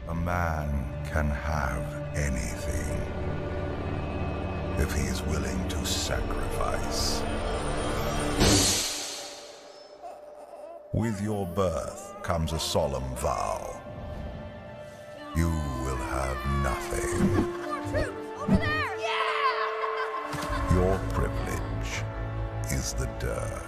A man can have anything if he is willing to sacrifice. With your birth comes a solemn vow. You will have nothing. More troops! Over there! Yeah! Your privilege is the dirt.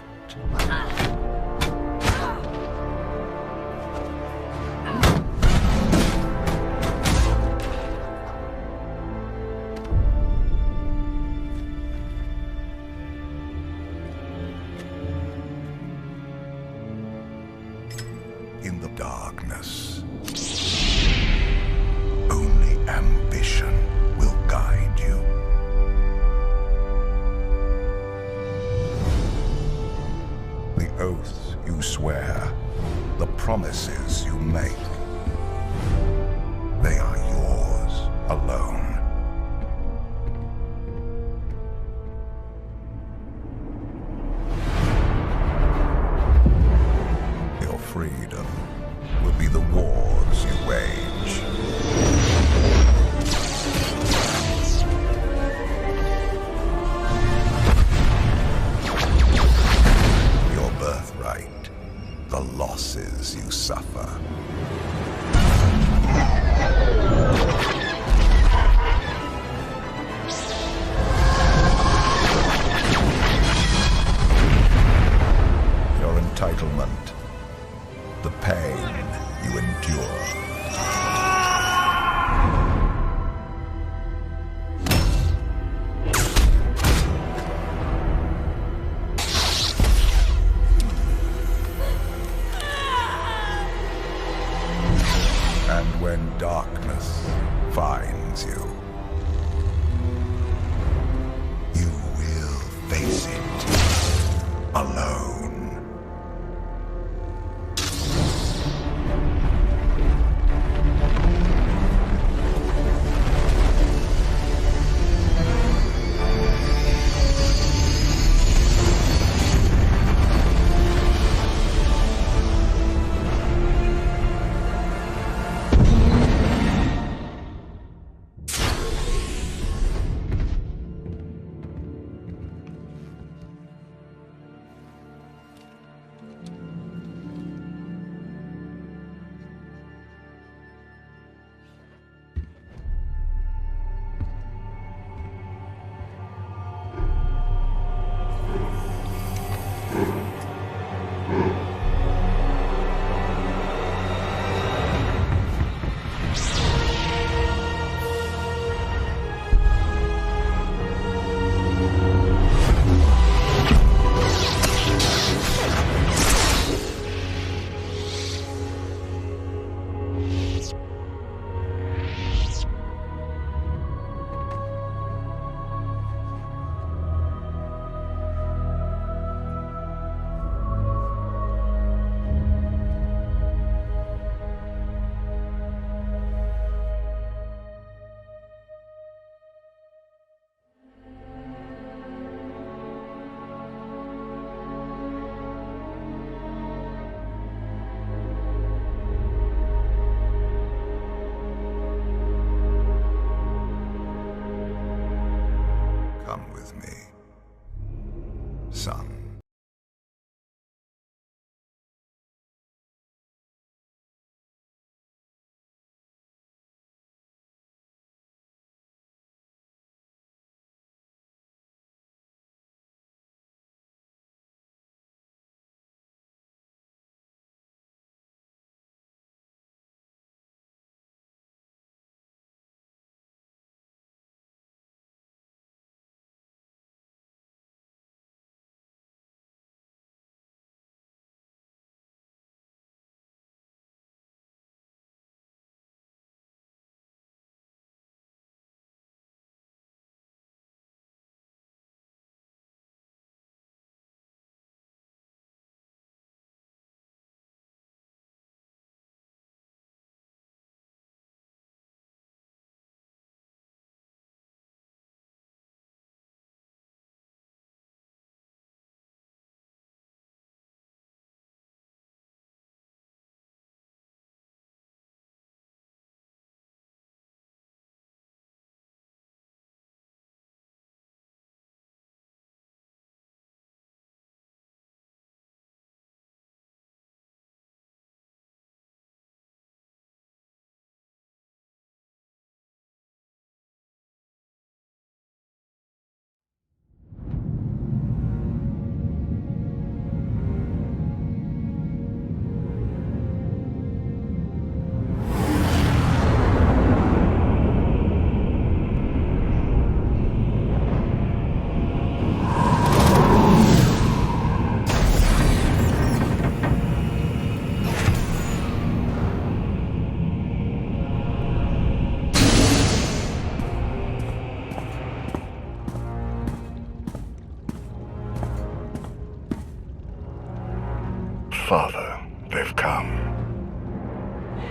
In the darkness, only ambition will guide you. The oaths you swear, the promises you make, they are yours alone. Your freedom will be the wars you wage. Your birthright, the losses you suffer. Your entitlement, the pain you endure. And when darkness finds you, you will face it alone.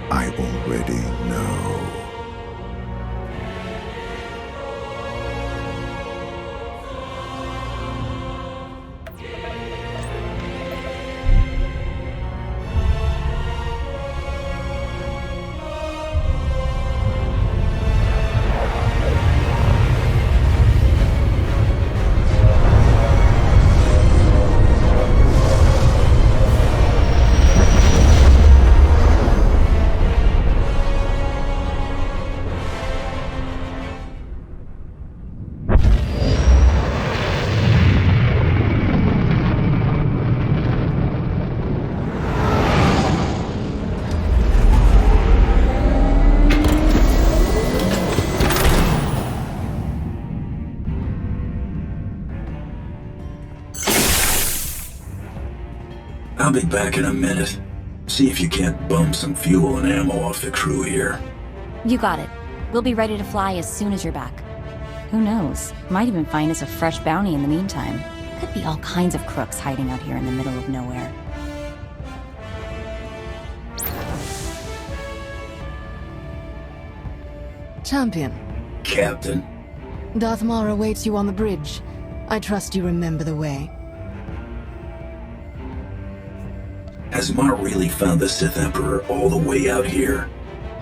I already know. I'll be back in a minute. See if you can't bum some fuel and ammo off the crew here. You got it. We'll be ready to fly as soon as you're back. Who knows? Might even find us a fresh bounty in the meantime. Could be all kinds of crooks hiding out here in the middle of nowhere. Champion. Captain. Darth Maul awaits you on the bridge. I trust you remember the way. Has Mar really found the Sith Emperor all the way out here?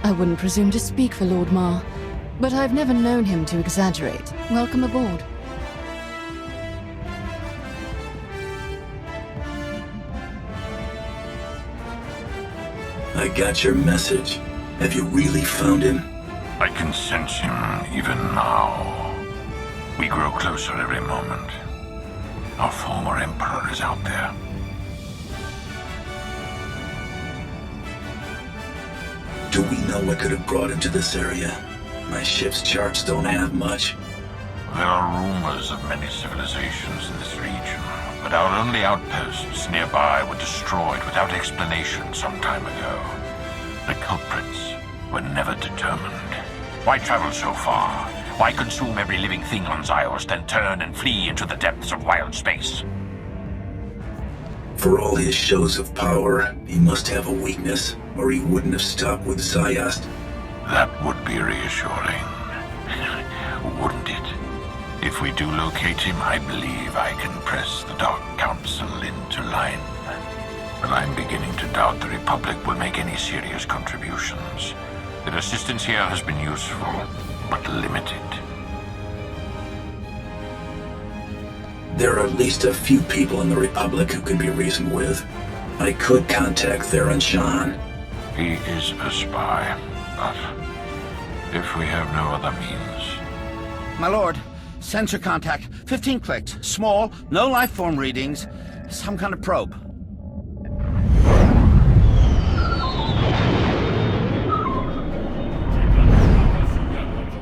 I wouldn't presume to speak for Lord Mar, but I've never known him to exaggerate. Welcome aboard. I got your message. Have you really found him? I can sense him even now. We grow closer every moment. Our former Emperor is out there. Do we know what could have brought him to this area? My ship's charts don't have much. There are rumors of many civilizations in this region, but our only outposts nearby were destroyed without explanation some time ago. The culprits were never determined. Why travel so far? Why consume every living thing on Zyos, then turn and flee into the depths of wild space? For all his shows of power, he must have a weakness, or he wouldn't have stopped with Zayast. That would be reassuring, wouldn't it? If we do locate him, I believe I can press the Dark Council into line. But I'm beginning to doubt the Republic will make any serious contributions. Their assistance here has been useful, but limited. There are at least a few people in the Republic who can be reasoned with. I could contact Theron Shan. He is a spy, but if we have no other means... My lord, sensor contact. 15 clicks. Small, no life form readings. Some kind of probe.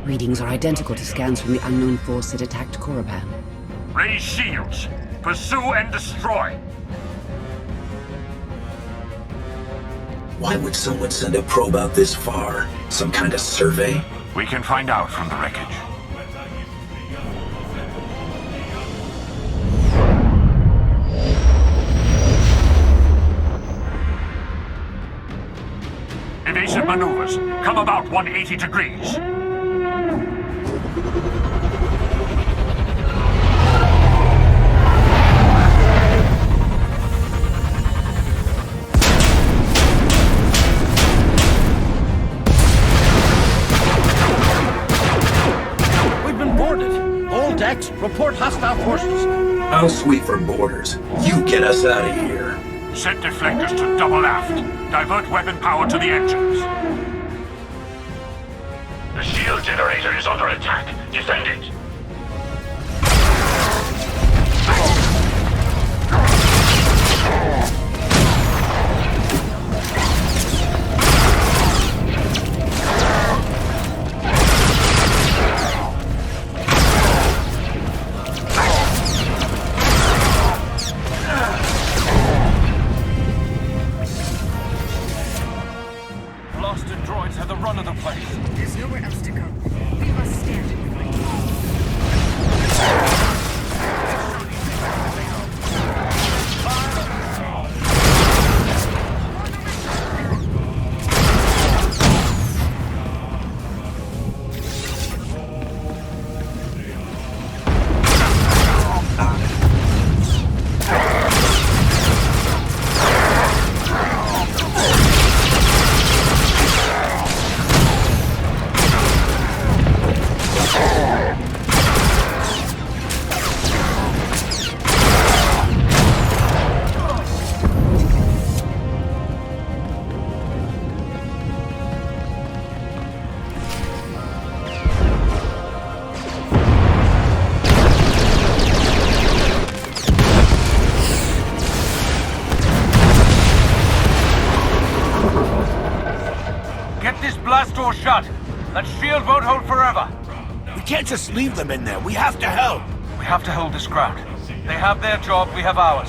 Readings are identical to scans from the unknown force that attacked Korriban. Raise shields! Pursue and destroy! Why would someone send a probe out this far? Some kind of survey? We can find out from the wreckage. Evasive maneuvers. Come about 180 degrees. Report hostile forces. I'll sweep for borders. You get us out of here. Set deflectors to double aft. Divert weapon power to the engines. The shield generator is under attack. Defend it. Get this blast door shut. That shield won't hold forever. We can't just leave them in there. We have to help. We have to hold this ground. They have their job, we have ours.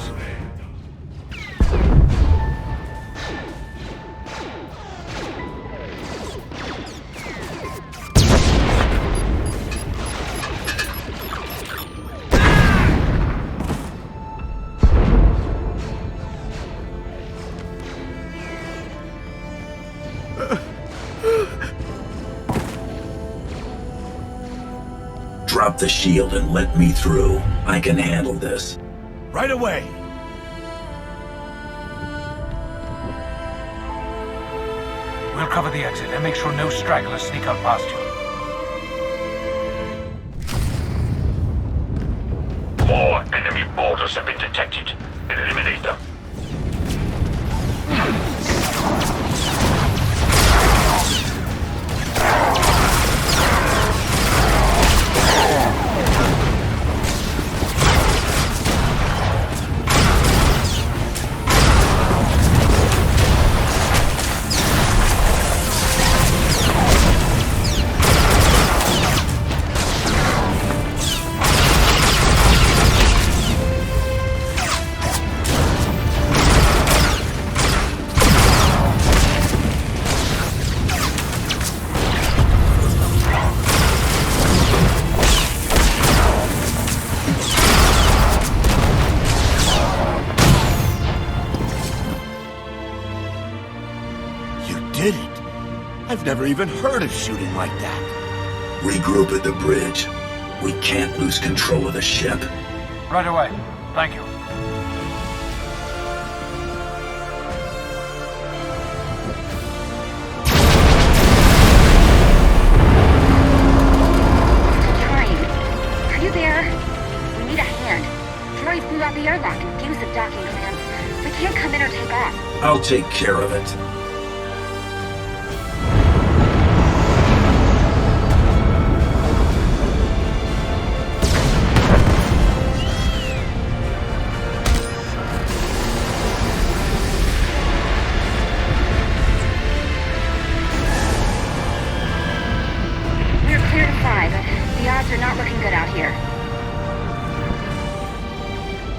Drop the shield and let me through. I can handle this. Right away. We'll cover the exit and make sure no stragglers sneak out past you. More enemy boarders have been detected. Eliminate them. I've never even heard of shooting like that. Regroup at the bridge. We can't lose control of the ship. Right away. Thank you. Are you there? We need a hand. Droids blew out the airlock and fused the docking clamps. We can't come in or take off. I'll take care of it.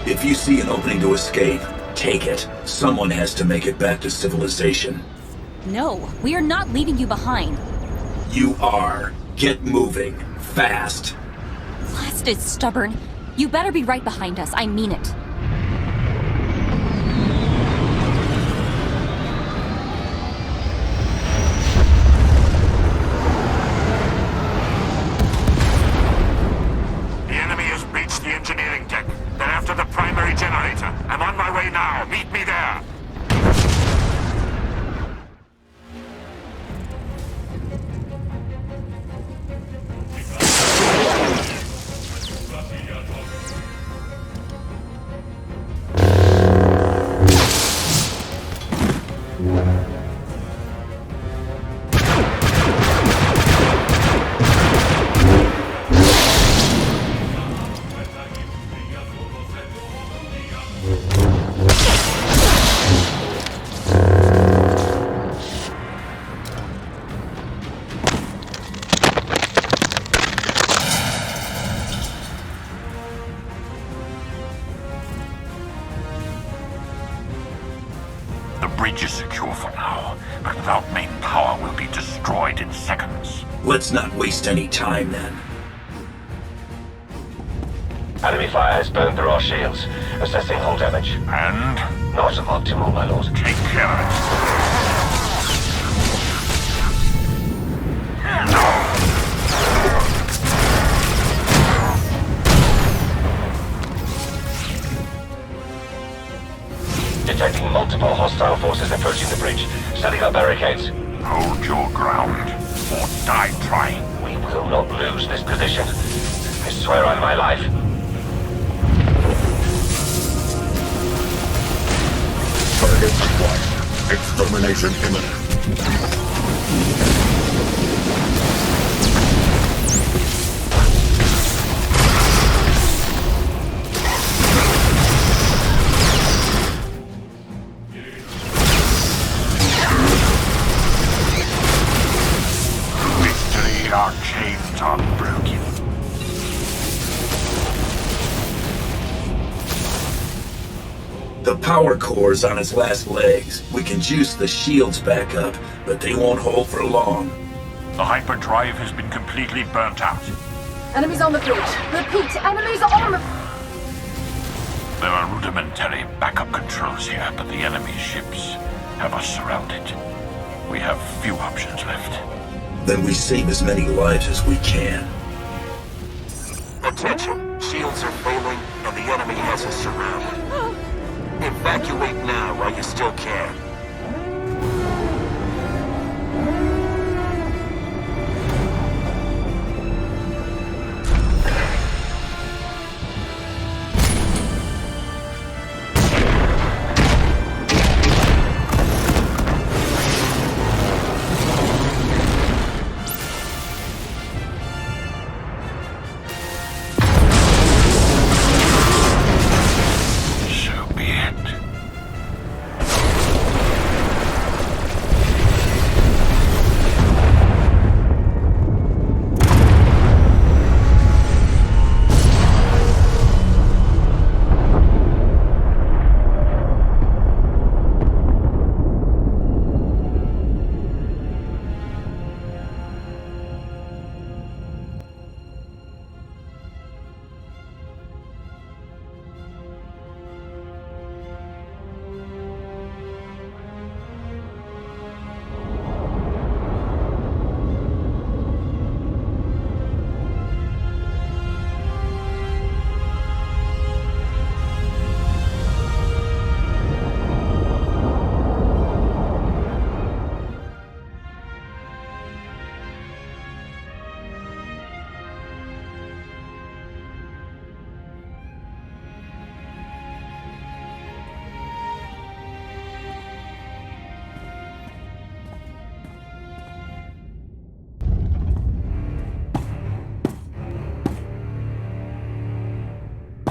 If you see an opening to escape, take it. Someone has to make it back to civilization. No, we are not leaving you behind. You are. Get moving. Fast. Blasted stubborn. You better be right behind us, I mean it. The enemy has breached the engineering deck. They're after the primary generator. I'm on my way now. Meet me there. The bridge is secure for now, but without main power will be destroyed in seconds. Let's not waste any time then. Enemy fire has burned through our shields. Assessing hull damage. And? Not optimal, my lord. Take care of it. Detecting multiple hostile forces approaching the bridge. Setting up barricades. Hold your ground, or die trying. We will not lose this position. I swear on my life. Target acquired. Extermination imminent. power core's on its last legs. We can juice the shields back up, but they won't hold for long. The hyperdrive has been completely burnt out. Enemies on the bridge. Repeat, enemies on the... There are rudimentary backup controls here, but the enemy's ships have us surrounded. We have few options left. Then we save as many lives as we can. Attention. Shields are failing, and the enemy has us surrounded. Evacuate now while you still can.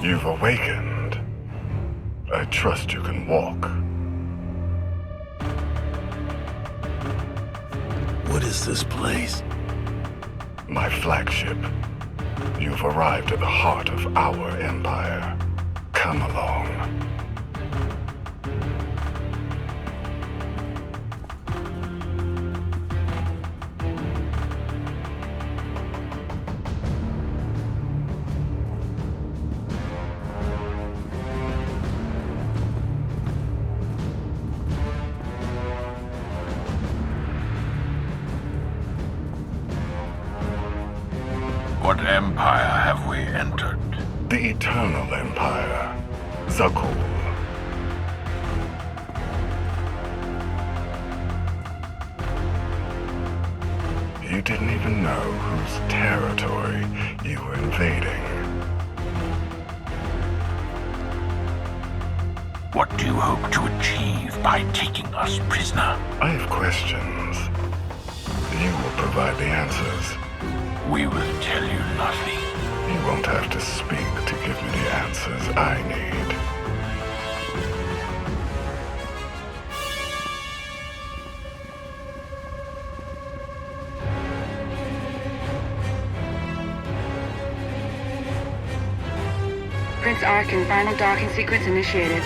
You've awakened. I trust you can walk. What is this place? My flagship. You've arrived at the heart of our empire. Come along. What empire have we entered? The Eternal Empire. Zakul. You didn't even know whose territory you were invading. What do you hope to achieve by taking us prisoner? I have questions. You will provide the answers. We will tell you nothing. You won't have to speak to give me the answers I need. Prince Arkin, final docking sequence initiated.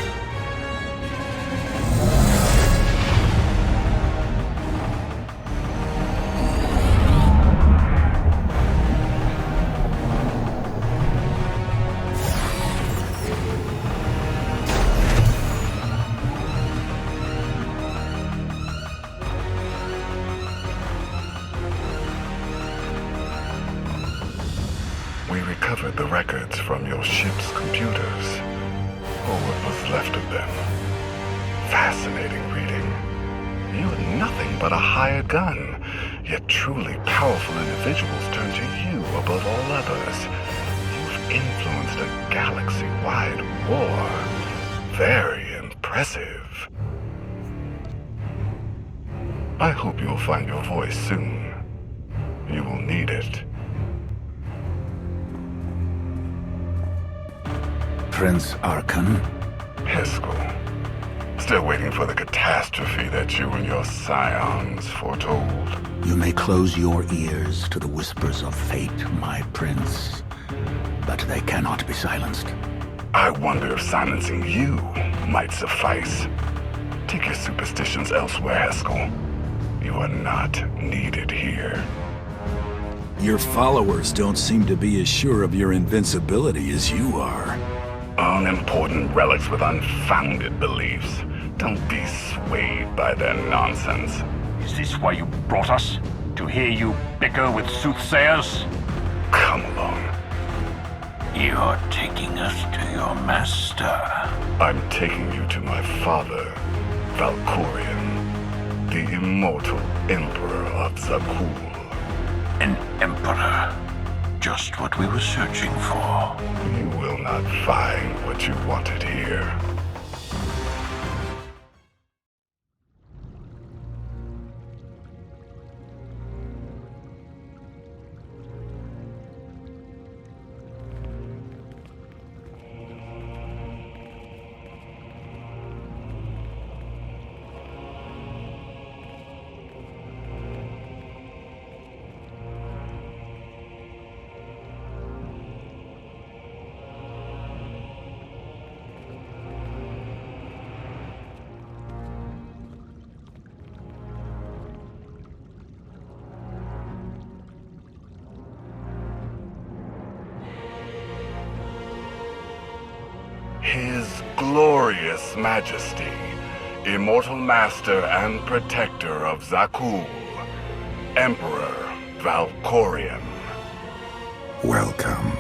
The records from your ship's computers, or what was left of them. Fascinating reading. You are nothing but a hired gun, yet truly powerful individuals turn to you above all others. You've influenced a galaxy-wide war. Very impressive. I hope you'll find your voice soon. You will need it. Prince Arkin? Heskel. Still waiting for the catastrophe that you and your scions foretold. You may close your ears to the whispers of fate, my prince, but they cannot be silenced. I wonder if silencing you might suffice. Take your superstitions elsewhere, Haskell. You are not needed here. Your followers don't seem to be as sure of your invincibility as you are. Unimportant relics with unfounded beliefs. Don't be swayed by their nonsense. Is this why you brought us? To hear you bicker with soothsayers? Come along. You're taking us to your master. I'm taking you to my father, Valkorion, the immortal Emperor of Zakuul. An emperor. Just what we were searching for. You will not find what you wanted here. His glorious majesty, immortal master and protector of Zakuul, Emperor Valkorion. Welcome.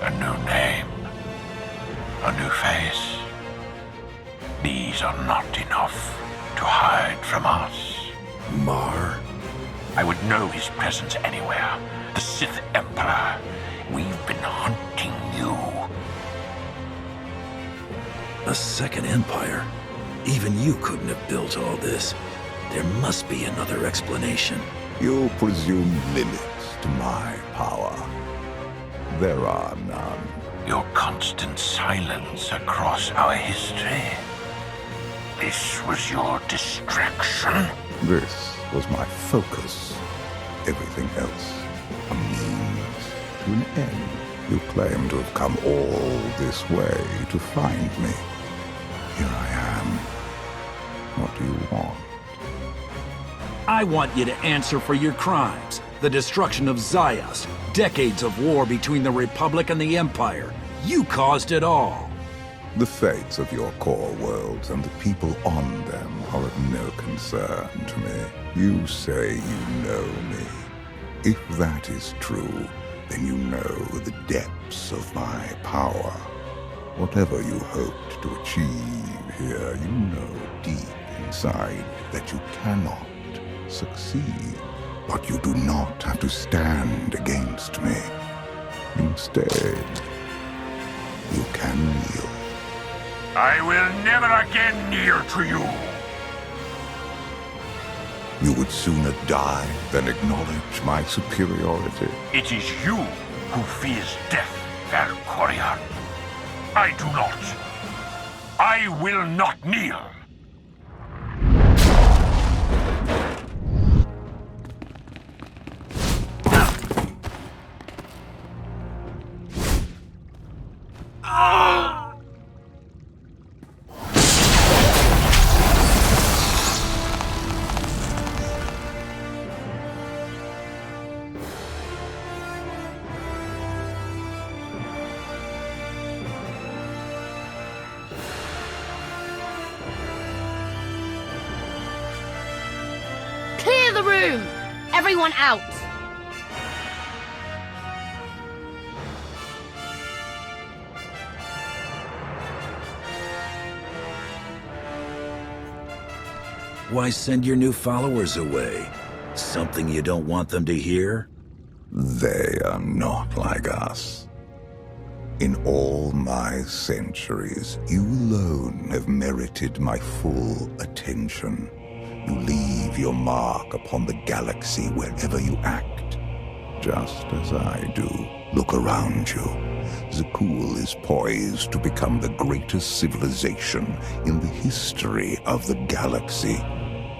A new name. A new face. These are not enough to hide from us. Mar? I would know his presence anywhere. The Sith Emperor. We've been hunting you. A second empire? Even you couldn't have built all this. There must be another explanation. You presume limits to my power. There are none. Your constant silence across our history. This was your distraction? This was my focus. Everything else, a means to an end. You claim to have come all this way to find me. Here I am. What do you want? I want you to answer for your crimes. The destruction of Zayas, decades of war between the Republic and the Empire. You caused it all. The fates of your core worlds and the people on them are of no concern to me. You say you know me. If that is true, then you know the depths of my power. Whatever you hoped to achieve here, you know deep inside that you cannot succeed. But you do not have to stand against me. Instead, you can kneel. I will never again kneel to you. You would sooner die than acknowledge my superiority. It is you who fears death, Valkorion. I do not. I will not kneel. Clear the room! Everyone out! Why send your new followers away? Something you don't want them to hear? They are not like us. In all my centuries, you alone have merited my full attention. You leave your mark upon the galaxy wherever you act, just as I do. Look around you. Zakuul is poised to become the greatest civilization in the history of the galaxy.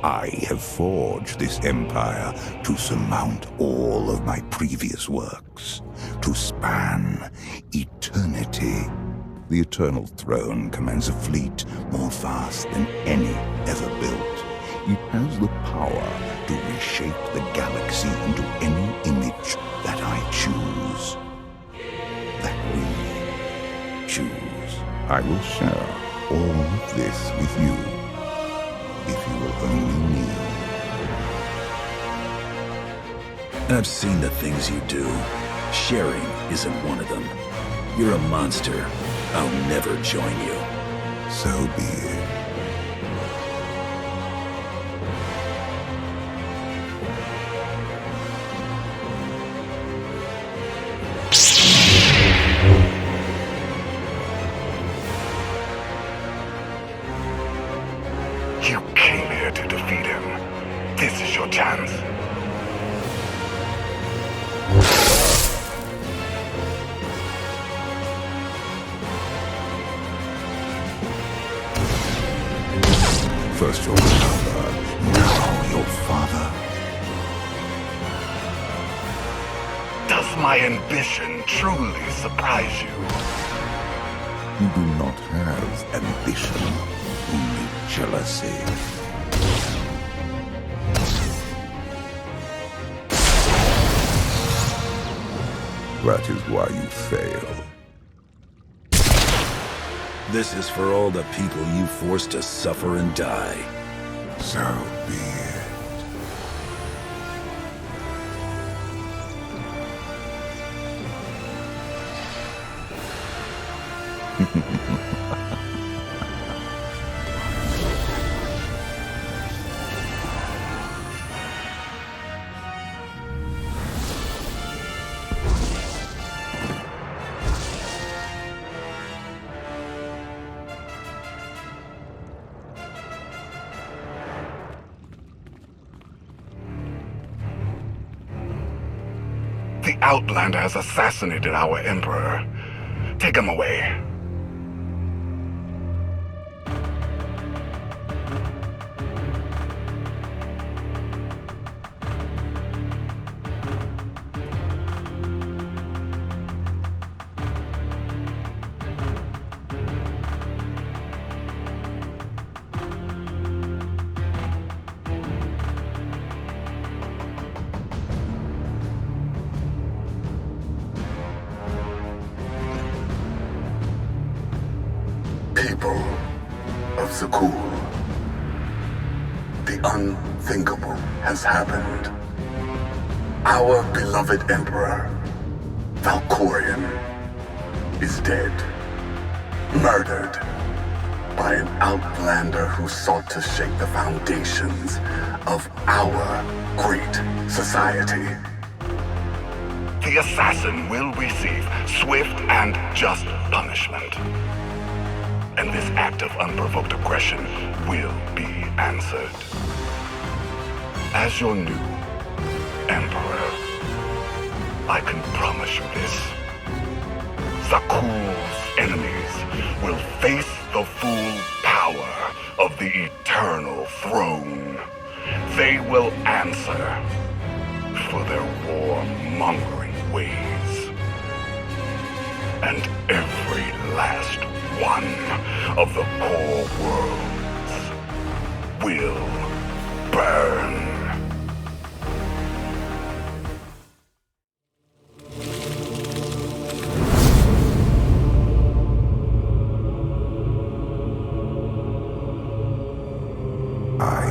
I have forged this empire to surmount all of my previous works, to span eternity. The Eternal Throne commands a fleet more vast than any ever built. It has the power to reshape the galaxy into any image that I choose. That we choose. I will share all of this with you, if you will only kneel. I've seen the things you do. Sharing isn't one of them. You're a monster. I'll never join you. So be it. You came here to defeat him. This is your chance. First your mother, now your father. Does my ambition truly surprise you? You do not have ambition, only jealousy. That is why you fail. This is for all the people you forced to suffer and die. So be it. The Outlander has assassinated our Emperor. Take him away. People of Cuun, the unthinkable has happened. Our beloved Emperor, Valkorion, is dead. Murdered by an Outlander who sought to shake the foundations of our great society. The assassin will receive swift and just punishment. And this act of unprovoked aggression will be answered. As your new Emperor, I can promise you this. Zakuul's enemies will face the full power of the Eternal Throne. They will answer for their war-mongering ways. And every last one of the core worlds will burn. I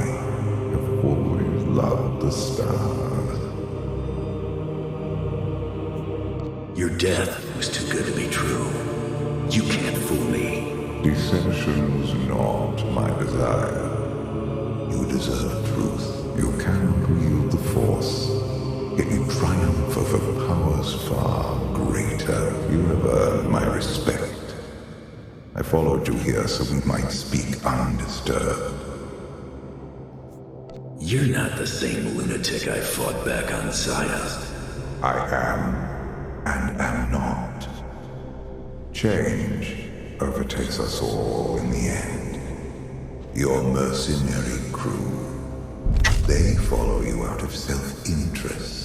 have always loved the stars. Your death was too good to be true. You can't fool me. Deception was not my desire. You deserve truth. You cannot wield the Force, yet you triumph over powers far greater. You have earned my respect. I followed you here so we might speak undisturbed. You're not the same lunatic I fought back on Zayas. I am, and am not. Change overtakes us all in the end. Your mercenary crew They follow you out of self-interest.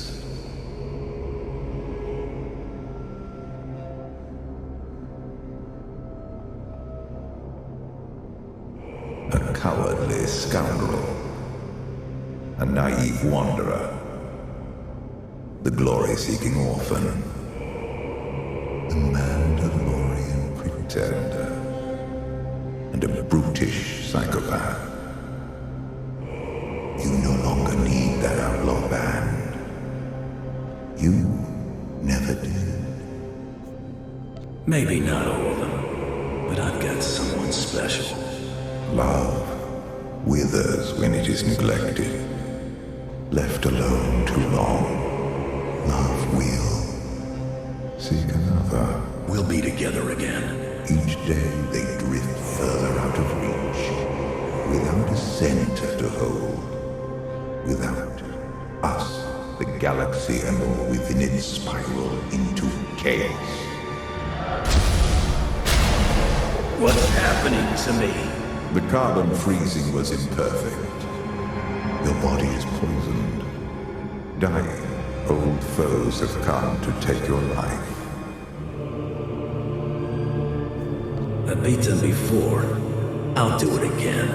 A cowardly scoundrel. A naive wanderer. The glory-seeking orphan. The Mandalorian pretender. And a brutish psychopath. You no longer need that outlaw band. You never did. Maybe not all of them, but I've got someone special. Love withers when it is neglected. Left alone too long, love will seek another. We'll be together again. Each day they drift further out of reach, without a center to hold. Without us, the galaxy and all within it spiral into chaos. What's happening to me? The carbon freezing was imperfect. Your body is poisoned. Dying, old foes have come to take your life. I beat them before. I'll do it again.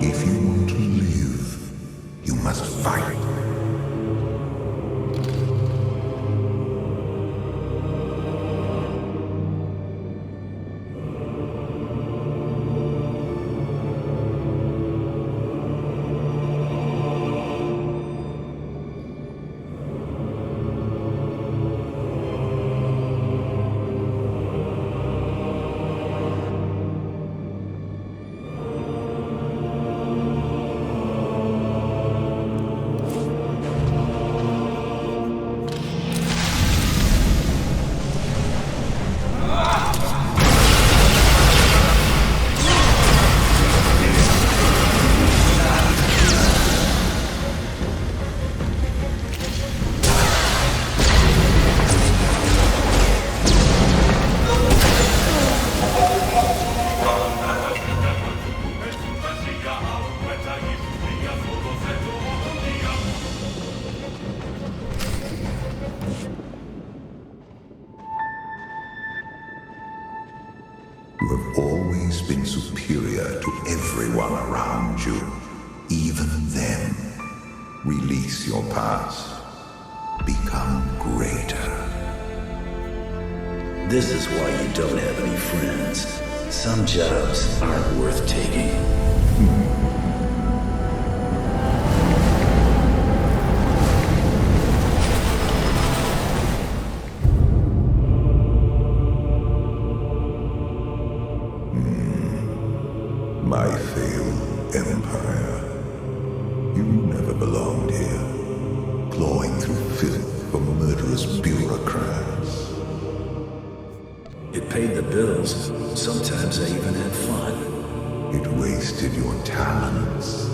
If you want to live, you must fight. You have always been superior to everyone around you. Even then, release your past. Become greater. This is why you don't have any friends. Some jobs aren't worth taking. My failed empire. You never belonged here. Clawing through filth for murderous bureaucrats. It paid the bills. Sometimes I even had fun. It wasted your talents.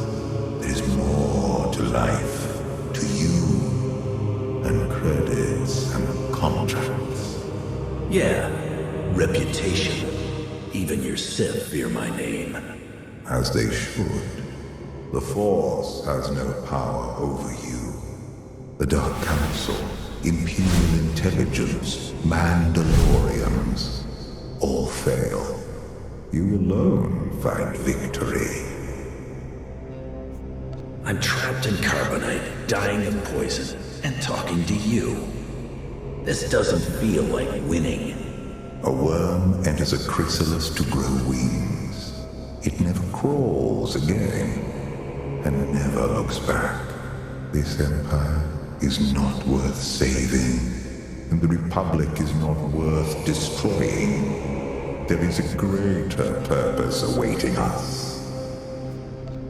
There's more to life, to you, and credits and contracts. Yeah, reputation. Even your Sith fear my name. As they should. The Force has no power over you. The Dark Council, Imperial Intelligence, Mandalorians, all fail. You alone find victory. I'm trapped in carbonite, dying of poison, and talking to you. This doesn't feel like winning. A worm enters a chrysalis to grow wings. It never crawls again, and never looks back. This empire is not worth saving, and the Republic is not worth destroying. There is a greater purpose awaiting us.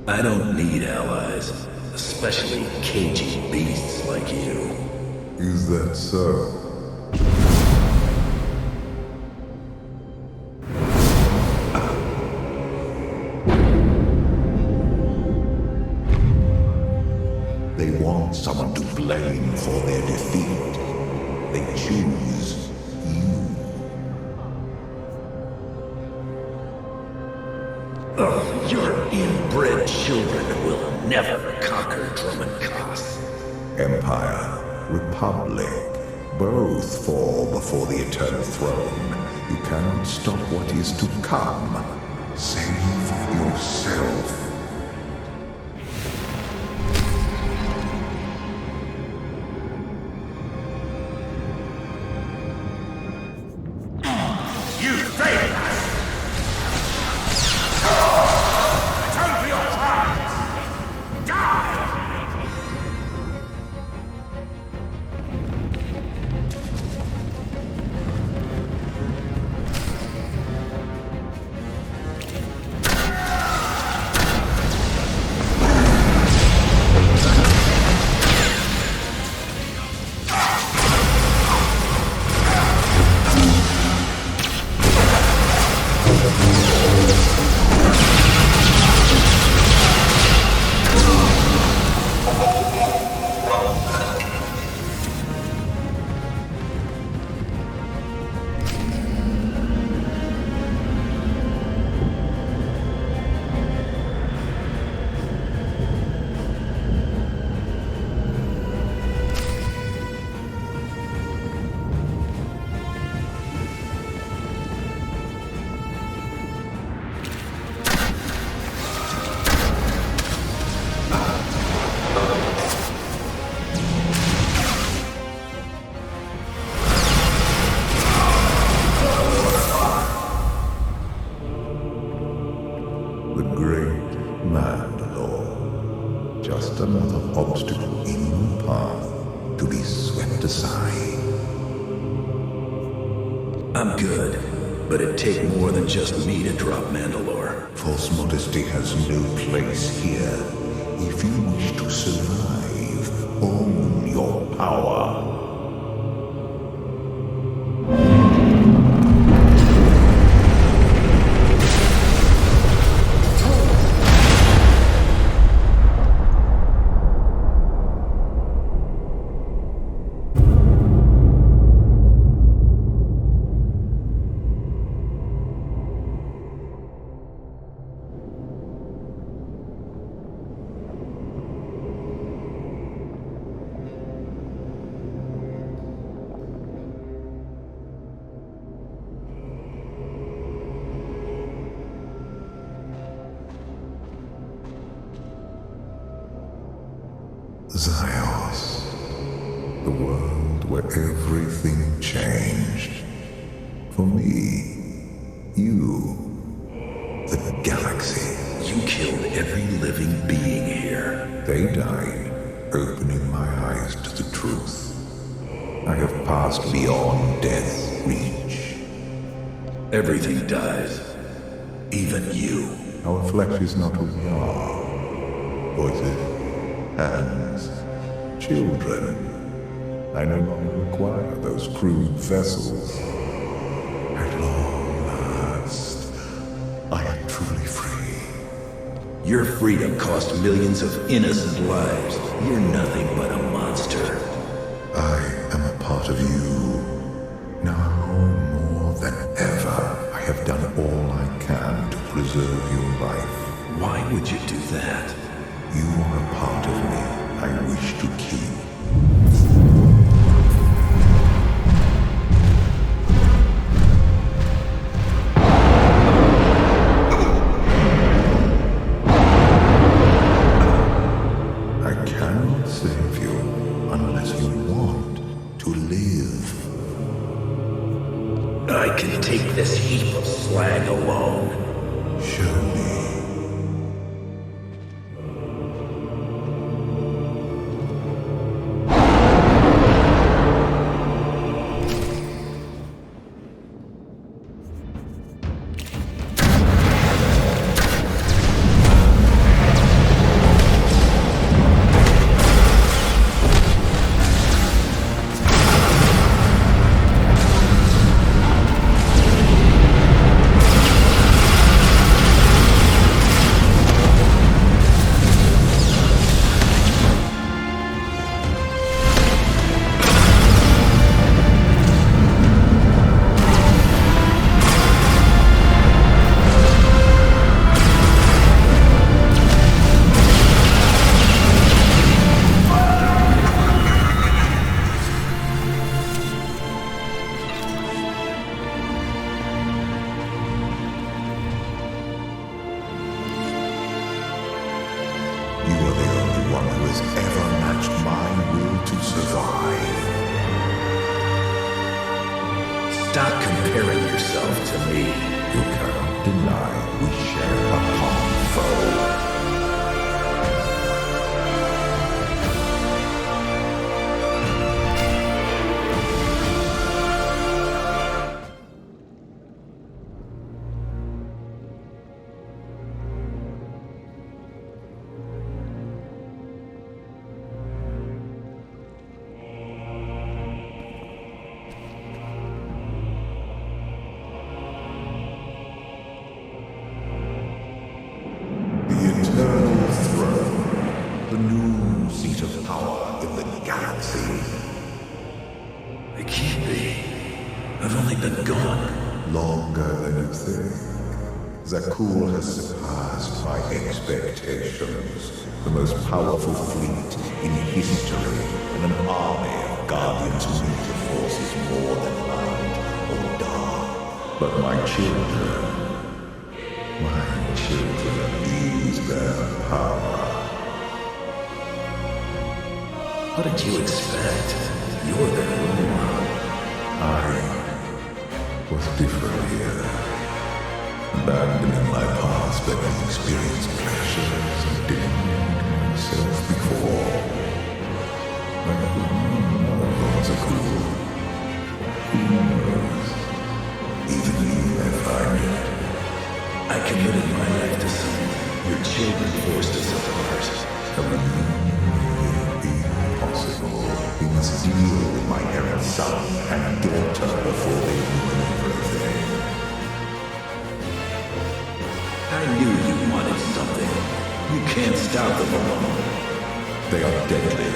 I don't need allies, especially cagey beasts like you. Is that so? They want someone to blame for their defeat. They choose you. Oh, your inbred children will never conquer Dracula. Empire, Republic, both fall before the Eternal Throne. You cannot stop what is to come. Save yourself. Just me to drop Mandalore. False modesty has no place here. If you wish to survive, own your power. Zios, the world where everything changed. For me, you, the galaxy. You killed every living being here. They died, opening my eyes to the truth. I have passed beyond death's reach. Everything dies. Even you. Our flesh is not who we are. Voices. Hands, children. I no longer require those crude vessels. At long last, I am truly free. Your freedom cost millions of innocent lives. You're nothing but a monster. I am a part of you. Now more than ever, I have done all I can to preserve your life. Why would you do that? You are a part of me I wish to keep. I cannot save you unless you want to live. I can take this heap of slag alone. Show me. Stop comparing yourself to me. You cannot deny we share a common foe. Cuun has surpassed my expectations. The most powerful fleet in history, and an army of guardians who need to forces more than light or dark. But my children abuse their power. What did you expect? You're the ruler. I was different here. Abandoning my past, let me experience pleasures I didn't know myself before. Was a Cuun. Who knows? Even you may find it. I committed my life to something. Your children forced us apart. A reunion be possible. We must deal with my errant son and daughter before they ruin everything. I knew you wanted something. You can't stop them alone. They are deadly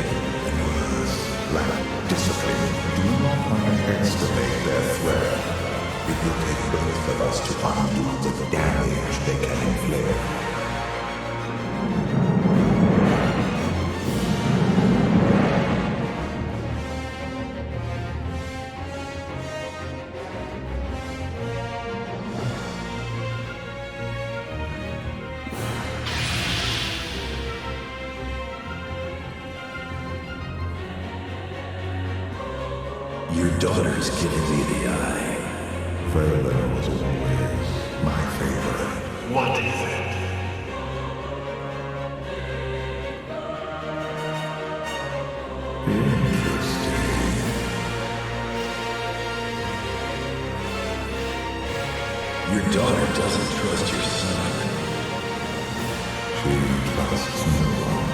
and worse. Lack discipline. Do not underestimate their threat. It will take both of us to undo the damage they can inflict. Your daughter's giving me the eye. Valkorion was always my favorite. What is it? Interesting. Your daughter doesn't trust your son. She trusts no one.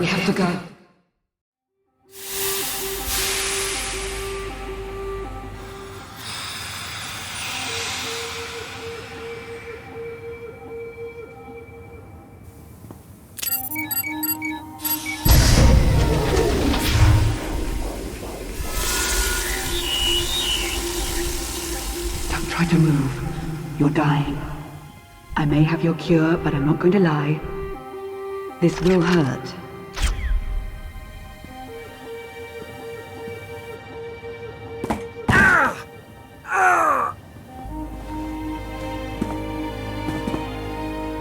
We have to go. Don't try to move. You're dying. I may have your cure, but I'm not going to lie. This will hurt.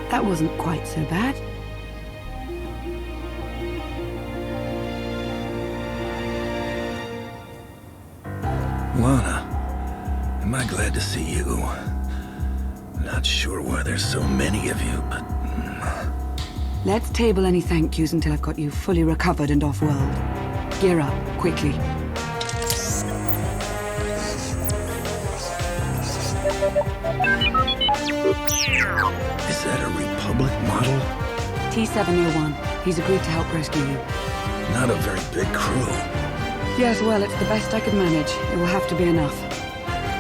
That wasn't quite so bad. Lana, am I glad to see you? Not sure why there's so many of you, but... Let's table any thank yous until I've got you fully recovered and off-world. Gear up, quickly. Is that a Republic model? T-701. He's agreed to help rescue you. Not a very big crew. Yes, well, it's the best I could manage. It will have to be enough.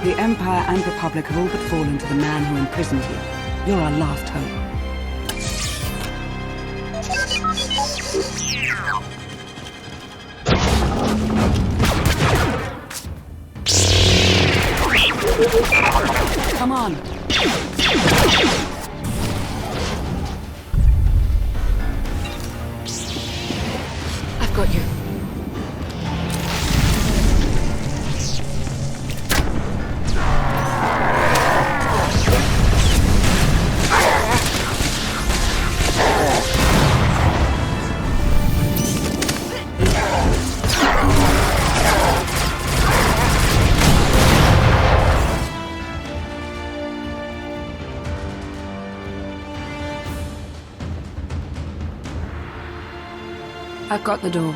The Empire and Republic have all but fallen to the man who imprisoned you. You're our last hope. Come on. I've got the door.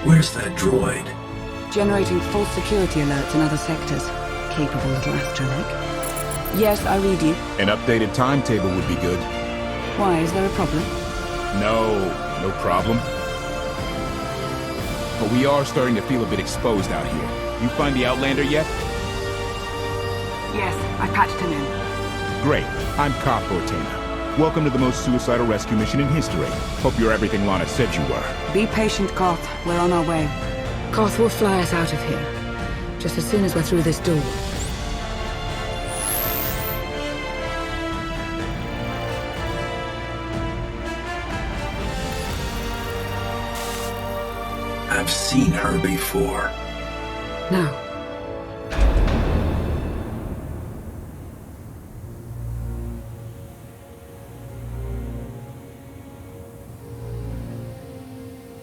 Where's that droid? Generating false security alerts in other sectors. Capable little astromech. Yes, I read you. An updated timetable would be good. Why, is there a problem? No problem. But we are starting to feel a bit exposed out here. You find the Outlander yet? Yes, I patched him in. Great. I'm Cop Cortana. Welcome to the most suicidal rescue mission in history. Hope you're everything Lana said you were. Be patient, Koth. We're on our way. Koth will fly us out of here. Just as soon as we're through this door. I've seen her before. No.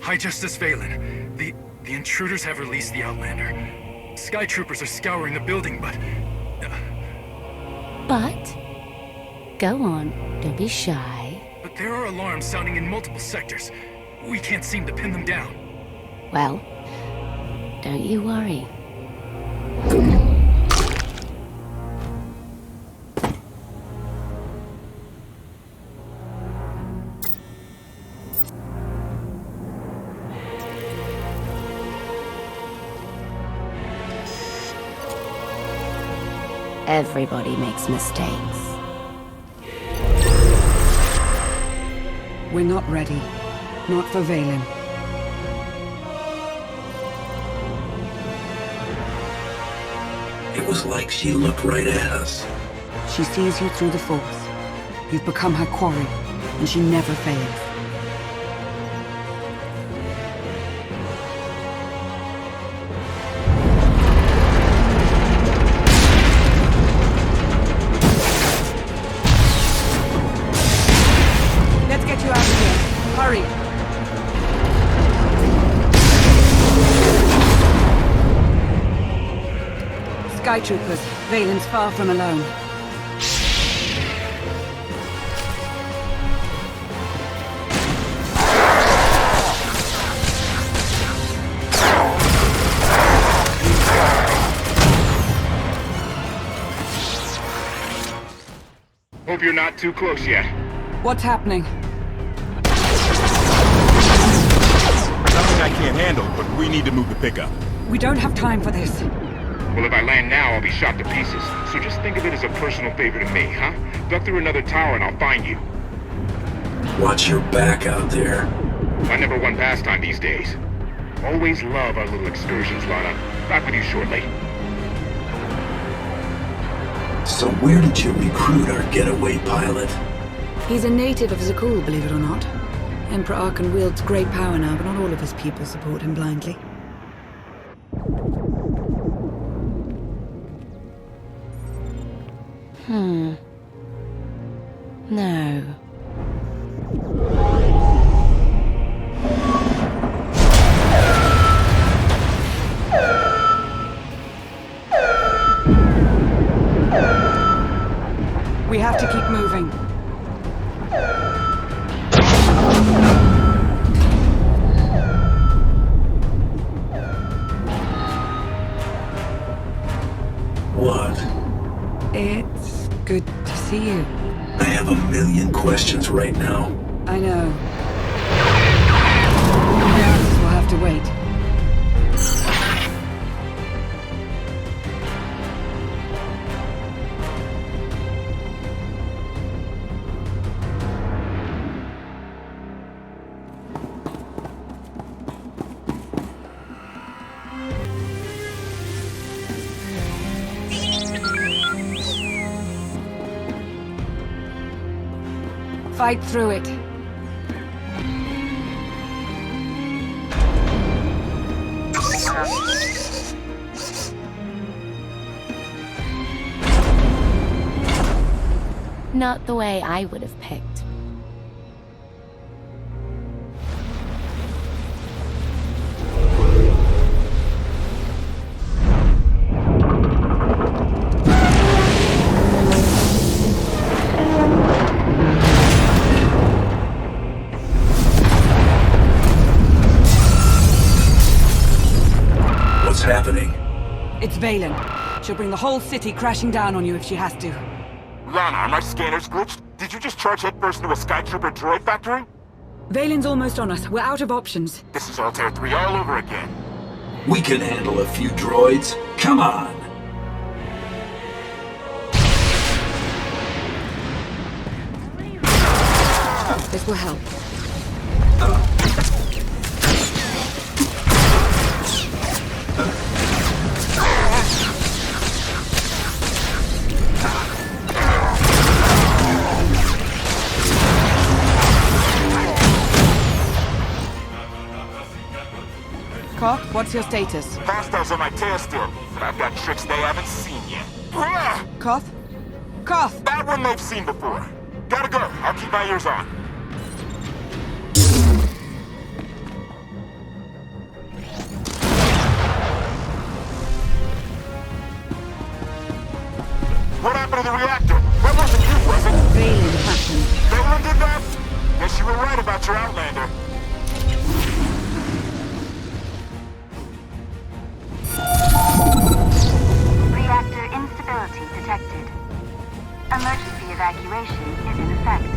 High Justice Valen, the intruders have released the Outlander. Sky troopers are scouring the building, but... But? Go on, don't be shy. But there are alarms sounding in multiple sectors. We can't seem to pin them down. Well, don't you worry. Everybody makes mistakes. We're not ready. Not for Valen. It was like she looked right at us. She sees you through the Force. You've become her quarry, and she never fails. Let's get you out of here. Hurry! Sky troopers, Valen's far from alone. Hope you're not too close yet. What's happening? Nothing I can't handle, but we need to move the pickup. We don't have time for this. Well, if I land now, I'll be shot to pieces. So just think of it as a personal favor to me, huh? Duck through another tower and I'll find you. Watch your back out there. My number one pastime these days. Always love our little excursions, Lana. Back with you shortly. So where did you recruit our getaway pilot? He's a native of Zakul, believe it or not. Emperor Arkan wields great power now, but not all of his people support him blindly. No. We have to keep moving. What? It's good to see you. I have a million questions right now. I know. The answers will have to wait. Fight through it. Not the way I would have picked. VIII. She'll bring the whole city crashing down on you if she has to. Lana, are my scanners glitched? Did you just charge headfirst into a Skytrooper droid factory? VIII's almost on us. We're out of options. This is Altair 3 all over again. We can handle a few droids. Come on. This will help. Koth, what's your status? Hostiles on my tail still, but I've got tricks they haven't seen yet. Koth? Koth! That one they've seen before. Gotta go. I'll keep my ears on. What happened to the reactor? That wasn't you, was it? VIII happened. VIII did that? Guess you were right about your Outlander. Reactor instability detected. Emergency evacuation is in effect.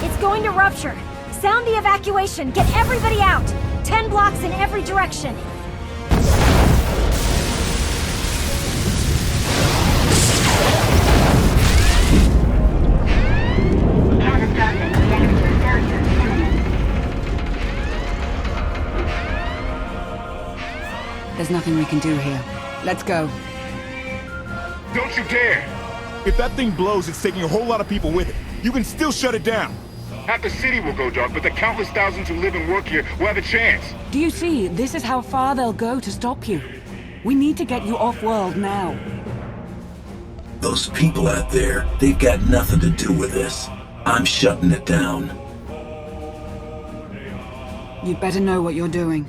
It's going to rupture. Sound the evacuation. Get everybody out. 10 blocks in every direction. Catastrophic reactor failure imminent. There's nothing we can do here. Let's go. Don't you dare! If that thing blows, it's taking a whole lot of people with it. You can still shut it down. Half the city will go dark, but the countless thousands who live and work here will have a chance. Do you see? This is how far they'll go to stop you. We need to get you off-world now. Those people out there, they've got nothing to do with this. I'm shutting it down. You'd better know what you're doing.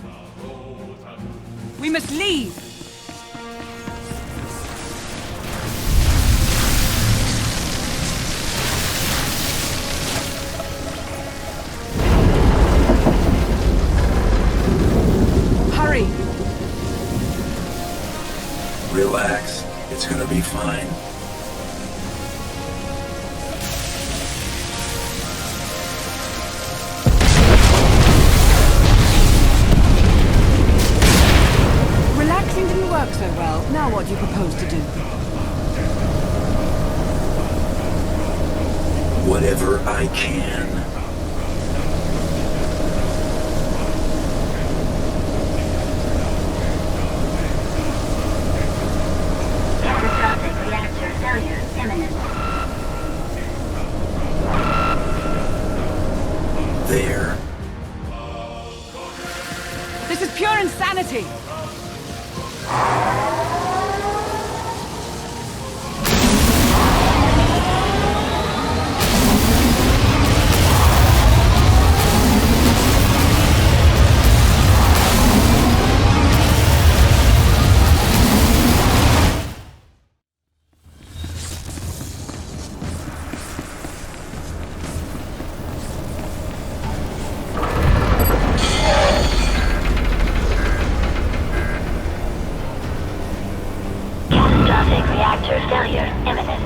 We must leave! Hurry! Relax. It's gonna be fine. Relaxing didn't work so well. Now what do you propose to do? Whatever I can. Catastrophic reactor failure imminent. There. This is pure insanity! Reactor failure imminent.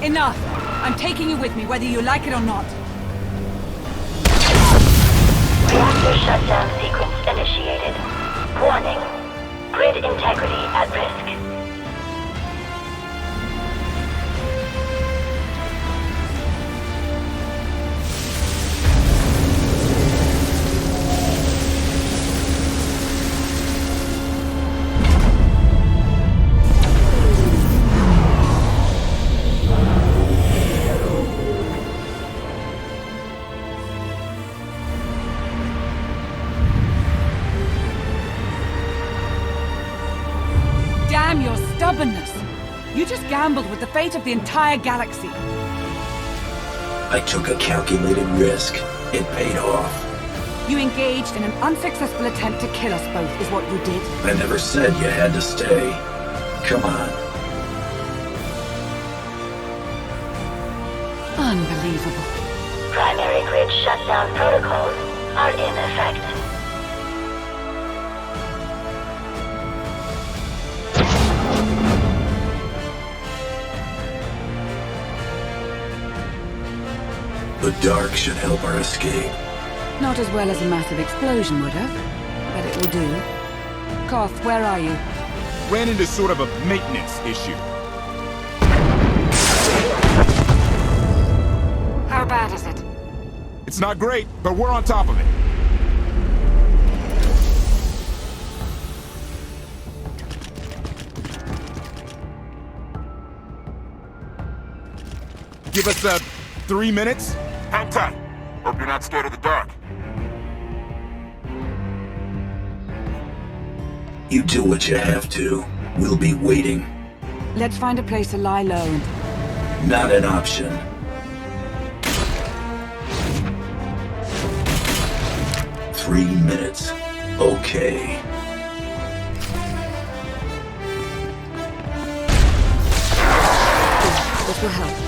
Enough! I'm taking you with me, whether you like it or not. Reactor shutdown sequence initiated. Warning. Grid integrity at risk. Damn your stubbornness! You just gambled with the fate of the entire galaxy. I took a calculated risk. It paid off. You engaged in an unsuccessful attempt to kill us both, is what you did. I never said you had to stay. Come on. Unbelievable. Primary grid shutdown protocols are in effect. The dark should help our escape. Not as well as a massive explosion would have, but it will do. Koth, where are you? Ran into sort of a maintenance issue. How bad is it? It's not great, but we're on top of it. Give us, 3 minutes? Hang tight. Hope you're not scared of the dark. You do what you have to. We'll be waiting. Let's find a place to lie low and... Not an option. Three minutes. Okay. This will help.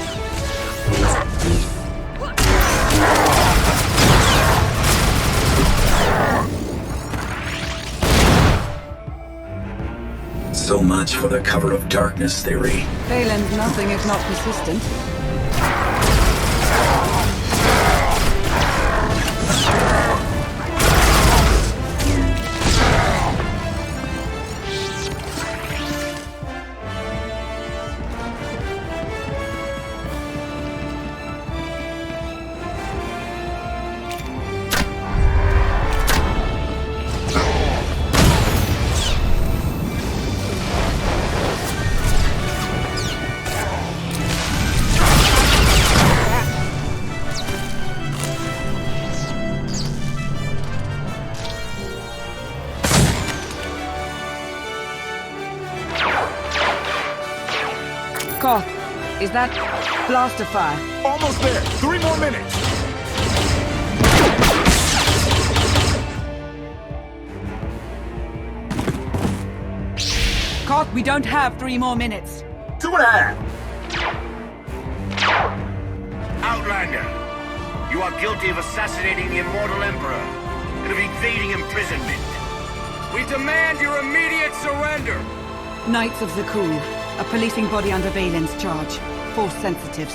So much for the cover of darkness theory. Valen's nothing if not persistent. Koth, is that blaster fire? Almost there. 3 more minutes. Koth, we don't have 3 more minutes. 2.5. Outlander, you are guilty of assassinating the immortal Emperor and of evading imprisonment. We demand your immediate surrender! Knights of the Cuun, a policing body under Valen's charge. Force sensitives.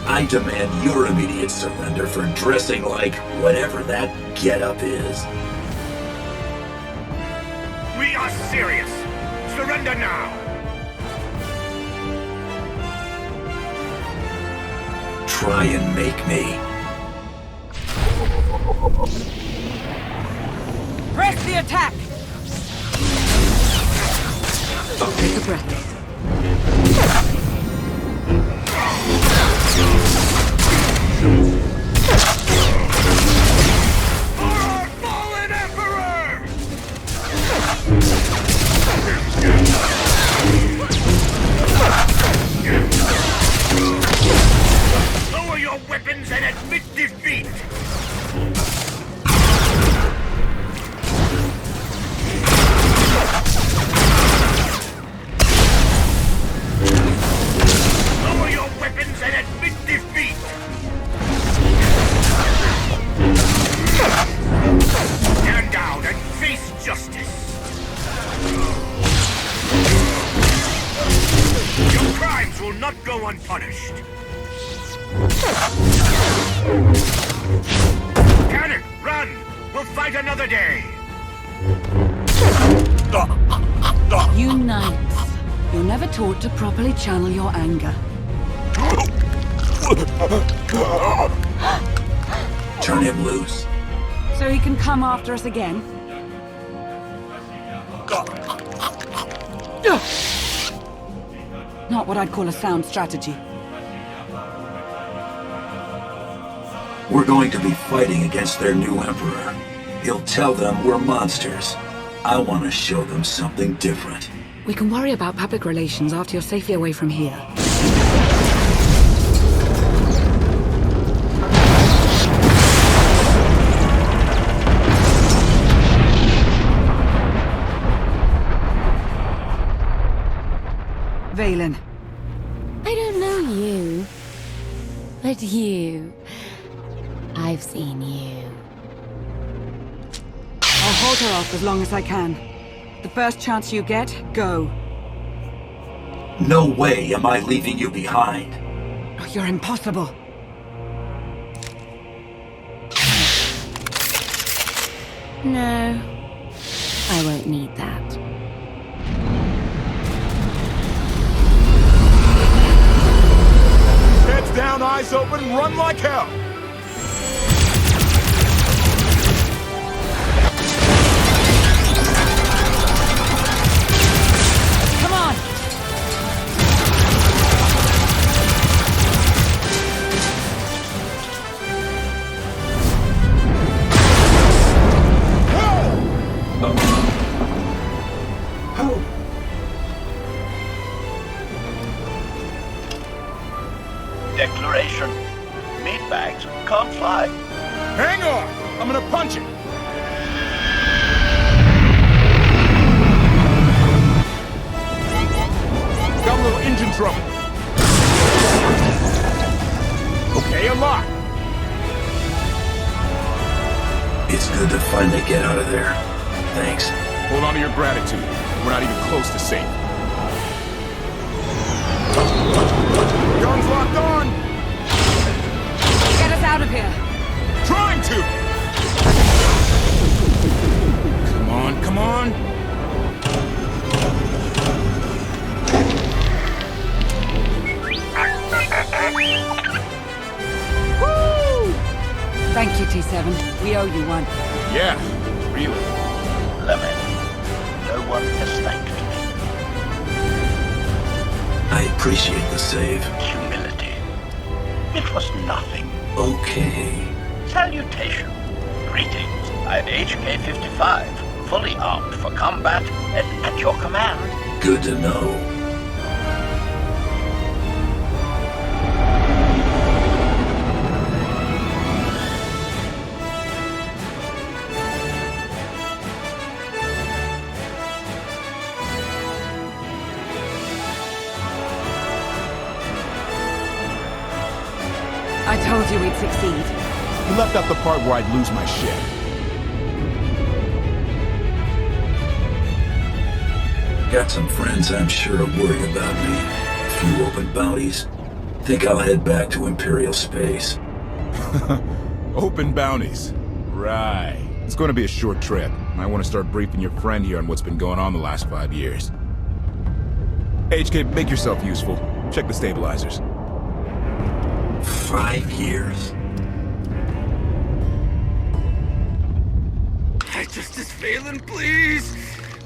I demand your immediate surrender for dressing like whatever that getup is. We are serious! Surrender now! Try and make me. Press the attack! Take a breath. Our fallen Emperor! Lower your weapons and admit defeat! Lower your weapons and admit defeat! Stand down and face justice! Your crimes will not go unpunished! Cannon, run! We'll fight another day! You knights, you're never taught to properly channel your anger. Turn him loose. So he can come after us again? Not what I'd call a sound strategy. We're going to be fighting against their new emperor. He'll tell them we're monsters. I want to show them something different. We can worry about public relations after you're safely away from here. Valen. I don't know you, but you I've seen you. I'll hold her off as long as I can. The first chance you get, go. No way am I leaving you behind. Oh, you're impossible. No, I won't need that. Heads down, eyes open, run like hell! Come on! Declaration. Meat bags can't fly. Hang on! I'm gonna punch it! Got a little engine trouble. Okay, unlocked. It's good to finally get out of there. Thanks. Hold on to your gratitude. We're not even close to safe. Guns locked on! Get us out of here! Trying to! Come on, come on! Woo! Thank you, T7. We owe you one. Yeah, really. Lemon, no one has thanked me. I appreciate the save. Humility. It was nothing. Okay. Salutation. Greetings. I'm HK-55, fully armed for combat and at your command. Good to know. I told you we'd succeed. You left out the part where I'd lose my shit. Got some friends I'm sure are worried about me. A few open bounties. Think I'll head back to Imperial space. Open bounties. Right. It's going to be a short trip. I want to start briefing your friend here on what's been going on the last 5 years. HK, make yourself useful. Check the stabilizers. 5 years? Justice Phelan, please!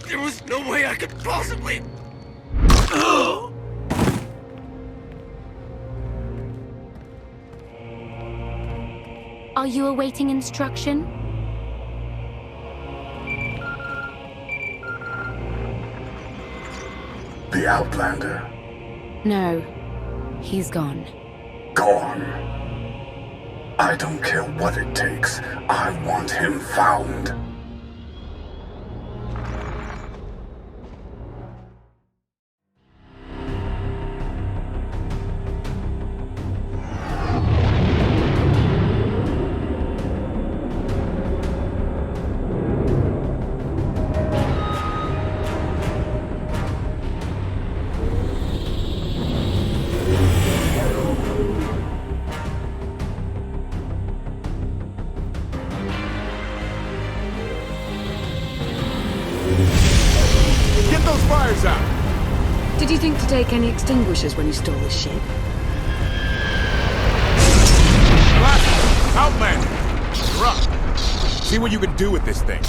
There was no way I could possibly... Are you awaiting instruction? The Outlander. No. He's gone. Gone. I don't care what it takes. I want him found. Did you think to take any extinguishers when you stole this ship? Outlander! You're up. See what you can do with this thing.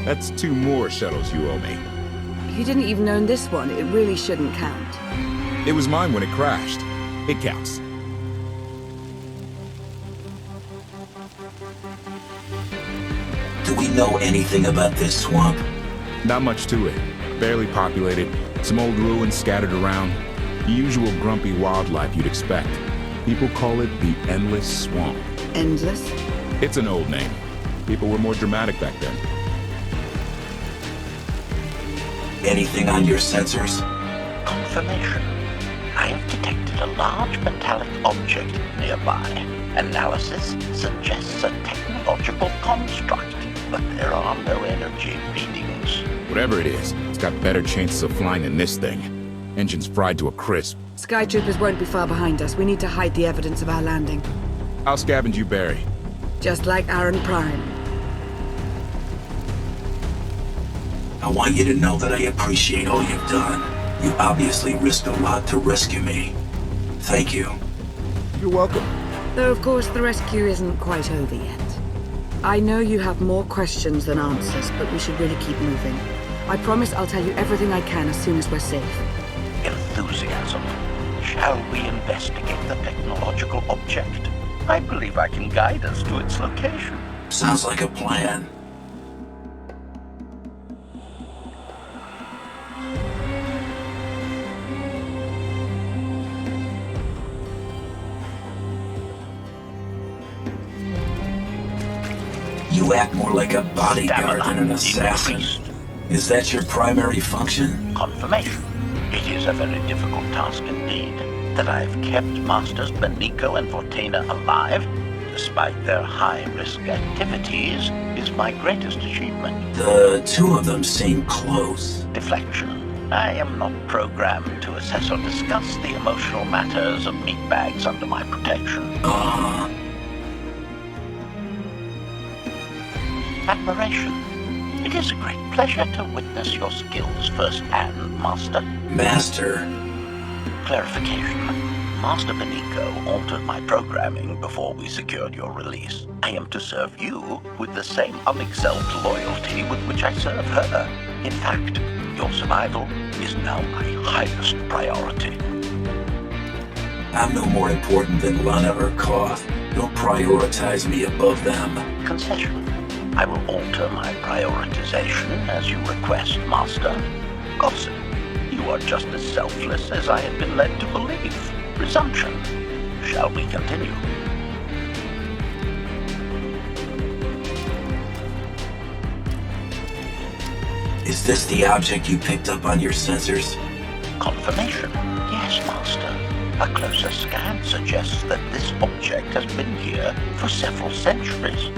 That's 2 more shuttles you owe me. You didn't even own this one. It really shouldn't count. It was mine when it crashed. It counts. Do we know anything about this swamp? Not much to it. Barely populated, Some old ruins scattered around. The usual grumpy wildlife you'd expect. People call it the Endless Swamp. Endless? It's an old name. People were more dramatic back then. Anything on your sensors? Confirmation. I have detected a large metallic object nearby. Analysis suggests a technological construct, but there are no energy readings. Whatever it is, it's got better chances of flying than this thing. Engine's fried to a crisp. Sky troopers won't be far behind us. We need to hide the evidence of our landing. I'll scavenge you, Barry. Just like Aaron Prime. I want you to know that I appreciate all you've done. You obviously risked a lot to rescue me. Thank you. You're welcome. Though, of course, the rescue isn't quite over yet. I know you have more questions than answers, but we should really keep moving. I promise I'll tell you everything I can as soon as we're safe. Enthusiasm. Shall we investigate the technological object? I believe I can guide us to its location. Sounds like a plan. You act more like a bodyguard than an assassin. Is that your primary function? Confirmation. It is a very difficult task indeed. That I've kept Masters Beniko and Vortena alive, despite their high-risk activities, is my greatest achievement. The two of them seem close. Deflection. I am not programmed to assess or discuss the emotional matters of meatbags under my protection. Admiration. It is a great pleasure to witness your skills firsthand, Master. Master? Clarification. Master Beniko altered my programming before we secured your release. I am to serve you with the same unexcelled loyalty with which I serve her. In fact, your survival is now my highest priority. I'm no more important than Lana or Koth. Don't prioritize me above them. Concession. I will alter my prioritization as you request, Master. Gossip. You are just as selfless as I have been led to believe. Resumption. Shall we continue? Is this the object you picked up on your sensors? Confirmation. Yes, Master. A closer scan suggests that this object has been here for several centuries.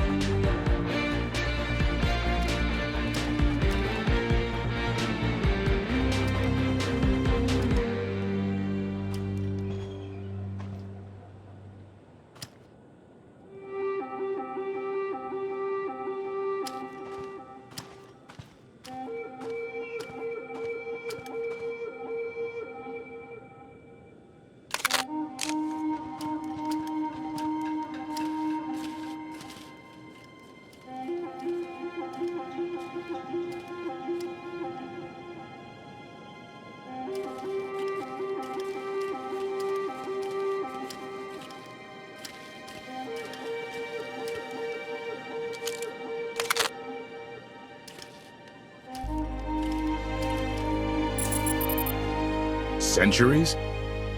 Centuries?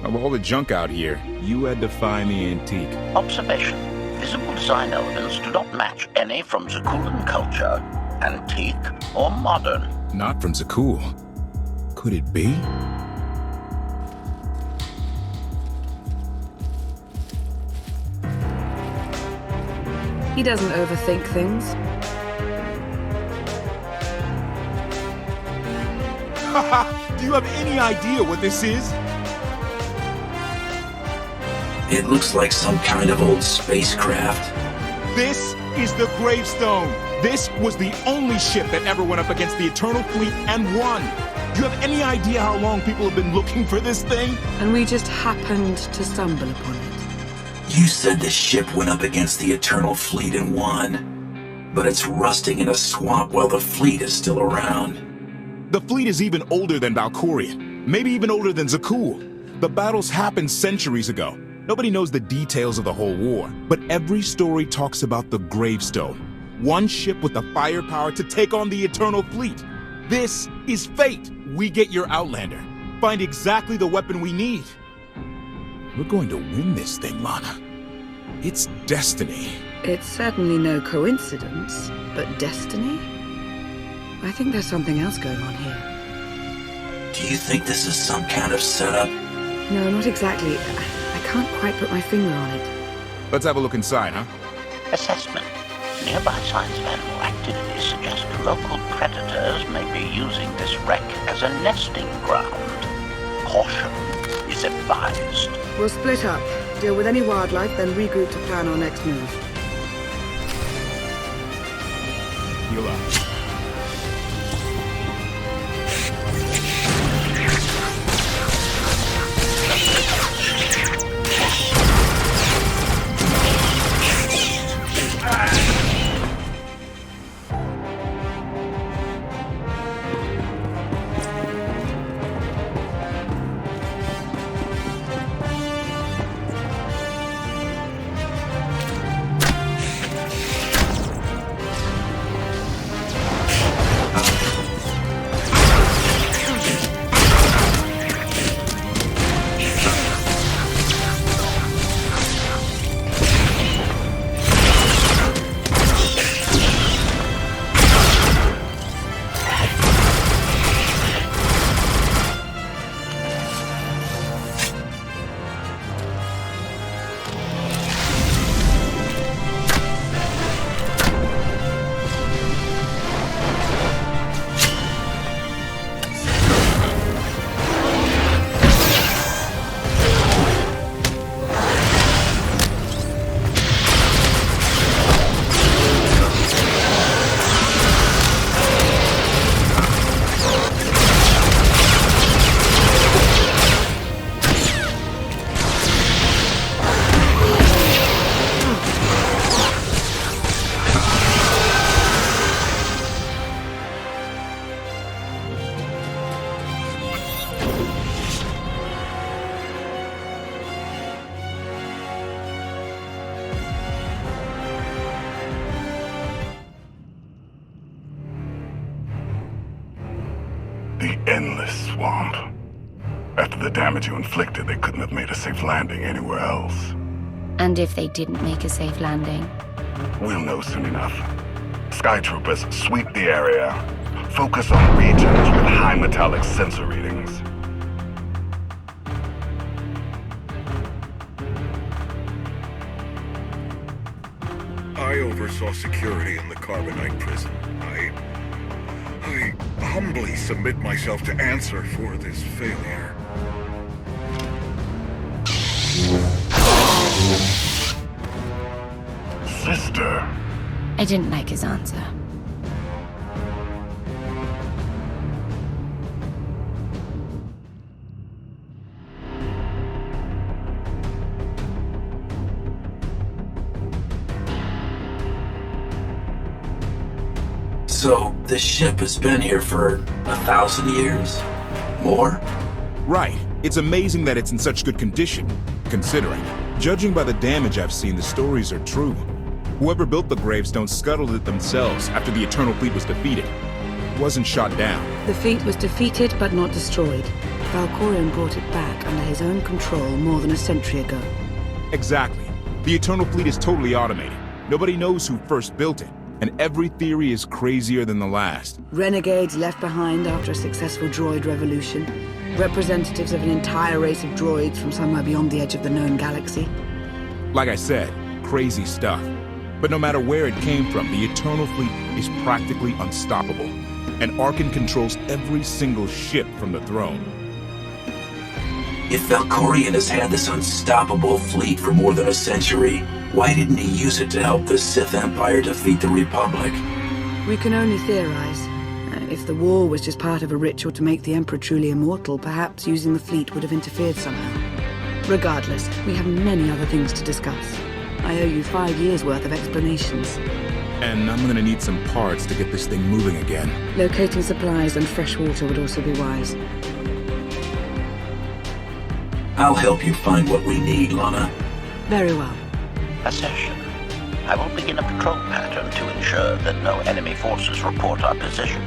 Of all the junk out here, you had to find the antique. Observation. Visible design elements do not match any from Zakuulan culture, antique or modern. Not from Zakuul. Could it be? He doesn't overthink things. Do you have any idea what this is? It looks like some kind of old spacecraft. This is the Gravestone. This was the only ship that ever went up against the Eternal Fleet and won. Do you have any idea how long people have been looking for this thing? And we just happened to stumble upon it. You said the ship went up against the Eternal Fleet and won. But it's rusting in a swamp while the fleet is still around. The fleet is even older than Valkorion. Maybe even older than Zakuul. The battles happened centuries ago. Nobody knows the details of the whole war. But every story talks about the Gravestone. One ship with the firepower to take on the Eternal Fleet. This is fate. we get your Outlander. Find exactly the weapon we need. We're going to win this thing, Lana. It's destiny. It's certainly no coincidence, but destiny? I think there's something else going on here. Do you think this is some kind of setup? No, not exactly. I can't quite put my finger on it. Let's have a look inside, huh? Assessment. Nearby signs of animal activity suggest local predators may be using this wreck as a nesting ground. Caution is advised. We'll split up, deal with any wildlife, then regroup to plan our next move. Heal up. The endless swamp. After the damage you inflicted, they couldn't have made a safe landing anywhere else. And if they didn't make a safe landing? We'll know soon enough. Sky Troopers, sweep the area. Focus on regions with high metallic sensor readings. I oversaw security in the Carbonite prison. I humbly submit myself to answer for this failure. Sister. I didn't like his answer. So, this ship has been here for 1,000 years? More? Right. It's amazing that it's in such good condition, considering. Judging by the damage I've seen, the stories are true. Whoever built the gravestone scuttled it themselves after the Eternal Fleet was defeated. It wasn't shot down. The fleet was defeated but not destroyed. Valkorion brought it back under his own control more than a century ago. Exactly. The Eternal Fleet is totally automated. Nobody knows who first built it, and every theory is crazier than the last. Renegades left behind after a successful droid revolution. Representatives of an entire race of droids from somewhere beyond the edge of the known galaxy. Like I said, crazy stuff. But no matter where it came from, the Eternal Fleet is practically unstoppable. And Arkan controls every single ship from the throne. If Valkorion has had this unstoppable fleet for more than a century, why didn't he use it to help the Sith Empire defeat the Republic? We can only theorize. If the war was just part of a ritual to make the Emperor truly immortal, perhaps using the fleet would have interfered somehow. Regardless, we have many other things to discuss. I owe you 5 years' worth of explanations. And I'm gonna need some parts to get this thing moving again. Locating supplies and fresh water would also be wise. I'll help you find what we need, Lana. Very well. Accession. I will begin a patrol pattern to ensure that no enemy forces report our position.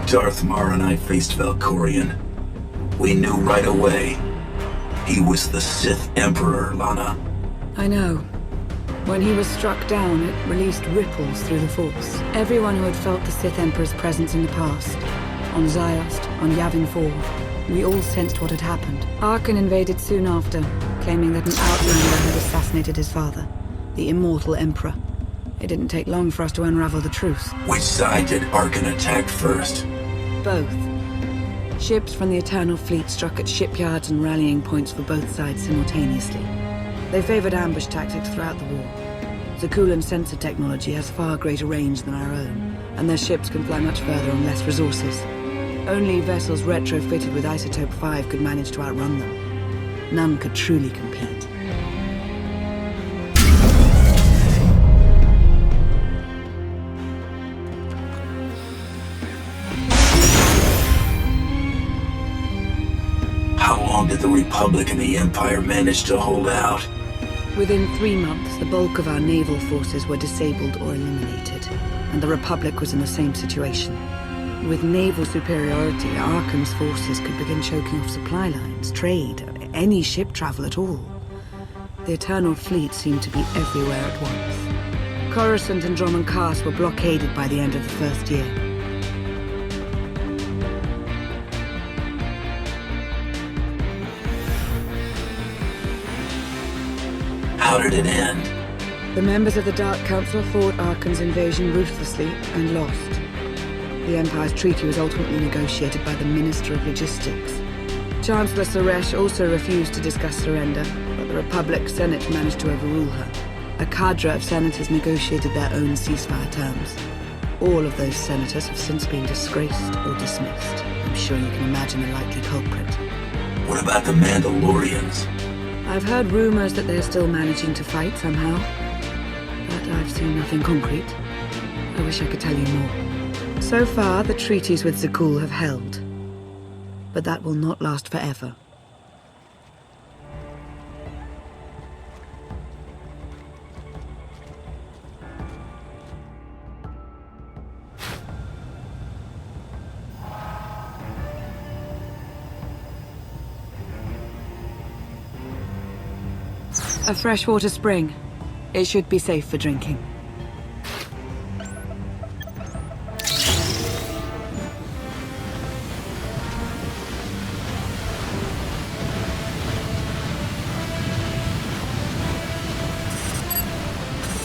Darth Mar and I faced Valkorion, we knew right away. He was the Sith Emperor, Lana. I know. When he was struck down, it released ripples through the Force. Everyone who had felt the Sith Emperor's presence in the past, on Ziost, on Yavin 4, we all sensed what had happened. Arkan invaded soon after, claiming that an Outlander had assassinated his father, the immortal Emperor. It didn't take long for us to unravel the truth. Which side did Arkan attack first? Both. Ships from the Eternal Fleet struck at shipyards and rallying points for both sides simultaneously. They favored ambush tactics throughout the war. Zakuulan's sensor technology has far greater range than our own, and their ships can fly much further on less resources. Only vessels retrofitted with Isotope 5 could manage to outrun them. None could truly compete. How long did the Republic and the Empire manage to hold out? Within 3 months, the bulk of our naval forces were disabled or eliminated, and the Republic was in the same situation. With naval superiority, Arkan's forces could begin choking off supply lines, trade, any ship travel at all. The Eternal Fleet seemed to be everywhere at once. Coruscant and Dromund Kaas were blockaded by the end of the first year. How did it end? The members of the Dark Council fought Arkan's invasion ruthlessly and lost. The Empire's treaty was ultimately negotiated by the Minister of Logistics. Chancellor Suresh also refused to discuss surrender, but the Republic Senate managed to overrule her. A cadre of senators negotiated their own ceasefire terms. All of those senators have since been disgraced or dismissed. I'm sure you can imagine the likely culprit. What about the Mandalorians? I've heard rumors that they're still managing to fight somehow, but I've seen nothing concrete. I wish I could tell you more. So far, the treaties with Zakuul have held, but that will not last forever. A freshwater spring. It should be safe for drinking.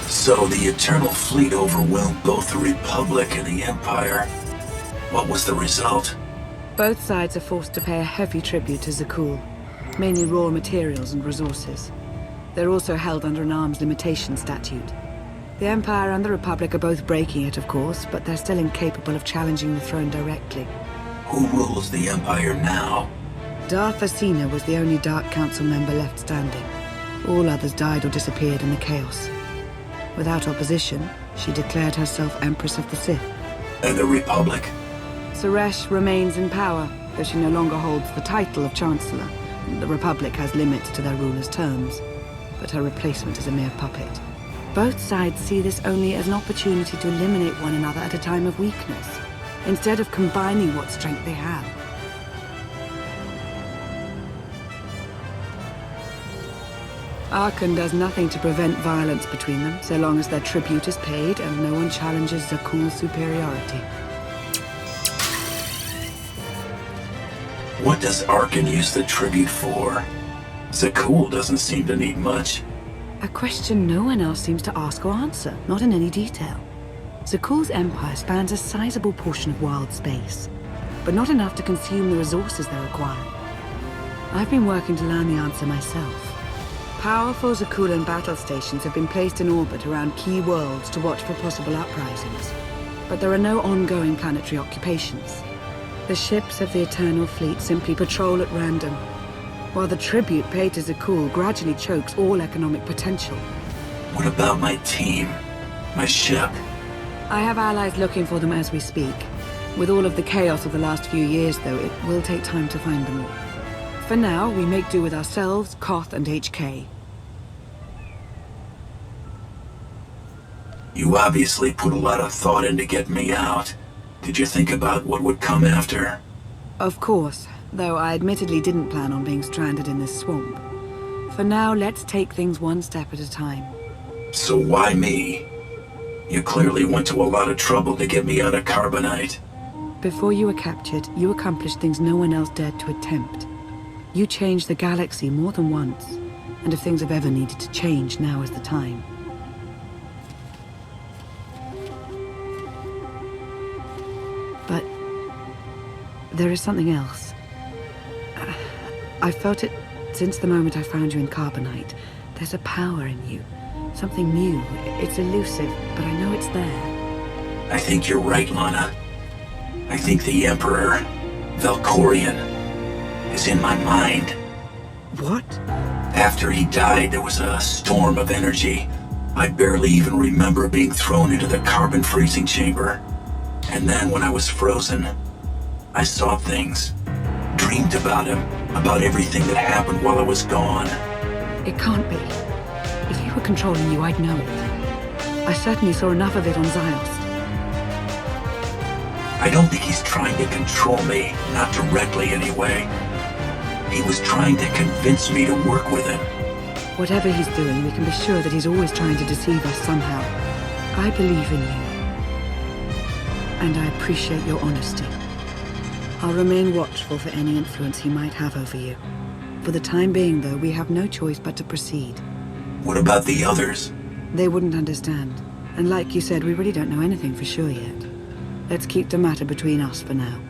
So the Eternal Fleet overwhelmed both the Republic and the Empire. What was the result? Both sides are forced to pay a heavy tribute to Zakuul, mainly raw materials and resources. They're also held under an arms limitation statute. The Empire and the Republic are both breaking it, of course, but they're still incapable of challenging the throne directly. Who rules the Empire now? Darth Asina was the only Dark Council member left standing. All others died or disappeared in the chaos. Without opposition, she declared herself Empress of the Sith. And the Republic? Suresh remains in power, though she no longer holds the title of Chancellor. The Republic has limits to their ruler's terms, but her replacement is a mere puppet. Both sides see this only as an opportunity to eliminate one another at a time of weakness, instead of combining what strength they have. Arkan does nothing to prevent violence between them, so long as their tribute is paid and no one challenges Zakuul's superiority. What does Arkan use the tribute for? Zakuul doesn't seem to need much. A question no one else seems to ask or answer, not in any detail. Zakuul's empire spans a sizable portion of wild space, but not enough to consume the resources they require. I've been working to learn the answer myself. Powerful Zakuulan battle stations have been placed in orbit around key worlds to watch for possible uprisings, but there are no ongoing planetary occupations. The ships of the Eternal Fleet simply patrol at random, while the tribute paid to Zakuul gradually chokes all economic potential. What about my team? My ship? I have allies looking for them as we speak. With all of the chaos of the last few years, though, it will take time to find them all. For now, we make do with ourselves, Koth, and HK. You obviously put a lot of thought into getting me out. Did you think about what would come after? Of course, though I admittedly didn't plan on being stranded in this swamp. For now, let's take things one step at a time. So why me? You clearly went to a lot of trouble to get me out of Carbonite. Before you were captured, you accomplished things no one else dared to attempt. You changed the galaxy more than once, and if things have ever needed to change, now is the time. But there is something else. I felt it since the moment I found you in Carbonite. There's a power in you. Something new. It's elusive, but I know it's there. I think you're right, Lana. I think the Emperor, Valkorion, is in my mind. What? After he died, there was a storm of energy. I barely even remember being thrown into the carbon freezing chamber. And then when I was frozen, I saw things. Dreamed about him, about everything that happened while I was gone. It can't be. If he were controlling you, I'd know it. I certainly saw enough of it on Ziost. I don't think he's trying to control me, not directly anyway. He was trying to convince me to work with him. Whatever he's doing, we can be sure that he's always trying to deceive us somehow. I believe in you. And I appreciate your honesty. I'll remain watchful for any influence he might have over you. For the time being, though, we have no choice but to proceed. What about the others? They wouldn't understand. And like you said, we really don't know anything for sure yet. Let's keep the matter between us for now.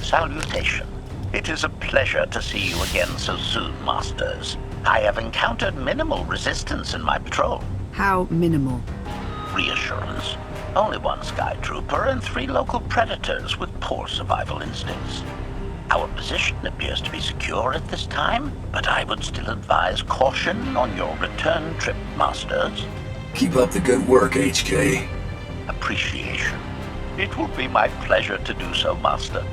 Salutation. It is a pleasure to see you again so soon, Masters. I have encountered minimal resistance in my patrol. How minimal? Reassurance. Only one Sky Trooper and 3 local predators with poor survival instincts. Our position appears to be secure at this time, but I would still advise caution on your return trip, Masters. Keep up the good work, HK. Appreciation. It will be my pleasure to do so, Master.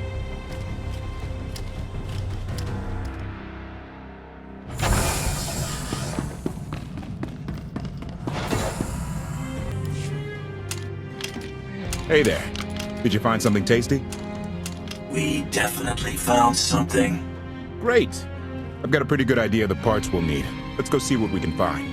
Hey there. Did you find something tasty? We definitely found something. Great. I've got a pretty good idea of the parts we'll need. Let's go see what we can find.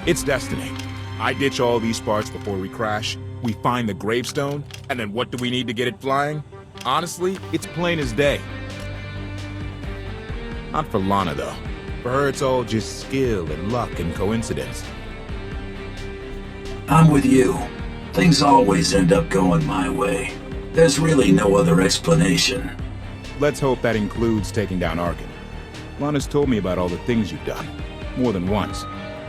It's destiny. I ditch all these parts before we crash. We find the gravestone, and then what do we need to get it flying? Honestly, it's plain as day. Not for Lana, though. For her, it's all just skill and luck and coincidence. I'm with you. Things always end up going my way. There's really no other explanation. Let's hope that includes taking down Arkin. Lana's told me about all the things you've done. More than once.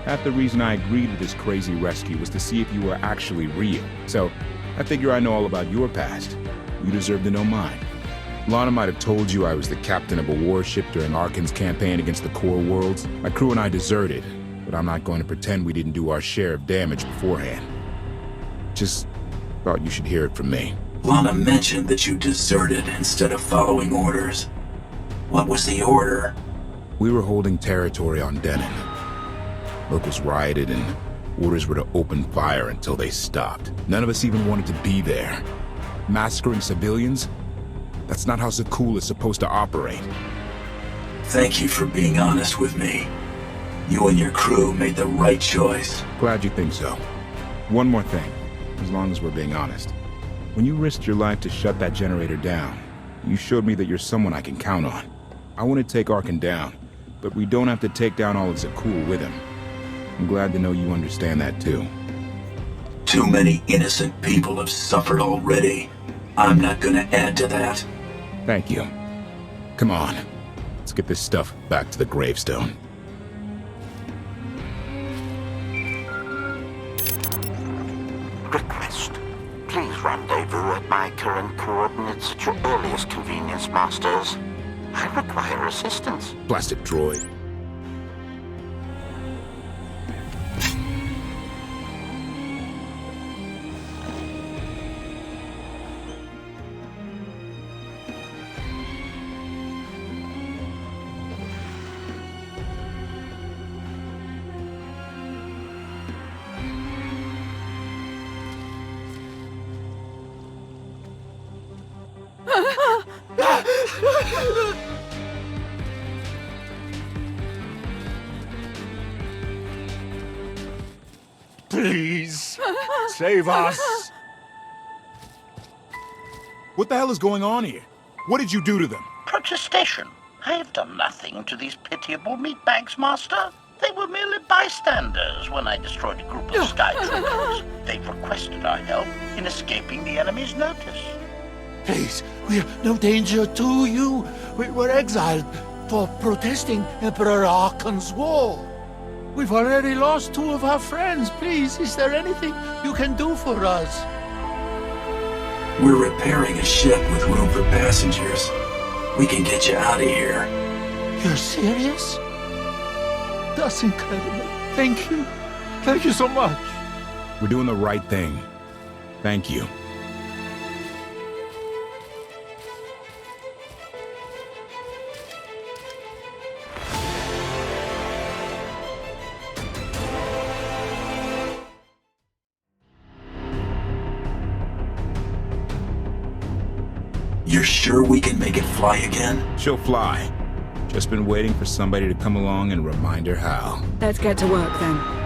Half the reason I agreed with this crazy rescue was to see if you were actually real. So, I figure I know all about your past. You deserve to know mine. Lana might have told you I was the captain of a warship during Arkin's campaign against the core worlds. My crew and I deserted, but I'm not going to pretend we didn't do our share of damage beforehand. Just thought you should hear it from me. Lana mentioned that you deserted instead of following orders. What was the order? We were holding territory on Denon. Locals rioted and orders were to open fire until they stopped. None of us even wanted to be there. Massacring civilians? That's not how Cuun is supposed to operate. Thank you for being honest with me. You and your crew made the right choice. Glad you think so. One more thing, as long as we're being honest. When you risked your life to shut that generator down, you showed me that you're someone I can count on. I want to take Arkin down, but we don't have to take down all of Cuun with him. I'm glad to know you understand that too. Too many innocent people have suffered already. I'm not gonna add to that. Thank you. Come on. Let's get this stuff back to the gravestone. Request. Please rendezvous at my current coordinates at your earliest convenience, Masters. I require assistance. Plastic droid. Please, save us. What the hell is going on here? What did you do to them? Protestation. I have done nothing to these pitiable meatbags, Master. They were merely bystanders when I destroyed a group of Sky Troopers. They requested our help in escaping the enemy's notice. Please, we're no danger to you. We're exiled for protesting Emperor Archon's war. We've already lost 2 of our friends. Please, is there anything you can do for us? We're repairing a ship with room for passengers. We can get you out of here. You're serious? That's incredible. Thank you. Thank you so much. We're doing the right thing. Thank you. You're sure we can make it fly again? She'll fly. Just been waiting for somebody to come along and remind her how. Let's get to work then.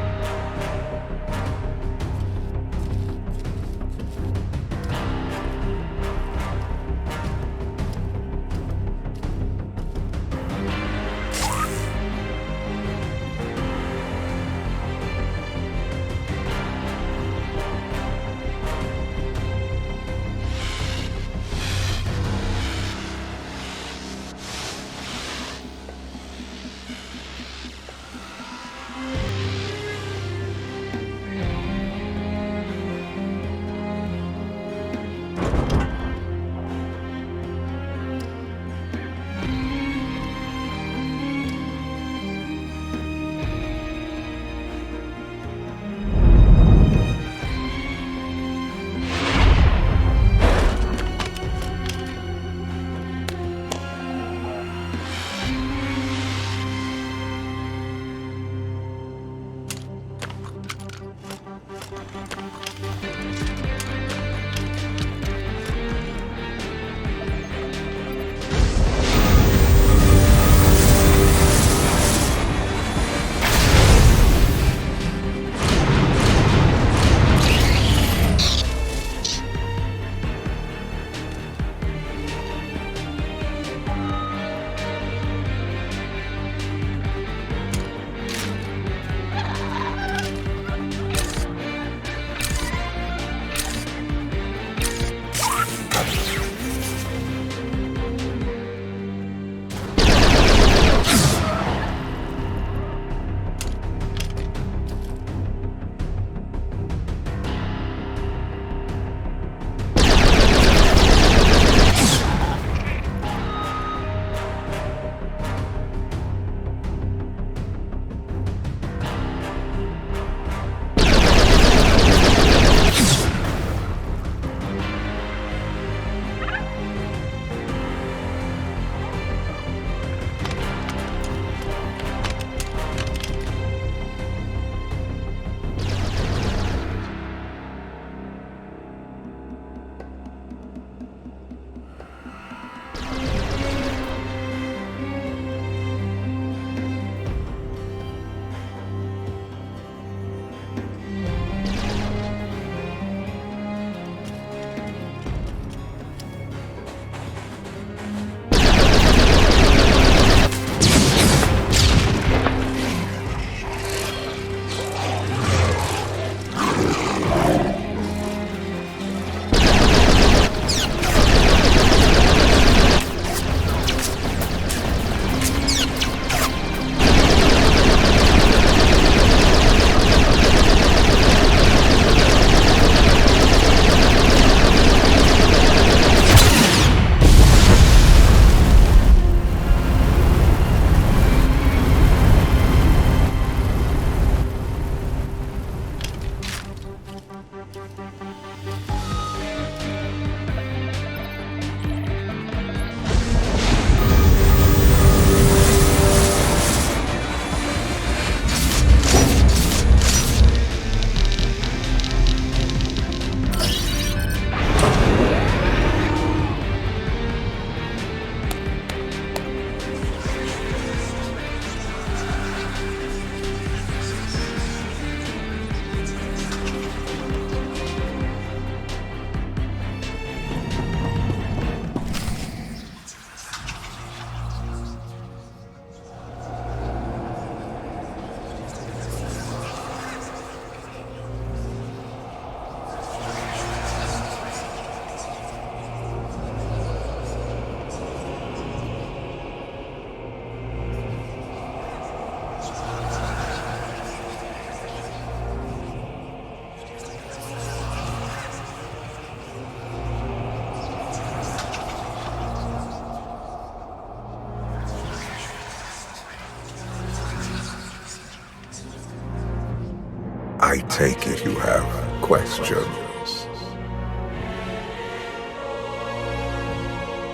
take it you have questions.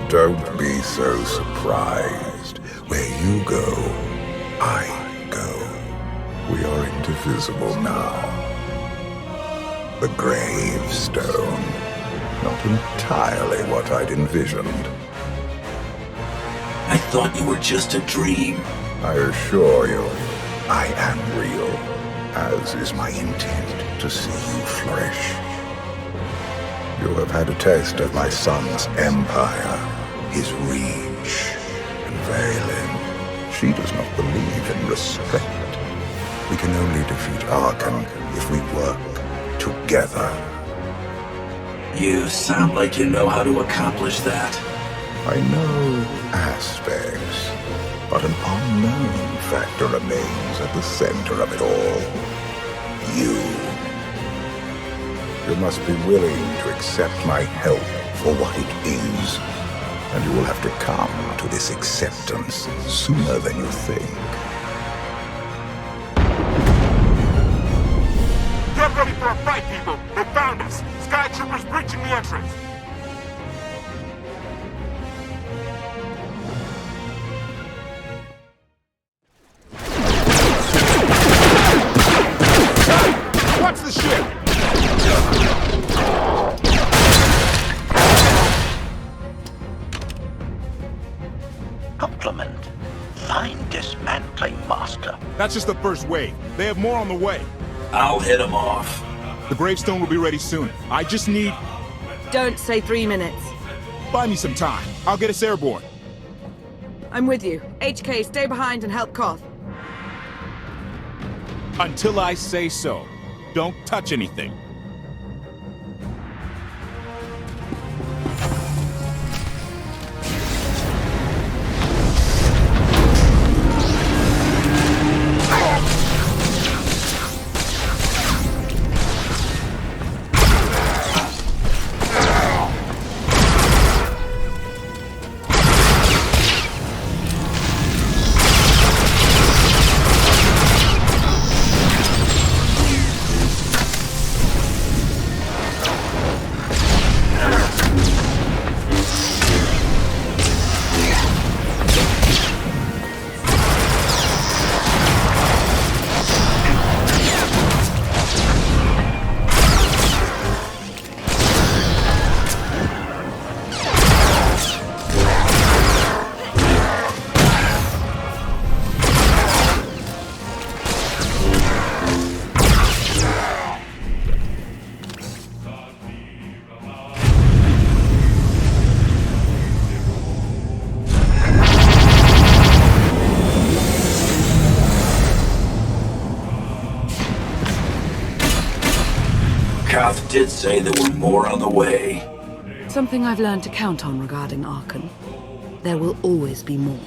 Don't be so surprised. Where you go, I go. We are indivisible now. The Gravestone. Not entirely what I'd envisioned. I thought you were just a dream. I assure you, I am real, as is my intent to see you flourish. You have had a taste of my son's empire, his reach, and Vaylin. She does not believe in respect. We can only defeat Archon if we work together. You sound like you know how to accomplish that. I know aspects, but an unknown factor remains at the center of it all. You. You must be willing to accept my help for what it is, and you will have to come to this acceptance sooner than you think. Get ready for a fight, people! They found us! Sky Troopers breaching the entrance! Watch the ship! Compliment. Fine dismantling, Master. That's just the first wave. They have more on the way. I'll hit them off. The Gravestone will be ready soon. I just need... Don't say 3 minutes. Buy me some time. I'll get us airborne. I'm with you. HK, stay behind and help Koth. Until I say so. Don't touch anything. Koth did say there were more on the way. Something I've learned to count on regarding Archon. There will always be more.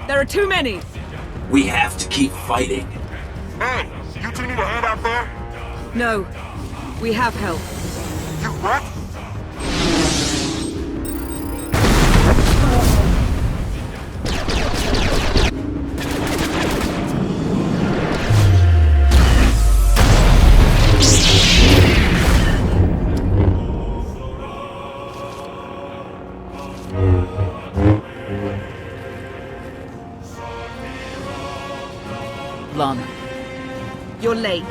There are too many! We have to keep fighting. Hey, you two need a hand out there? No. We have help. You what? Lana. You're late.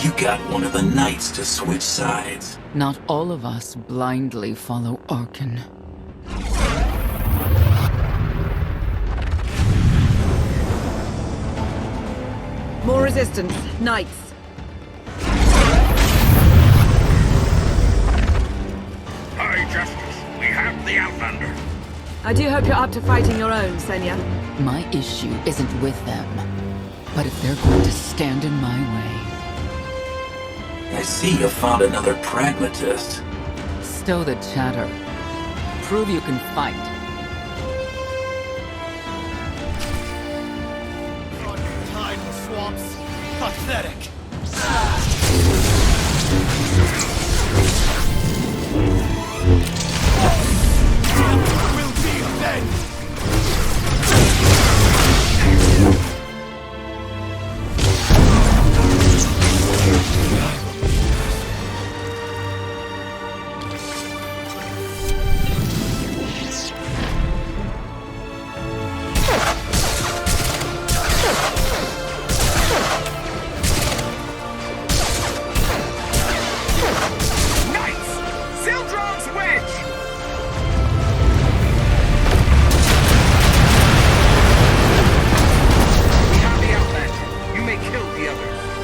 You got one of the knights to switch sides. Not all of us blindly follow Archon. More resistance. Knights. High Justice, we have the Outlander. I do hope you're up to fighting your own, Senya. My issue isn't with them. But if they're going to stand in my way... I see you found another pragmatist. Stow the chatter. Prove you can fight. Time in swamps. Pathetic. Will be avenged.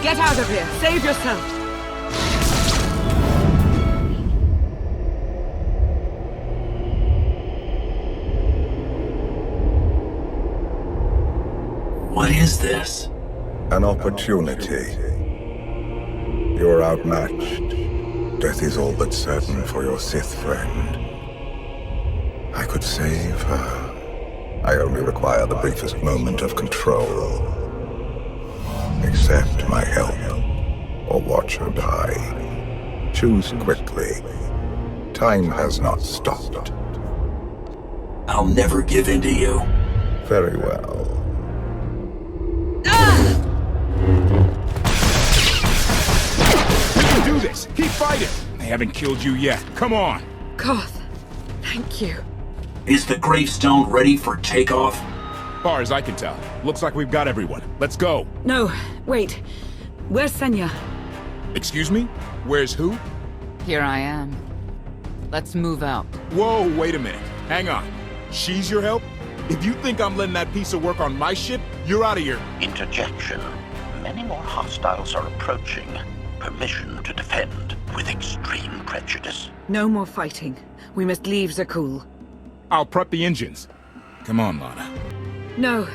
Get out of here! Save yourself! What is this? An opportunity. You're outmatched. Death is all but certain for your Sith friend. I could save her. I only require the briefest moment of control. Accept my help, or watch her die. Choose quickly. Time has not stopped. I'll never give in to you. Very well. We can do this! Keep fighting! They haven't killed you yet. Come on! Koth, thank you. Is the gravestone ready for takeoff? Far as I can tell. Looks like we've got everyone. Let's go. No, wait. Where's Senya? Excuse me? Where's who? Here I am. Let's move out. Whoa, wait a minute. Hang on. She's your help? If you think I'm letting that piece of work on my ship, you're out of here. Interjection. Many more hostiles are approaching. Permission to defend with extreme prejudice. No more fighting. We must leave Zakul. I'll prep the engines. Come on, Lana. No.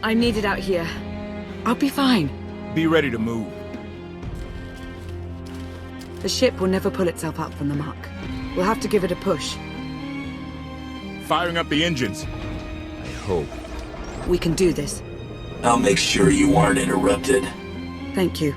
I'm needed out here. I'll be fine. Be ready to move. The ship will never pull itself up from the muck. We'll have to give it a push. Firing up the engines. I hope. We can do this. I'll make sure you aren't interrupted. Thank you.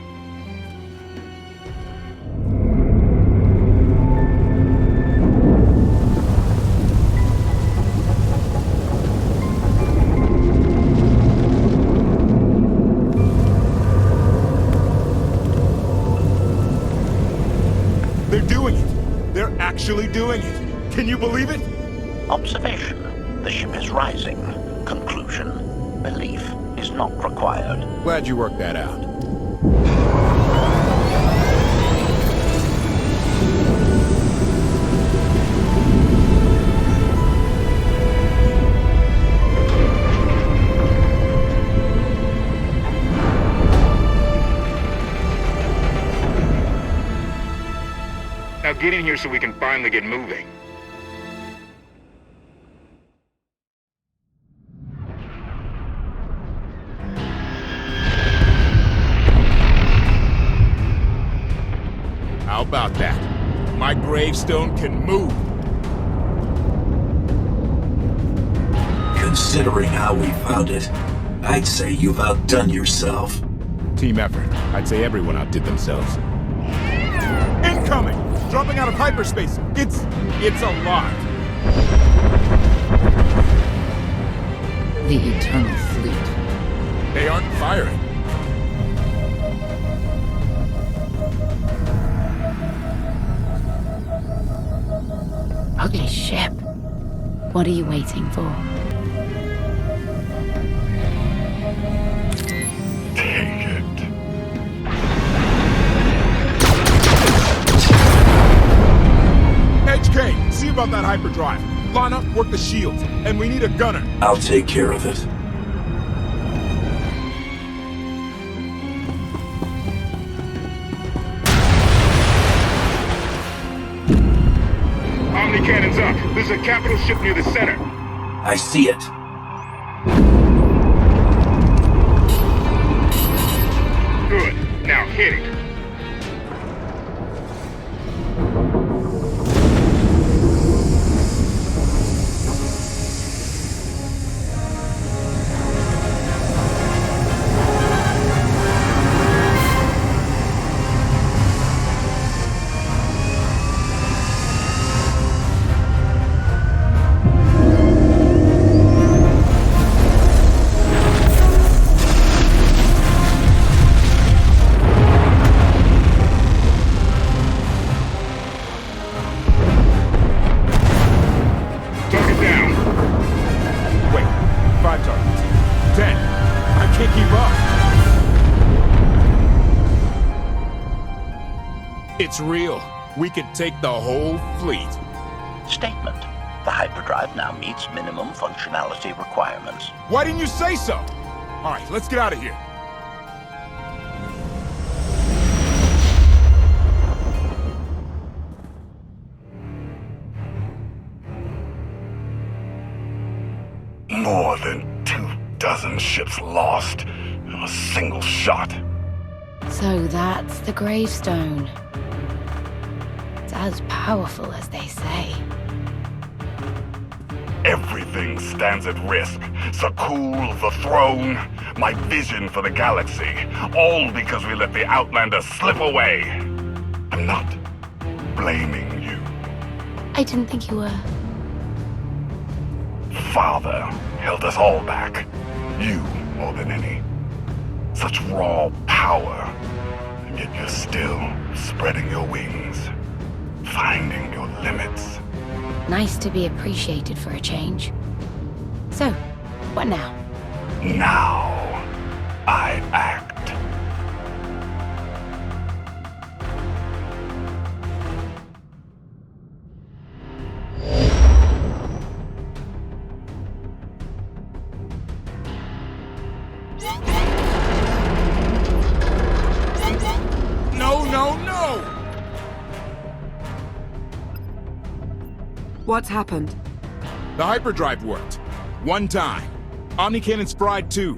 They're doing it! They're actually doing it! Can you believe it? Observation. The ship is rising. Conclusion. Belief is not required. Glad you worked that out. Now get in here so we can finally get moving. How about that? My gravestone can move. Considering how we found it, I'd say you've outdone yourself. Team effort. I'd say everyone outdid themselves. Incoming! Dropping out of hyperspace. It's alive. The Eternal Fleet. They aren't firing. Ugly ship. What are you waiting for? Take it. HK, see about that hyperdrive. Lana, work the shields. And we need a gunner. I'll take care of it. Omni cannons up. dock. There's a capital ship near the center. I see it. Good. Now hit it. It's real. We could take the whole fleet. Statement. The hyperdrive now meets minimum functionality requirements. Why didn't you say so? All right, let's get out of here. More than 24 ships lost in a single shot. So that's the Gravestone. It's as powerful as they say. Everything stands at risk. Sakul, the throne, my vision for the galaxy. All because we let the Outlander slip away. I'm not blaming you. I didn't think you were. Father held us all back. You more than any. Such raw power. And yet you're still spreading your wings. Finding your limits. Nice to be appreciated for a change. So, what now? Now, I act. No! What's happened? The hyperdrive worked. One time. Omnicannon's fried too.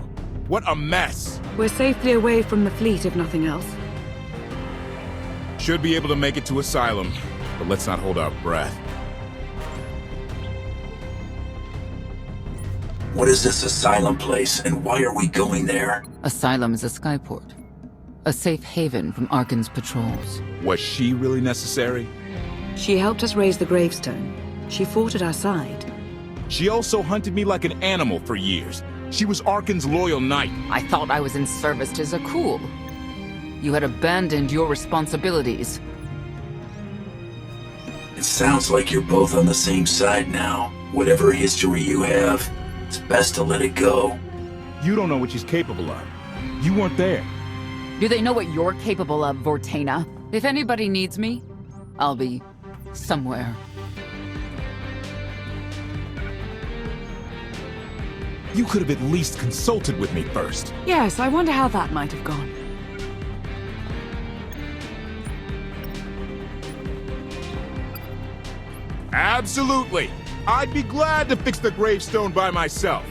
What a mess. We're safely away from the fleet, if nothing else. Should be able to make it to Asylum, but let's not hold our breath. What is this Asylum place, and why are we going there? Asylum is a skyport. A safe haven from Arkan's patrols. Was she really necessary? She helped us raise the Gravestone. She fought at our side. She also hunted me like an animal for years. She was Arkan's loyal knight. I thought I was in service to Zakul. You had abandoned your responsibilities. It sounds like you're both on the same side now. Whatever history you have, it's best to let it go. You don't know what she's capable of. You weren't there. Do they know what you're capable of, Vortena? If anybody needs me, I'll be somewhere. You could have at least consulted with me first. Yes, I wonder how that might have gone. Absolutely. I'd be glad to fix the gravestone by myself.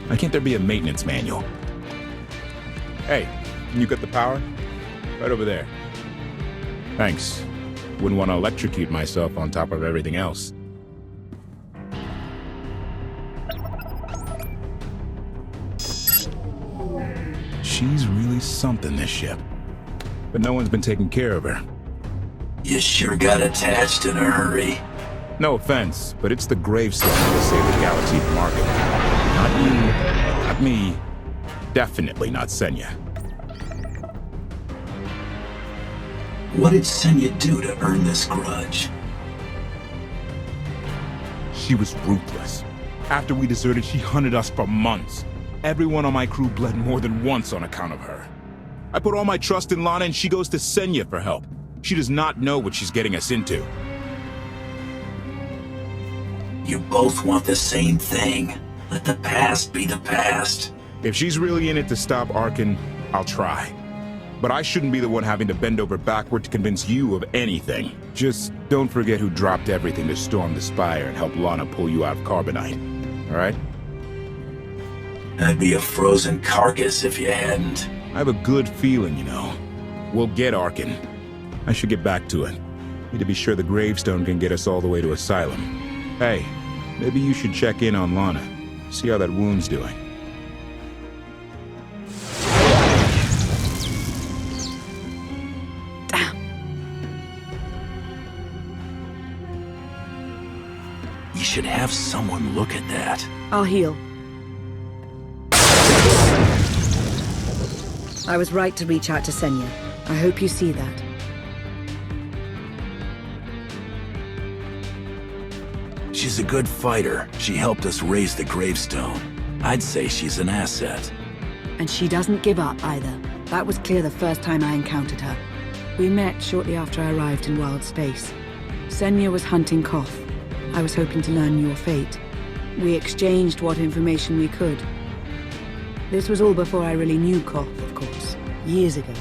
Why can't there be a maintenance manual? Hey, you got the power? Right over there. Thanks. Wouldn't want to electrocute myself on top of everything else. She's really something, this ship. But no one's been taking care of her. You sure got attached in a hurry. No offense, but it's the gravestone that saved the galaxy from Arkan. Not you, not me, definitely not Senya. What did Senya do to earn this grudge? She was ruthless. After we deserted, she hunted us for months. Everyone on my crew bled more than once on account of her. I put all my trust in Lana and she goes to Senya for help. She does not know what she's getting us into. You both want the same thing. Let the past be the past. If she's really in it to stop Arkan, I'll try. but I shouldn't be the one having to bend over backward to convince you of anything. Just don't forget who dropped everything to storm the spire and help Lana pull you out of Carbonite. Alright? I'd be a frozen carcass if you hadn't. I have a good feeling, you know. We'll get Arkin. I should get back to it. Need to be sure the Gravestone can get us all the way to Asylum. Hey, maybe you should check in on Lana. See how that wound's doing. Damn. You should have someone look at that. I'll heal. I was right to reach out to Senya. I hope you see that. She's a good fighter. She helped us raise the Gravestone. I'd say she's an asset. And she doesn't give up either. That was clear the first time I encountered her. We met shortly after I arrived in wild space. Senya was hunting Koth. I was hoping to learn your fate. We exchanged what information we could. This was all before I really knew Koth, of course. Years ago.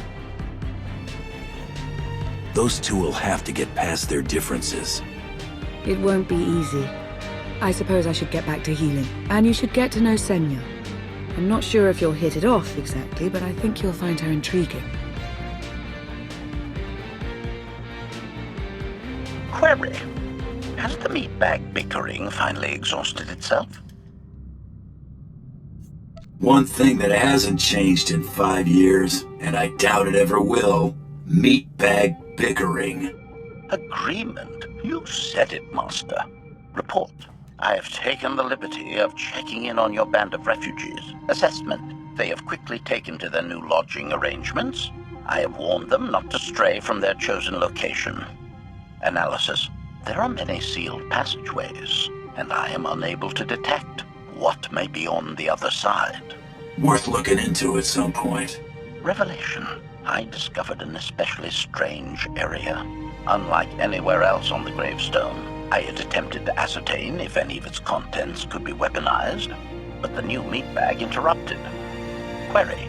Those two will have to get past their differences. It won't be easy. I suppose I should get back to healing. And you should get to know Senya. I'm not sure if you'll hit it off exactly, but I think you'll find her intriguing. Query. Has the meatbag bickering finally exhausted itself? One thing that hasn't changed in 5 years, and I doubt it ever will, meatbag bickering. Agreement? You said it, Master. Report. I have taken the liberty of checking in on your band of refugees. Assessment. They have quickly taken to their new lodging arrangements. I have warned them not to stray from their chosen location. Analysis. There are many sealed passageways, and I am unable to detect what may be on the other side. Worth looking into at some point. Revelation. I discovered an especially strange area. Unlike anywhere else on the Gravestone, I had attempted to ascertain if any of its contents could be weaponized, but the new meatbag interrupted. Query.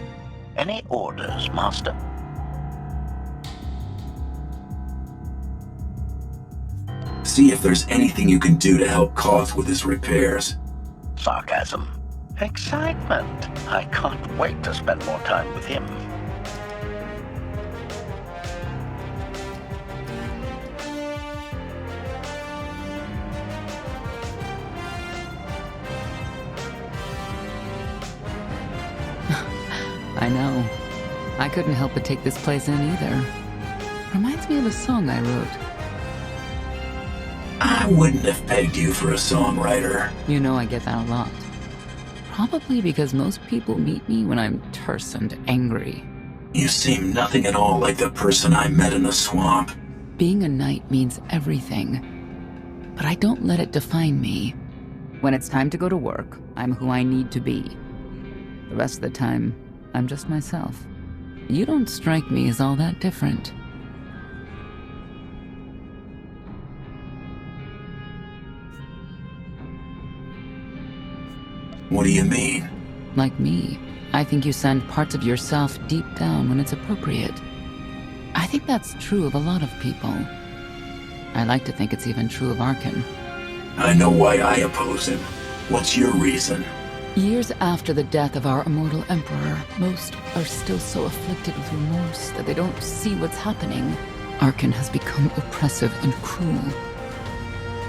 Any orders, Master? See if there's anything you can do to help Koth with his repairs. Sarcasm. Excitement. I can't wait to spend more time with him. I know. I couldn't help but take this place in either. Reminds me of a song I wrote. I wouldn't have pegged you for a songwriter. You know I get that a lot. Probably because most people meet me when I'm terse and angry. You seem nothing at all like the person I met in the swamp. Being a knight means everything. But I don't let it define me. When it's time to go to work, I'm who I need to be. The rest of the time, I'm just myself. You don't strike me as all that different. What do you mean? Like me, I think you send parts of yourself deep down when it's appropriate. I think that's true of a lot of people. I like to think it's even true of Arkin. I know why I oppose him. What's your reason? Years after the death of our immortal emperor, most are still so afflicted with remorse that they don't see what's happening. Arkin has become oppressive and cruel.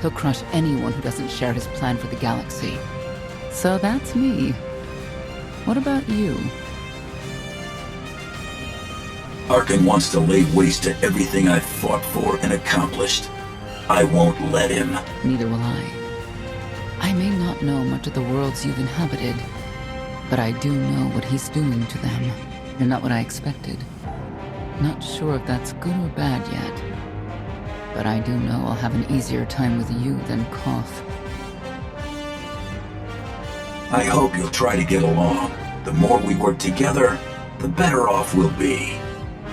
He'll crush anyone who doesn't share his plan for the galaxy. So that's me. What about you? Arkin wants to lay waste to everything I've fought for and accomplished. I won't let him. Neither will I. I may not know much of the worlds you've inhabited, but I do know what he's doing to them. You're not what I expected. Not sure if that's good or bad yet, but I do know I'll have an easier time with you than Koth. I hope you'll try to get along. The more we work together, the better off we'll be.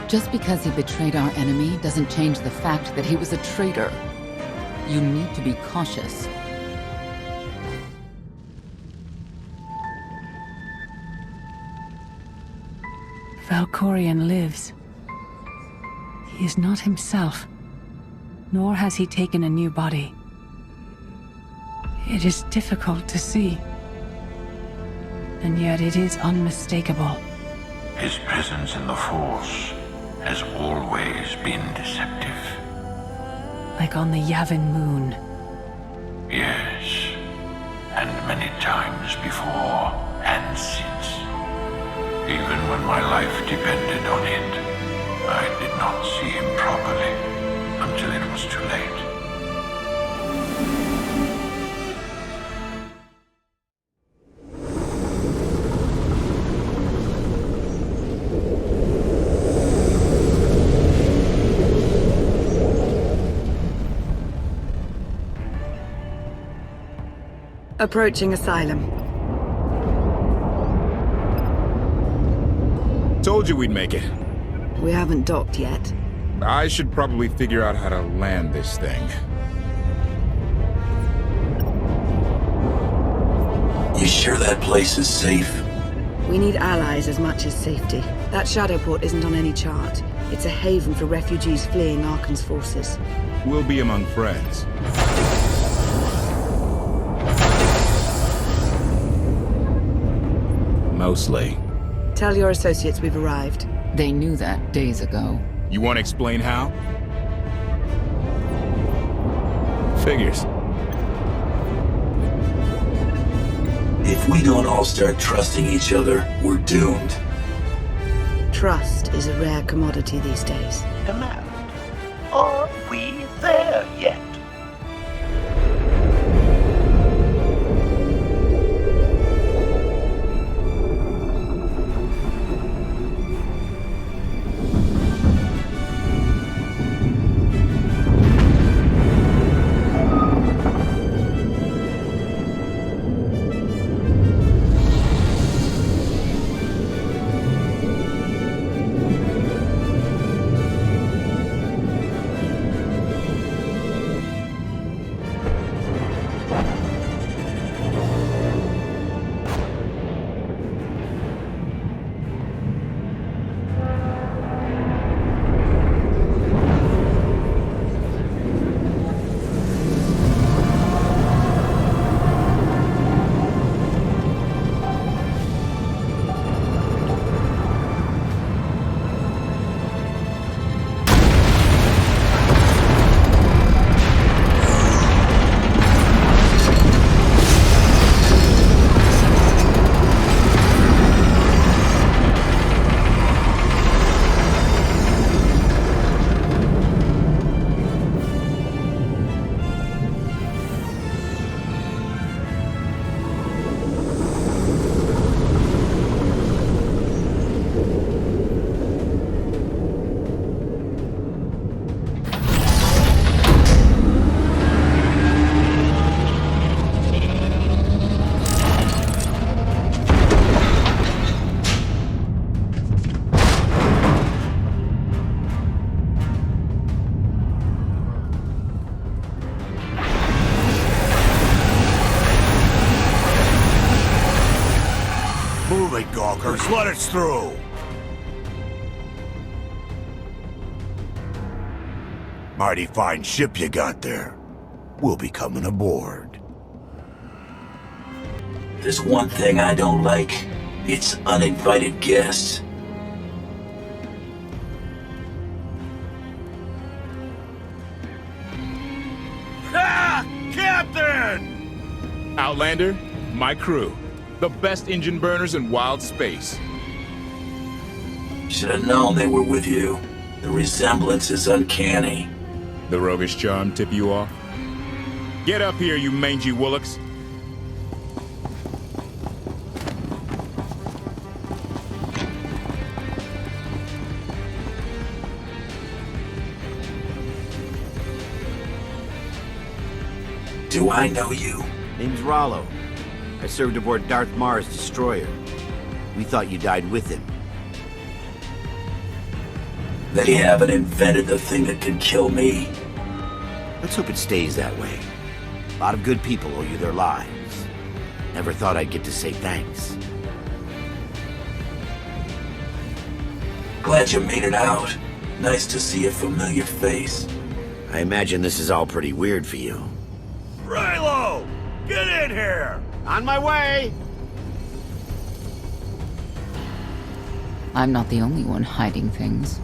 Just because he betrayed our enemy doesn't change the fact that he was a traitor. You need to be cautious. Valkorion lives. He is not himself, nor has he taken a new body. It is difficult to see, and yet it is unmistakable. His presence in the Force has always been deceptive. Like on the Yavin moon. Yes, and many times before and since. Even when my life depended on it, I did not see him properly until it was too late. Approaching Asylum. Told you we'd make it. We haven't docked yet. I should probably figure out how to land this thing. You sure that place is safe? We need allies as much as safety. That shadow port isn't on any chart. It's a haven for refugees fleeing Arkan's forces. We'll be among friends. Mostly. Tell your associates we've arrived. They knew that days ago. You want to explain how? Figures. If we don't all start trusting each other, we're doomed. Trust is a rare commodity these days. Command. Are we there yet? Gawkers, let us through! Mighty fine ship you got there. We'll be coming aboard. There's one thing I don't like. It's uninvited guests. Ah! Captain! Outlander, my crew. The best engine burners in wild space. Should have known they were with you. The resemblance is uncanny. The roguish charm tip you off? Get up here, you mangy woolocks. Do I know you? Name's Rollo. I served aboard Darth Marr's destroyer. We thought you died with him. They haven't invented the thing that can kill me. Let's hope it stays that way. A lot of good people owe you their lives. Never thought I'd get to say thanks. Glad you made it out. Nice to see a familiar face. I imagine this is all pretty weird for you. Rilo! Get in here! On my way! I'm not the only one hiding things.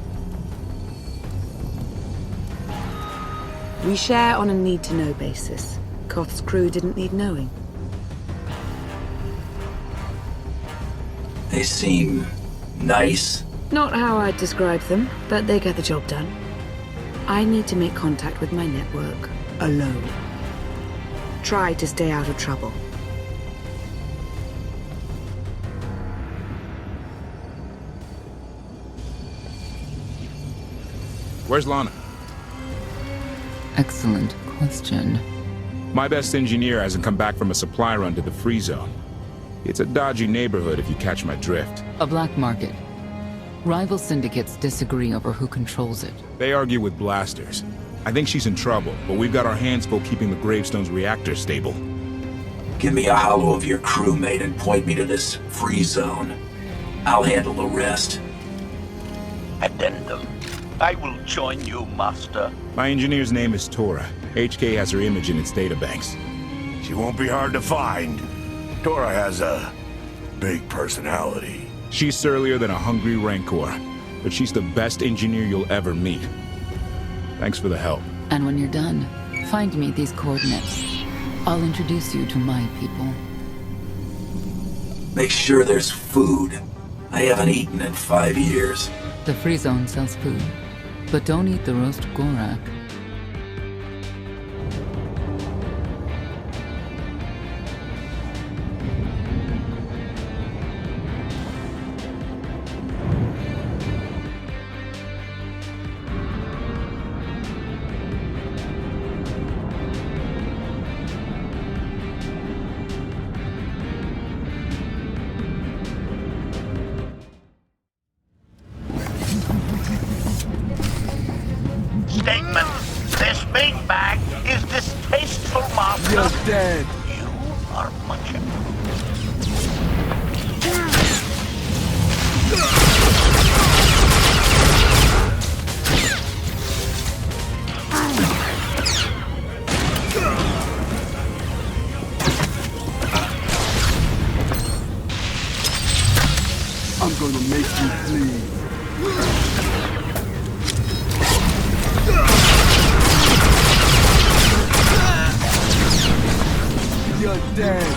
We share on a need-to-know basis. Koth's crew didn't need knowing. They seem nice. Not how I'd describe them, but they get the job done. I need to make contact with my network, alone. Try to stay out of trouble. Where's Lana? Excellent question. My best engineer hasn't come back from a supply run to the free zone. It's a dodgy neighborhood if you catch my drift. A black market. Rival syndicates disagree over who controls it. They argue with blasters. I think she's in trouble, but we've got our hands full keeping the Gravestone's reactor stable. Give me a hollow of your crewmate and point me to this free zone. I'll handle the rest. Addendum. I will join you, Master. My engineer's name is Tora. HK has her image in its databanks. She won't be hard to find. Tora has a big personality. She's surlier than a hungry rancor, but she's the best engineer you'll ever meet. Thanks for the help. And when you're done, find me at these coordinates. I'll introduce you to my people. Make sure there's food. I haven't eaten in 5 years. The free zone sells food, but don't eat the roast gorak. Statement. This meat bag is distasteful, Master. You're dead. You are much I'm gonna make you bleed. You're dead.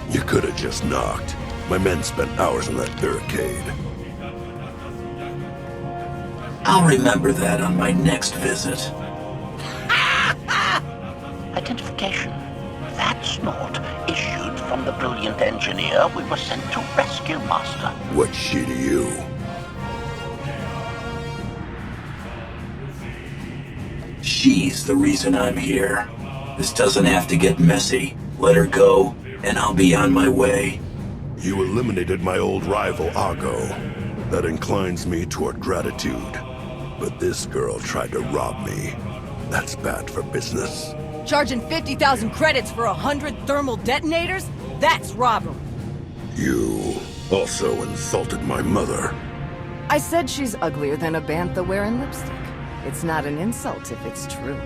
You could have just knocked. My men spent hours in that barricade. I'll remember that on my next visit. Identification. That snort issued from the brilliant engineer we were sent to rescue, Master. What's she to you? She's the reason I'm here. This doesn't have to get messy. Let her go, and I'll be on my way. You eliminated my old rival, Ago. That inclines me toward gratitude. But this girl tried to rob me. That's bad for business. Charging 50,000 credits for 100 thermal detonators? That's robbery. You also insulted my mother. I said she's uglier than a bantha wearing lipstick. It's not an insult if it's true.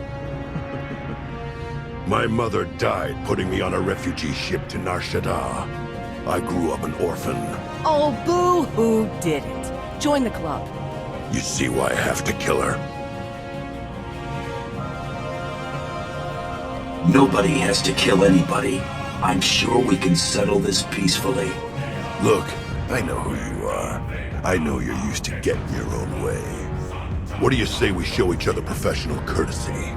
My mother died putting me on a refugee ship to Nar Shaddaa. I grew up an orphan. Oh, boo-hoo did it. Join the club. You see why I have to kill her? Nobody has to kill anybody. I'm sure we can settle this peacefully. Look, I know who you are. I know you're used to getting your own way. What do you say we show each other professional courtesy?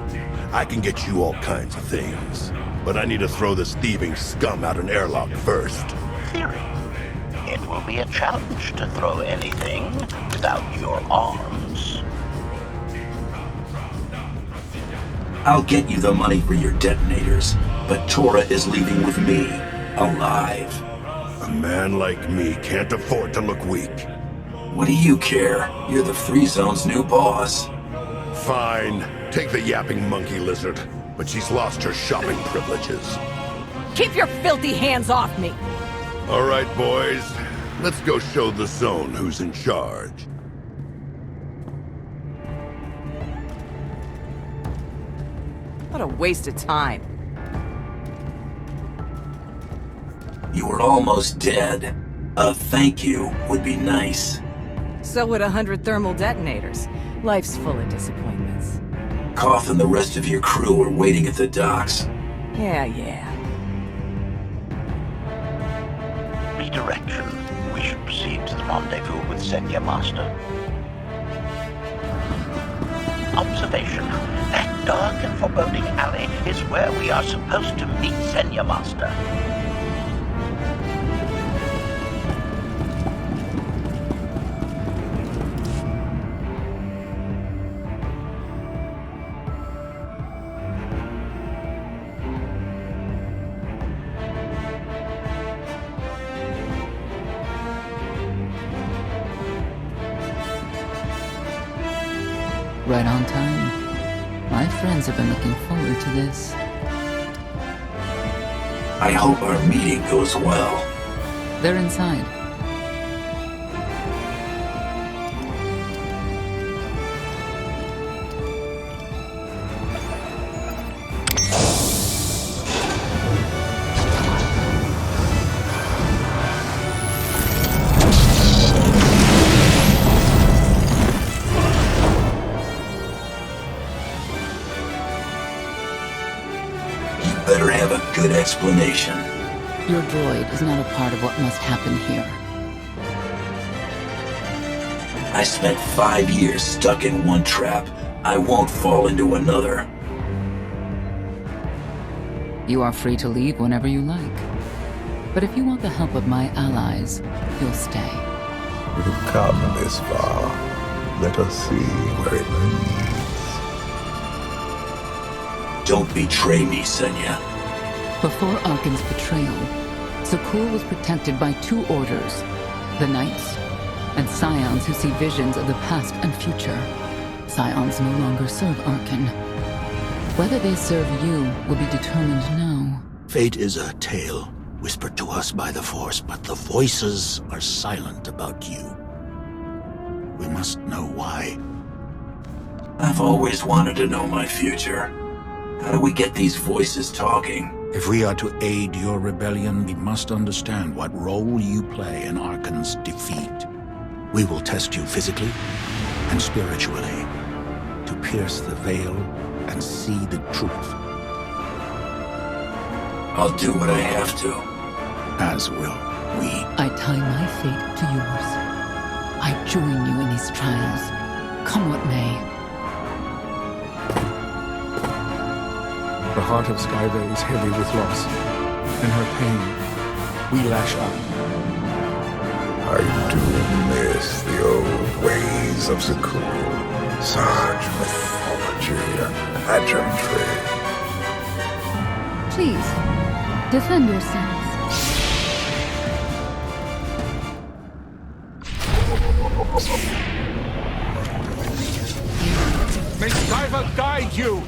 I can get you all kinds of things, but I need to throw this thieving scum out an airlock first. Theory. In It will be a challenge to throw anything without your arms. I'll get you the money for your detonators, but Tora is leaving with me, alive. A man like me can't afford to look weak. What do you care? You're the Free Zone's new boss. Fine. Take the yapping monkey lizard, but she's lost her shopping privileges. Keep your filthy hands off me! All right, boys. Let's go show the zone who's in charge. What a waste of time. You were almost dead. A thank you would be nice. So would 100 thermal detonators. Life's full of disappointments. Koth and the rest of your crew are waiting at the docks. Yeah. Redirection. We should proceed to the rendezvous with Senya Master. Observation. That dark and foreboding alley is where we are supposed to meet Senya Master. Right on time. My friends have been looking forward to this. I hope our meeting goes well. They're inside. Better have a good explanation. Your droid is not a part of what must happen here. I spent 5 years stuck in one trap. I won't fall into another. You are free to leave whenever you like. But if you want the help of my allies, you'll stay. We've come this far. Let us see where it leads. Don't betray me, Senya. Before Arkin's betrayal, SWTOR was protected by 2 orders. The Knights, and Scions who see visions of the past and future. Scions no longer serve Arkin. Whether they serve you will be determined now. Fate is a tale whispered to us by the Force, but the voices are silent about you. We must know why. I've always wanted to know my future. How do we get these voices talking? If we are to aid your rebellion, we must understand what role you play in Arkin's defeat. We will test you physically and spiritually to pierce the veil and see the truth. I'll do what I have to. As will we. I tie my fate to yours. I join you in these trials, come what may. The heart of Skyver is heavy with loss. In her pain, we lash out. I do miss the old ways of SWTOR. Such mythology and pageantry. Please, defend yourselves. May Skyver guide you!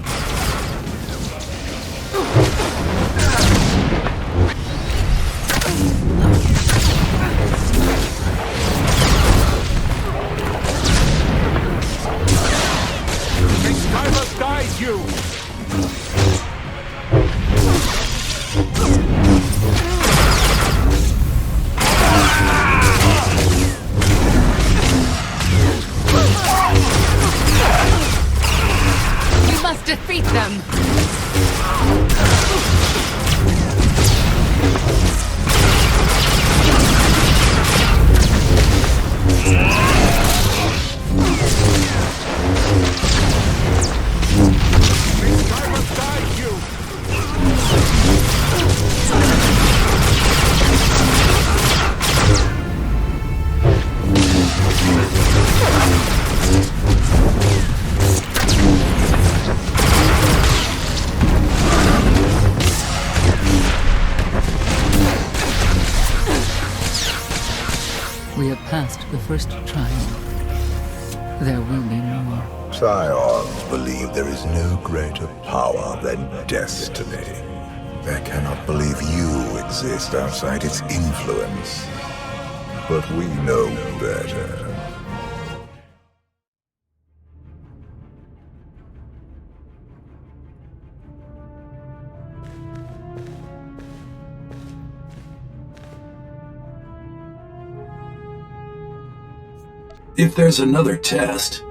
May Skyver guide you! You must defeat them! the first trial. There will be more. Scions believe there is no greater power than destiny. They cannot believe you exist outside its influence. But we know better. If there's another test,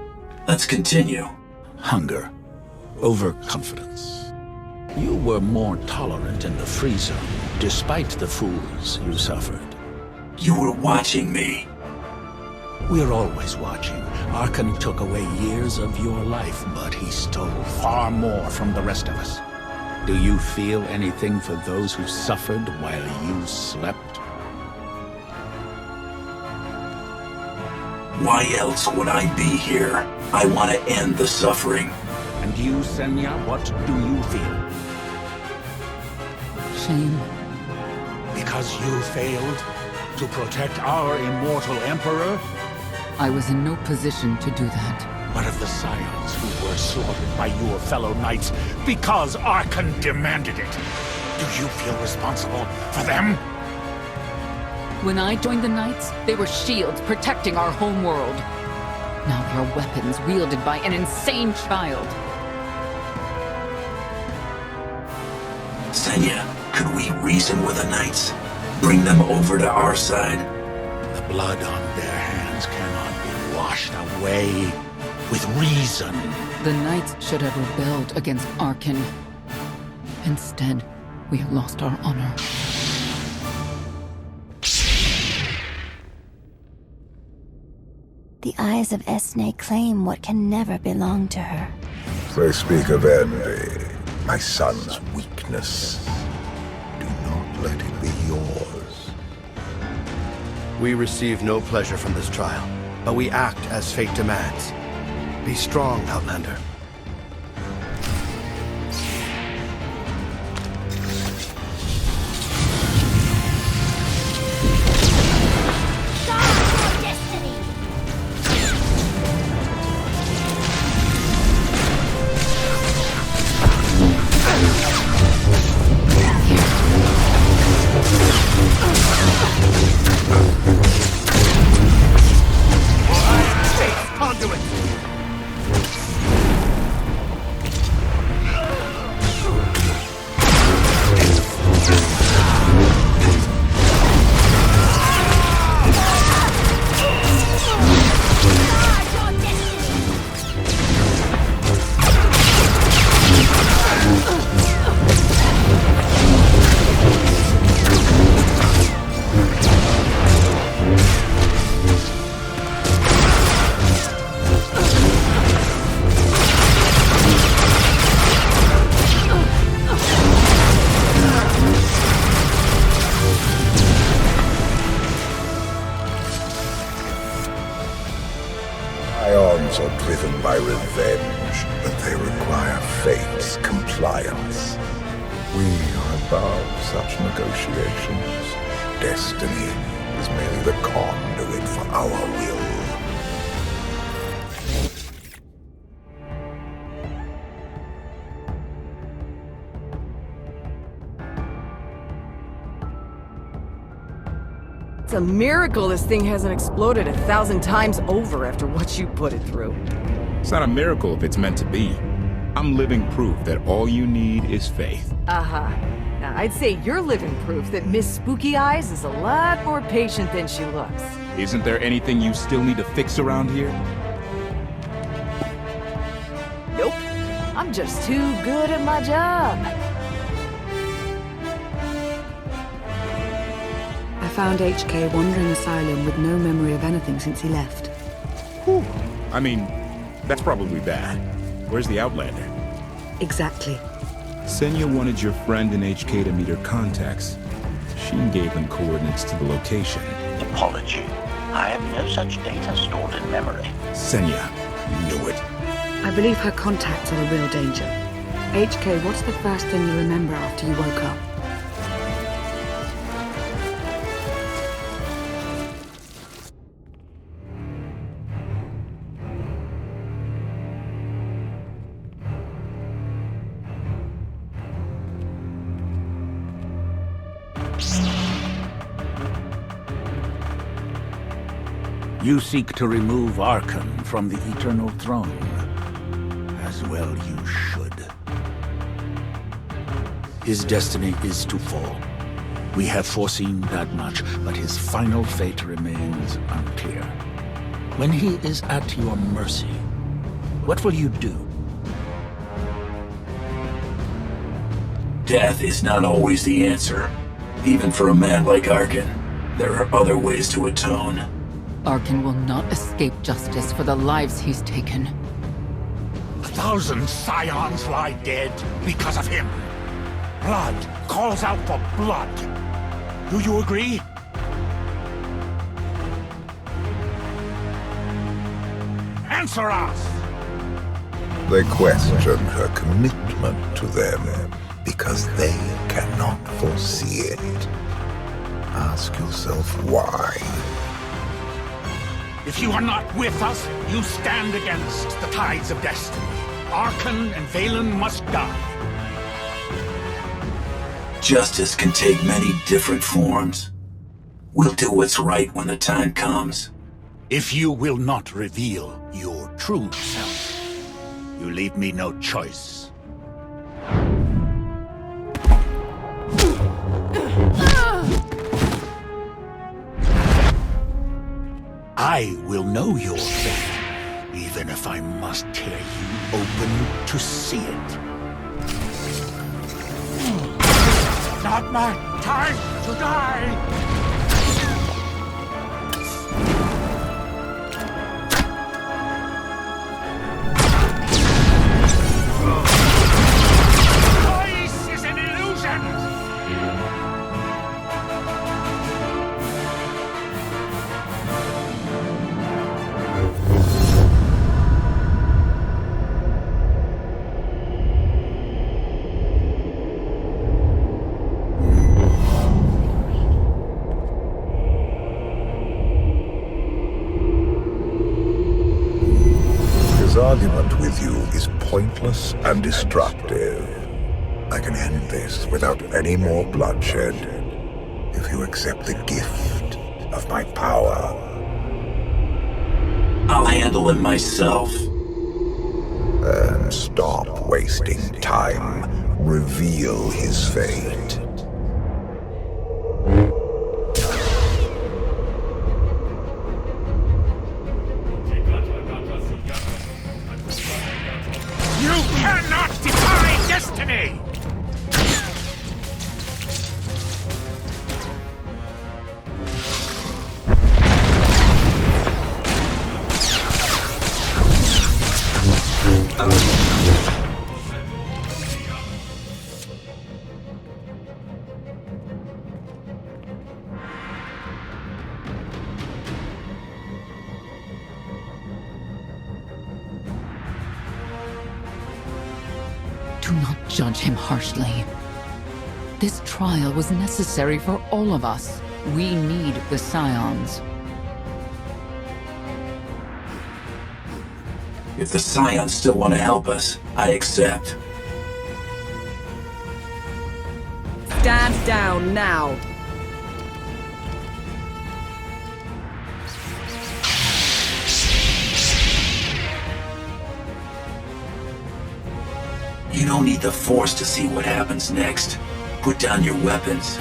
let's continue. Hunger. Overconfidence. You were more tolerant in the free zone, despite the fools you suffered. You were watching me. We're always watching. Archon took away years of your life, but he stole far more from the rest of us. Do you feel anything for those who suffered while you slept? Why else would I be here? I want to end the suffering. And you, Senya, what do you feel? Shame. Because you failed to protect our immortal Emperor? I was in no position to do that. What of the Scions who were slaughtered by your fellow knights because Archon demanded it? Do you feel responsible for them? When I joined the Knights, they were shields protecting our homeworld. Now they're weapons wielded by an insane child. Senya, could we reason with the Knights? Bring them over to our side? The blood on their hands cannot be washed away with reason. The Knights should have rebelled against Archon. Instead, we have lost our honor. The eyes of Esne claim what can never belong to her. They speak of envy, my son's weakness. Do not let it be yours. We receive no pleasure from this trial, but we act as fate demands. Be strong, Outlander. Scions are driven by revenge, but they require fate's compliance. We are above such negotiations. Destiny is merely the conduit for our will. It's a miracle this thing hasn't exploded 1,000 times over after what you put it through. It's not a miracle if it's meant to be. I'm living proof that all you need is faith. Uh-huh. Now, I'd say you're living proof that Miss Spooky Eyes is a lot more patient than she looks. Isn't there anything you still need to fix around here? Nope. I'm just too good at my job. I found HK wandering asylum with no memory of anything since he left. Whew. I mean, that's probably bad. Where's the Outlander? Exactly. Senya wanted your friend in HK to meet her contacts. She gave them coordinates to the location. Apology. I have no such data stored in memory. Senya, you knew it. I believe her contacts are a real danger. HK, what's the first thing you remember after you woke up? You seek to remove Archon from the Eternal Throne. As well you should. His destiny is to fall. We have foreseen that much, but his final fate remains unclear. When he is at your mercy, what will you do? Death is not always the answer. Even for a man like Archon, there are other ways to atone. Archon will not escape justice for the lives he's taken. 1,000 scions lie dead because of him. Blood calls out for blood. Do you agree? Answer us! They question her commitment to them because they cannot foresee it. Ask yourself why. If you are not with us, you stand against the tides of destiny. Archon and VIII must die. Justice can take many different forms. We'll do what's right when the time comes. If you will not reveal your true self, you leave me no choice. I will know your fate, even if I must tear you open to see it. Not my time to die! His argument with you is pointless and destructive. I can end this without any more bloodshed if you accept the gift of my power. I'll handle it myself. Then stop wasting time. Reveal his fate. You cannot defy destiny! Do not judge him harshly. This trial was necessary for all of us. We need the Scions. If the Scions still want to help us, I accept. Stand down now. You don't need the Force to see what happens next. Put down your weapons.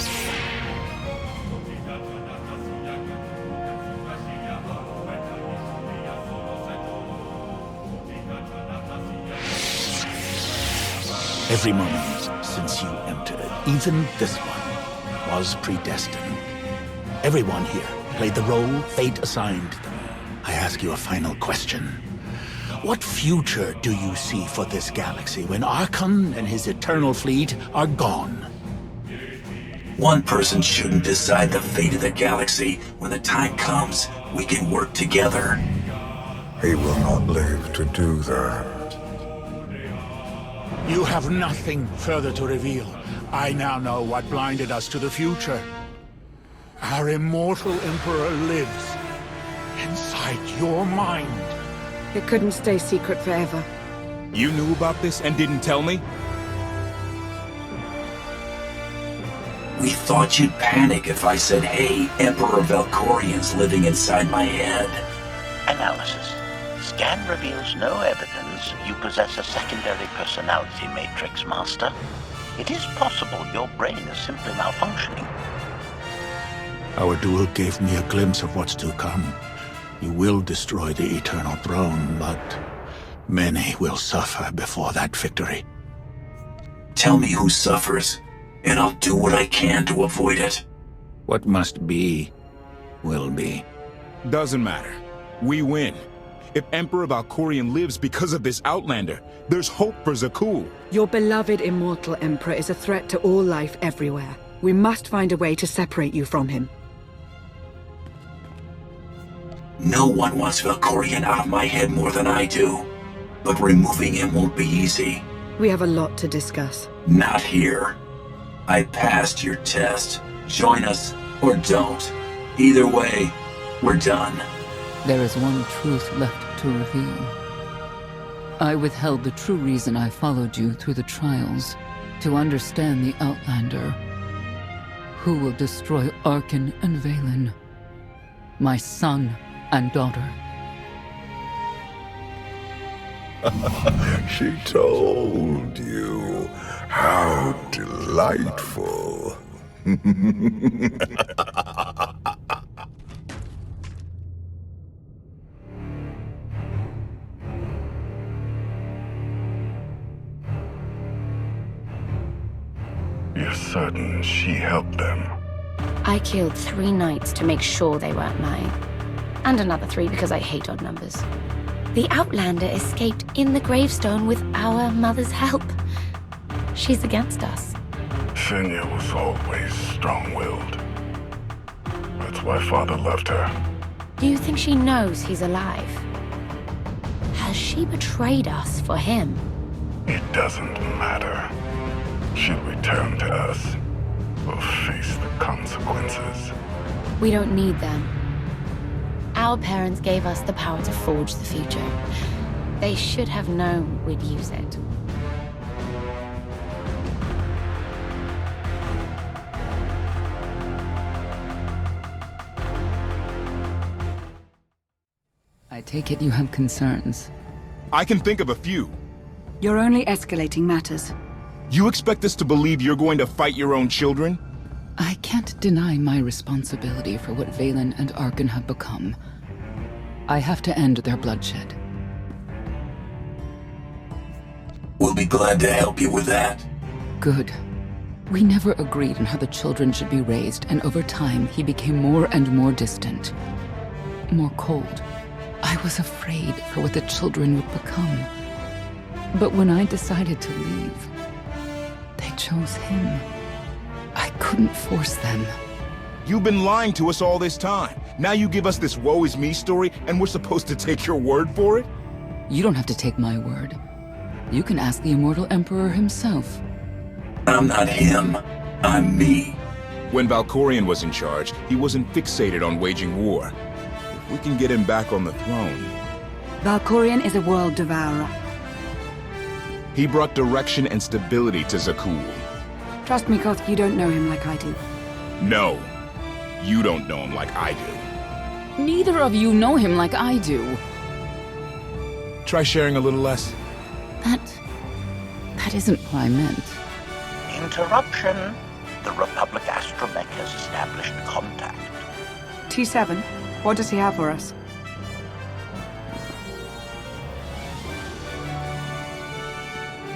Every moment since you entered, even this one, was predestined. Everyone here played the role fate assigned them. I ask you a final question. What future do you see for this galaxy when Archon and his eternal fleet are gone? One person shouldn't decide the fate of the galaxy. When the time comes, we can work together. He will not live to do that. You have nothing further to reveal. I now know what blinded us to the future. Our immortal Emperor lives inside your mind. It couldn't stay secret forever. You knew about this and didn't tell me? We thought you'd panic if I said, hey, Emperor Valkorion's living inside my head. Analysis. Scan reveals no evidence you possess a secondary personality matrix, Master. It is possible your brain is simply malfunctioning. Our duel gave me a glimpse of what's to come. You will destroy the Eternal Throne, but many will suffer before that victory. Tell me who suffers, and I'll do what I can to avoid it. What must be, will be. Doesn't matter. We win. If Emperor Valkorion lives because of this Outlander, there's hope for Zakuul. Your beloved immortal Emperor is a threat to all life everywhere. We must find a way to separate you from him. No one wants Valkorion out of my head more than I do. But removing him won't be easy. We have a lot to discuss. Not here. I passed your test. Join us, or don't. Either way, we're done. There is one truth left to reveal. I withheld the true reason I followed you through the trials, to understand the Outlander, who will destroy Arkan and Vaylin, my son and daughter. She told you. How delightful. You're certain she helped them? I killed 3 knights to make sure they weren't mine. And another 3 because I hate odd numbers. The Outlander escaped in the Gravestone with our mother's help. She's against us. Senya was always strong-willed. That's why Father loved her. Do you think she knows he's alive? Has she betrayed us for him? It doesn't matter. She'll return to us. We'll face the consequences. We don't need them. Our parents gave us the power to forge the future. They should have known we'd use it. I take it you have concerns. I can think of a few. You're only escalating matters. You expect us to believe you're going to fight your own children? I can't deny my responsibility for what Vaylin and Arkan have become. I have to end their bloodshed. We'll be glad to help you with that. Good. We never agreed on how the children should be raised, and over time he became more and more distant. More cold. I was afraid for what the children would become. But when I decided to leave, they chose him. I couldn't force them. You've been lying to us all this time. Now you give us this woe is me story, and we're supposed to take your word for it? You don't have to take my word. You can ask the Immortal Emperor himself. I'm not him. I'm me. When Valkorion was in charge, he wasn't fixated on waging war. If we can get him back on the throne... Valkorion is a world devourer. He brought direction and stability to Zakuul. Trust me, Koth, you don't know him like I do. No. You don't know him like I do. Neither of you know him like I do. Try sharing a little less. That isn't what I meant. Interruption. The Republic astromech has established contact. T7, what does he have for us?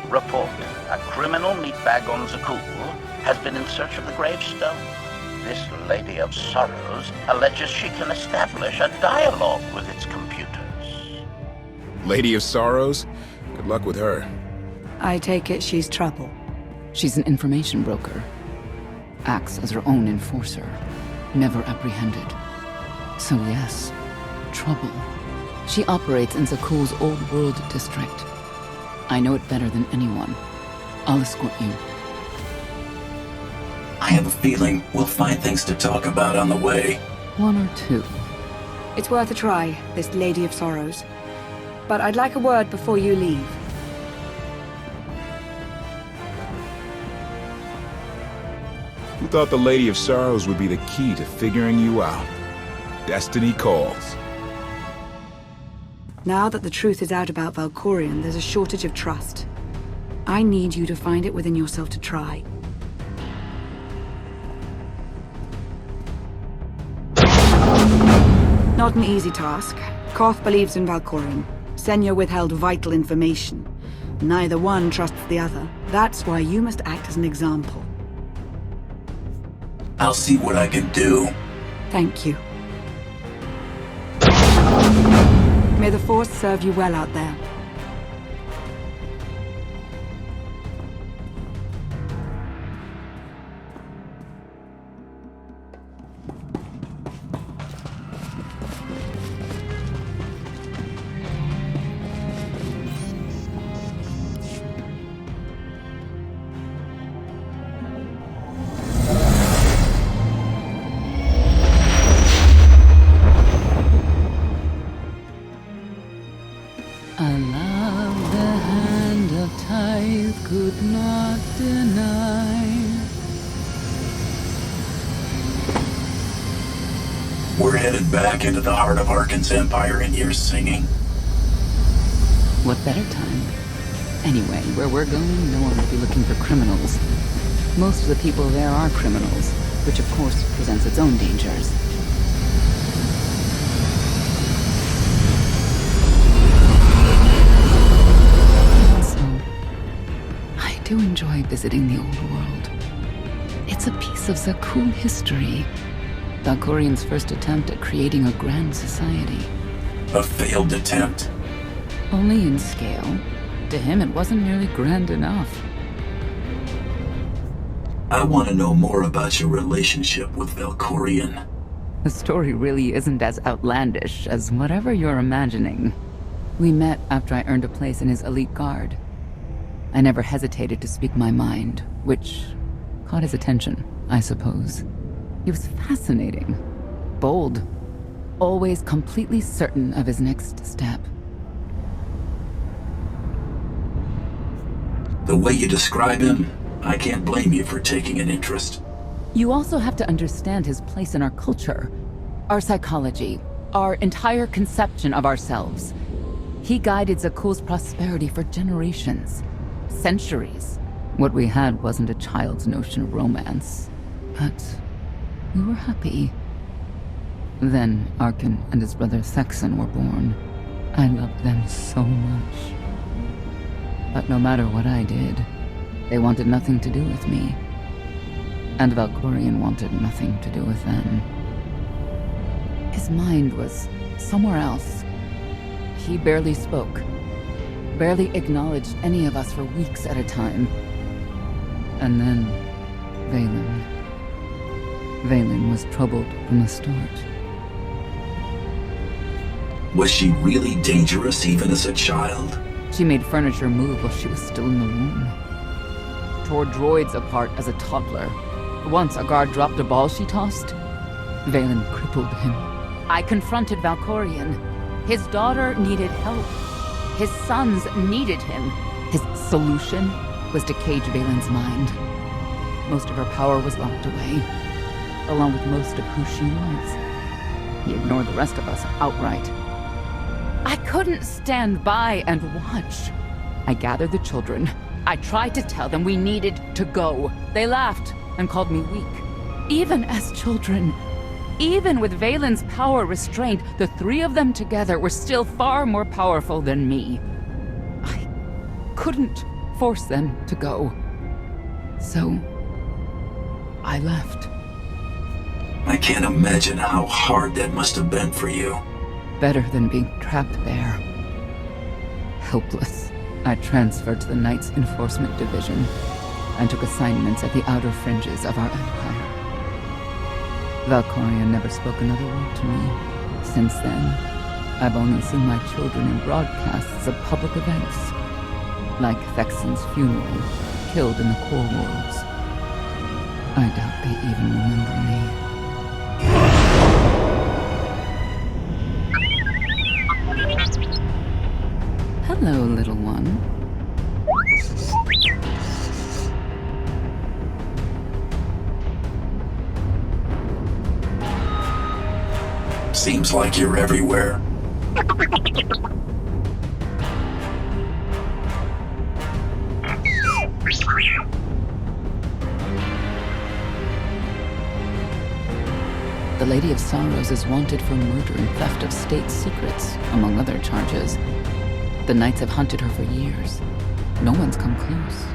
Report. A criminal meatbag on Zakuul has been in search of the Gravestone. This Lady of Sorrows alleges she can establish a dialogue with its computers. Lady of Sorrows? Good luck with her. I take it she's trouble. She's an information broker. Acts as her own enforcer. Never apprehended. So yes, trouble. She operates in Zakuul's Old World district. I know it better than anyone. I'll escort you. I have a feeling we'll find things to talk about on the way. 1 or 2. It's worth a try, this Lady of Sorrows. But I'd like a word before you leave. Who thought the Lady of Sorrows would be the key to figuring you out? Destiny calls. Now that the truth is out about Valkorion, there's a shortage of trust. I need you to find it within yourself to try. Not an easy task. Koth believes in Valkorion. Senya withheld vital information. Neither one trusts the other. That's why you must act as an example. I'll see what I can do. Thank you. May the Force serve you well out there. I love the hand of tithe could not deny. We're headed back into the heart of Arkan's empire and you're singing. What better time? Anyway, where we're going, no one will be looking for criminals. Most of the people there are criminals, which of course presents its own dangers. I do enjoy visiting the old world. It's a piece of Zakuul history. Valkorion's first attempt at creating a grand society. A failed attempt. Only in scale. To him, it wasn't nearly grand enough. I want to know more about your relationship with Valkorion. The story really isn't as outlandish as whatever you're imagining. We met after I earned a place in his elite guard. I never hesitated to speak my mind, which caught his attention, I suppose. He was fascinating, bold, always completely certain of his next step. The way you describe him, I can't blame you for taking an interest. You also have to understand his place in our culture, our psychology, our entire conception of ourselves. He guided Zakuul's prosperity for generations, centuries. What we had wasn't a child's notion of romance, but we were happy. Then Arkan and his brother Thexan were born. I loved them so much. But no matter what I did, they wanted nothing to do with me. And Valkorion wanted nothing to do with them. His mind was somewhere else. He barely spoke, barely acknowledged any of us for weeks at a time. And then, Vaylin. Vaylin was troubled from the start. Was she really dangerous even as a child? She made furniture move while she was still in the womb. Tore droids apart as a toddler. Once a guard dropped a ball she tossed. Vaylin crippled him. I confronted Valkorion. His daughter needed help. His sons needed him. His solution was to cage Vaylin's mind. Most of her power was locked away, along with most of who she was. He ignored the rest of us outright. I couldn't stand by and watch. I gathered the children. I tried to tell them we needed to go. They laughed and called me weak. Even as children, even with Vaylin's power restrained, the three of them together were still far more powerful than me. I couldn't force them to go. So, I left. I can't imagine how hard that must have been for you. Better than being trapped there. Helpless, I transferred to the Knights Enforcement Division and took assignments at the outer fringes of our empire. Valkorion never spoke another word to me. Since then, I've only seen my children in broadcasts of public events, like Thexan's funeral, killed in the Core Worlds. I doubt they even remember me. Hello, little one. Seems like you're everywhere. The Lady of Sorrows is wanted for murder and theft of state secrets, among other charges. The Knights have hunted her for years. No one's come close.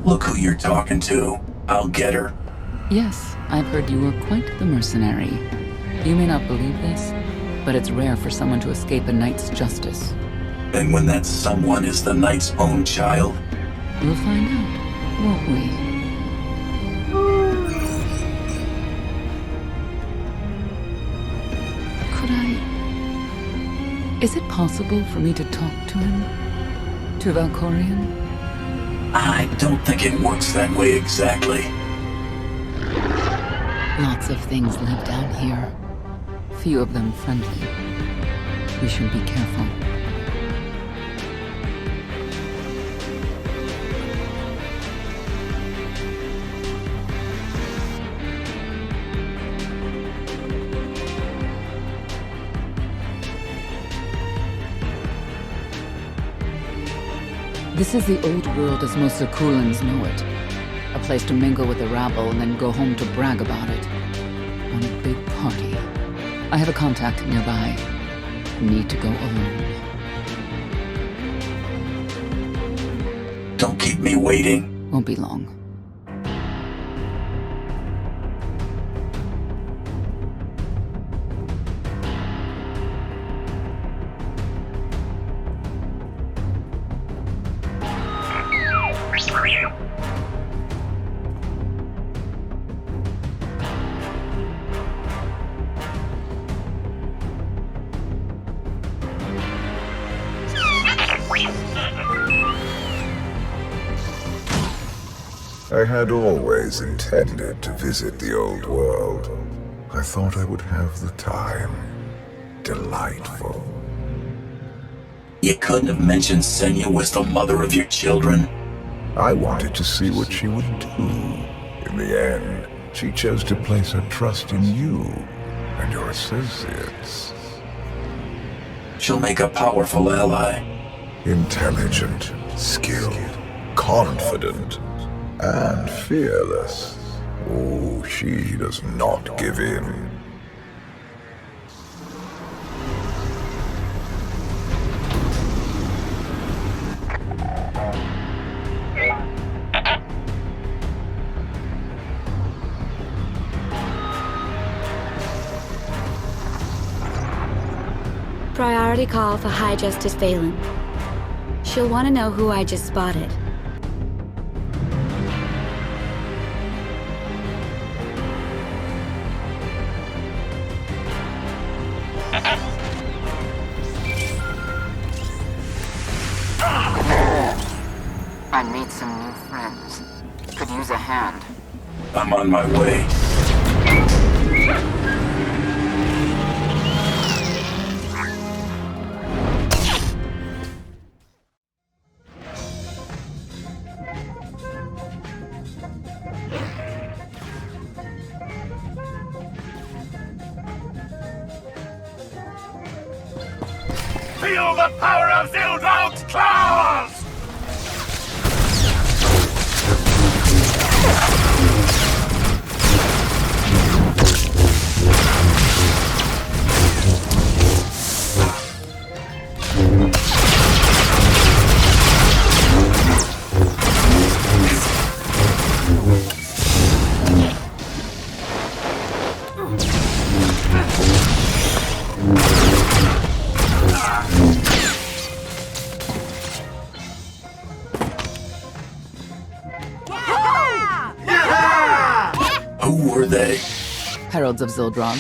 Look who you're talking to. I'll get her. Yes, I've heard you were quite the mercenary. You may not believe this, but it's rare for someone to escape a knight's justice. And when that someone is the knight's own child? We'll find out, won't we? Is it possible for me to talk to him? To Valkorion? I don't think it works that way exactly. Lots of things live down here. Few of them friendly. We should be careful. This is the old world as most Zakulans know it. A place to mingle with the rabble and then go home to brag about it. On a big party. I have a contact nearby. Need to go alone. Don't keep me waiting. Won't be long. I had always intended to visit the old world. I thought I would have the time. Delightful. You couldn't have mentioned Senya was the mother of your children? I wanted to see what she would do. In the end, she chose to place her trust in you and your associates. She'll make a powerful ally. Intelligent, skilled, confident, and fearless. Oh, she does not give in. Priority call for High Justice Valen. She'll want to know who I just spotted. I need some new friends. Could use a hand. I'm on my way. Feel the power of Zildog's claws! Who were they? Heralds of Zildrog.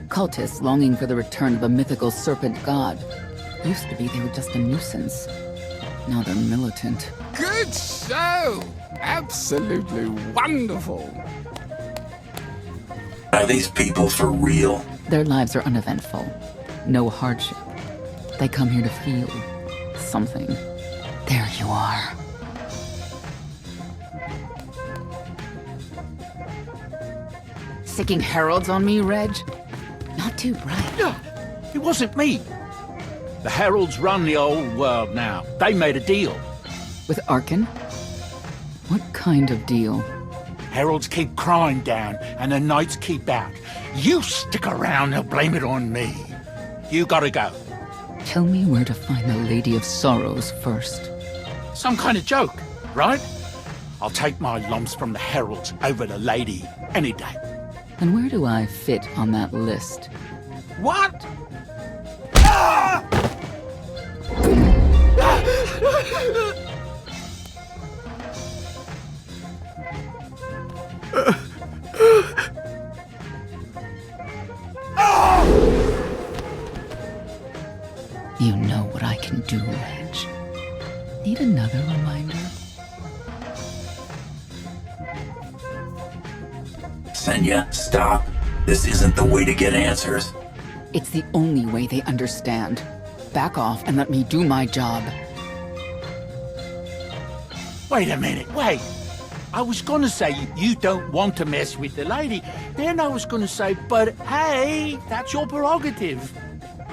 Cultists longing for the return of a mythical serpent god. Used to be they were just a nuisance. Now they're militant. Good show! Absolutely wonderful! Are these people for real? Their lives are uneventful. No hardship. They come here to feel something. There you are. Sicking heralds on me, Reg? Not too bright. No, it wasn't me. The heralds run the old world now. They made a deal. With Arkin? What kind of deal? Heralds keep crying down, and the knights keep out. You stick around, they'll blame it on me. You gotta go. Tell me where to find the Lady of Sorrows first. Some kind of joke, right? I'll take my lumps from the heralds over the lady any day. And where do I fit on that list? What? Ah! You know what I can do, Reg. Need another reminder? Senya, stop. This isn't the way to get answers. It's the only way they understand. Back off and let me do my job. Wait a minute, wait. I was gonna say you don't want to mess with the lady. Then I was gonna say, but hey, that's your prerogative.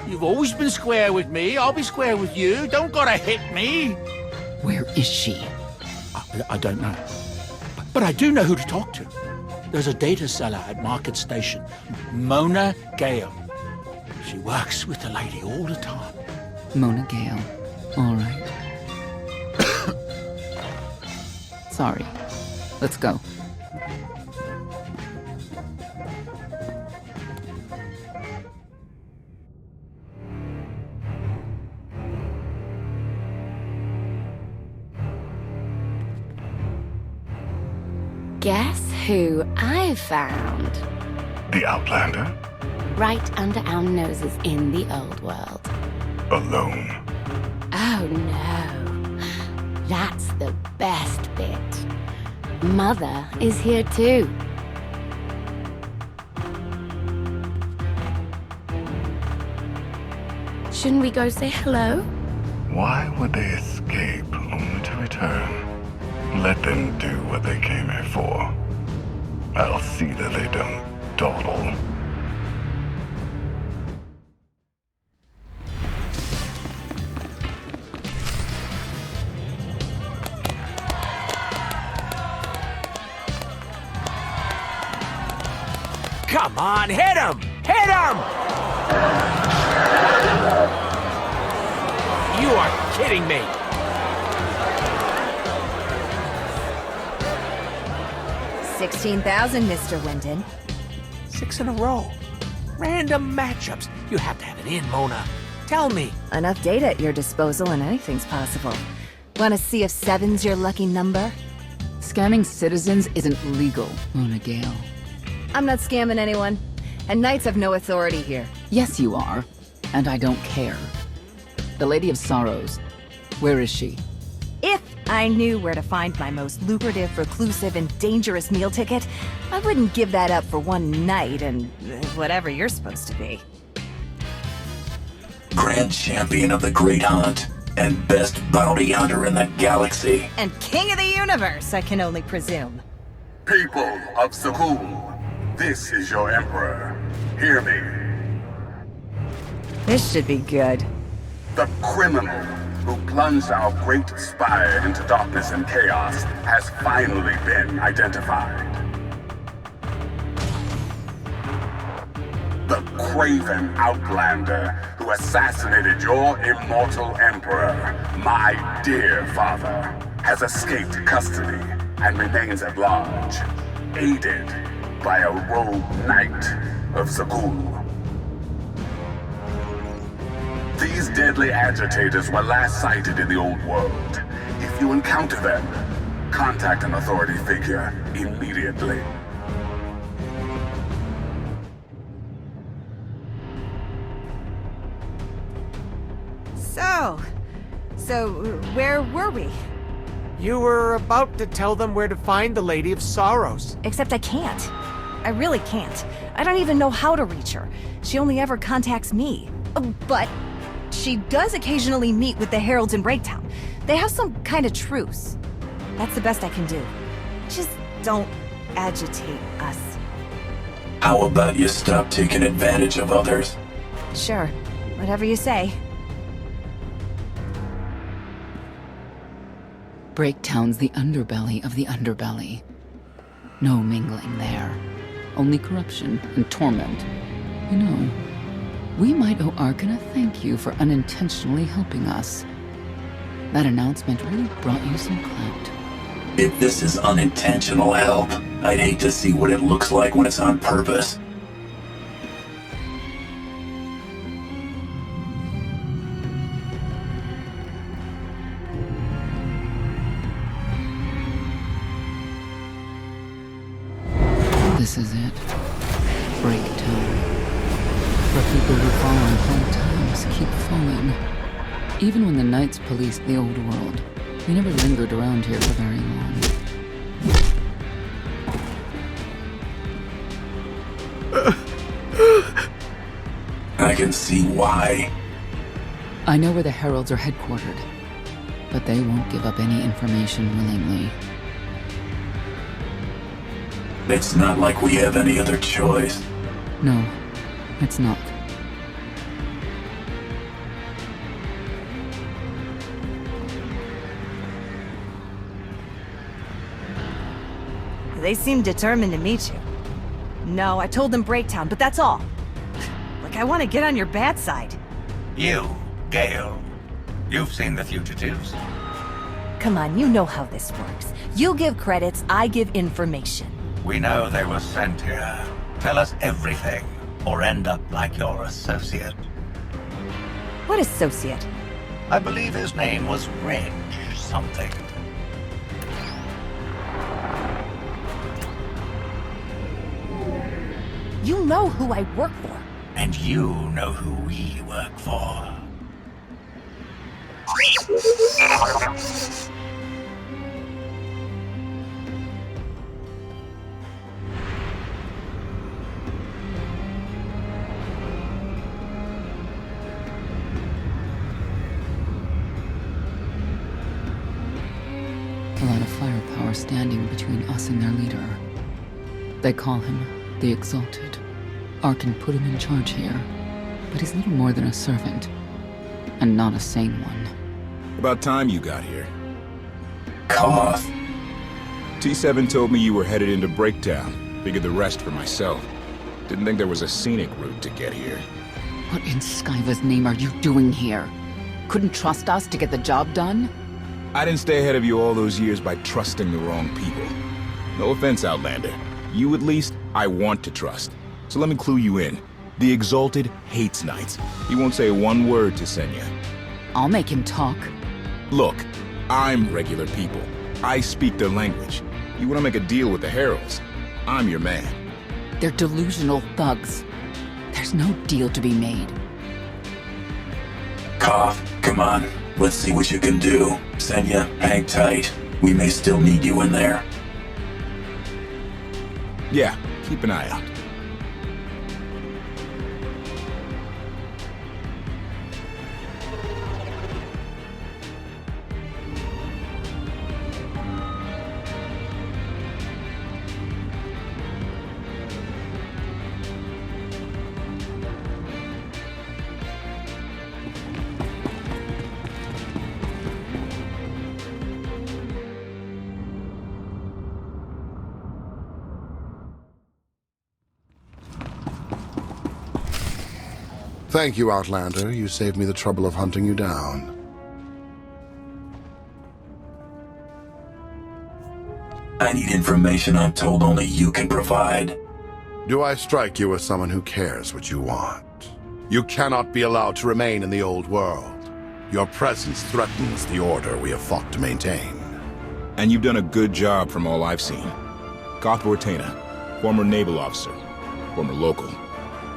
You've always been square with me, I'll be square with you. Don't gotta hit me. Where is she? I don't know. But I do know who to talk to. There's a data seller at Market Station, Mona Gale. She works with the lady all the time. Mona Gale. All right. Sorry. Let's go. Guess who I found? The Outlander? Right under our noses in the old world. Alone? Oh no. That's the best bit. Mother is here too. Shouldn't we go say hello? Why would they escape only to return? Let them do what they came here for. I'll see that they don't dawdle. Come on, hit him! Hit him! You are kidding me! $16,000, Mr. Wyndon. 6 in a row. Random matchups. You have to have it in, Mona. Tell me. Enough data at your disposal and anything's possible. Want to see if 7's your lucky number? Scamming citizens isn't legal, Mona Gale. I'm not scamming anyone. And knights have no authority here. Yes, you are. And I don't care. The Lady of Sorrows. Where is she? If I knew where to find my most lucrative, reclusive, and dangerous meal ticket, I wouldn't give that up for one night and whatever you're supposed to be. Grand Champion of the Great Hunt, and best bounty hunter in the galaxy. And king of the universe, I can only presume. People of Cuun, this is your Emperor. Hear me. This should be good. The criminal who plunged our great spire into darkness and chaos has finally been identified. The craven Outlander who assassinated your immortal Emperor, my dear father, has escaped custody and remains at large, aided by a rogue knight of Cuun. These deadly agitators were last sighted in the old world. If you encounter them, contact an authority figure immediately. So where were we? You were about to tell them where to find the Lady of Sorrows. Except I can't. I really can't. I don't even know how to reach her. She only ever contacts me. But she does occasionally meet with the Heralds in Breaktown. They have some kind of truce. That's the best I can do. Just don't agitate us. How about you stop taking advantage of others? Sure. Whatever you say. Breaktown's the underbelly of the underbelly. No mingling there. Only corruption and torment. You know, we might owe Arkan a thank you for unintentionally helping us. That announcement really brought you some clout. If this is unintentional help, I'd hate to see what it looks like when it's on purpose. This is it. Breakdown. For people who fall on hard times keep falling. Even when the Knights policed the old world, we never lingered around here for very long. I can see why. I know where the Heralds are headquartered, but they won't give up any information willingly. It's not like we have any other choice. No, it's not. They seem determined to meet you. No, I told them Breaktown, but that's all. Like, I want to get on your bad side. You, Gale. You've seen the fugitives. Come on, you know how this works. You give credits, I give information. We know they were sent here. Tell us everything, or end up like your associate. What associate? I believe his name was Reg something. You know who I work for. And you know who we work for. A lot of firepower standing between us and their leader. They call him the Exalted. Arkan put him in charge here, but he's little more than a servant, and not a sane one. About time you got here. Cough. T7 told me you were headed into Breaktown. Figured the rest for myself. Didn't think there was a scenic route to get here. What in Skyva's name are you doing here? Couldn't trust us to get the job done? I didn't stay ahead of you all those years by trusting the wrong people. No offense, Outlander. You at least, I want to trust. So let me clue you in. The Exalted hates Knights. He won't say one word to Senya. I'll make him talk. Look, I'm regular people. I speak their language. You want to make a deal with the Heralds? I'm your man. They're delusional thugs. There's no deal to be made. Cough. Come on. Let's see what you can do. Senya, hang tight. We may still need you in there. Yeah, keep an eye out. Thank you, Outlander. You saved me the trouble of hunting you down. I need information I'm told only you can provide. Do I strike you as someone who cares what you want? You cannot be allowed to remain in the old world. Your presence threatens the order we have fought to maintain. And you've done a good job from all I've seen. Koth Vortena, former naval officer, former local.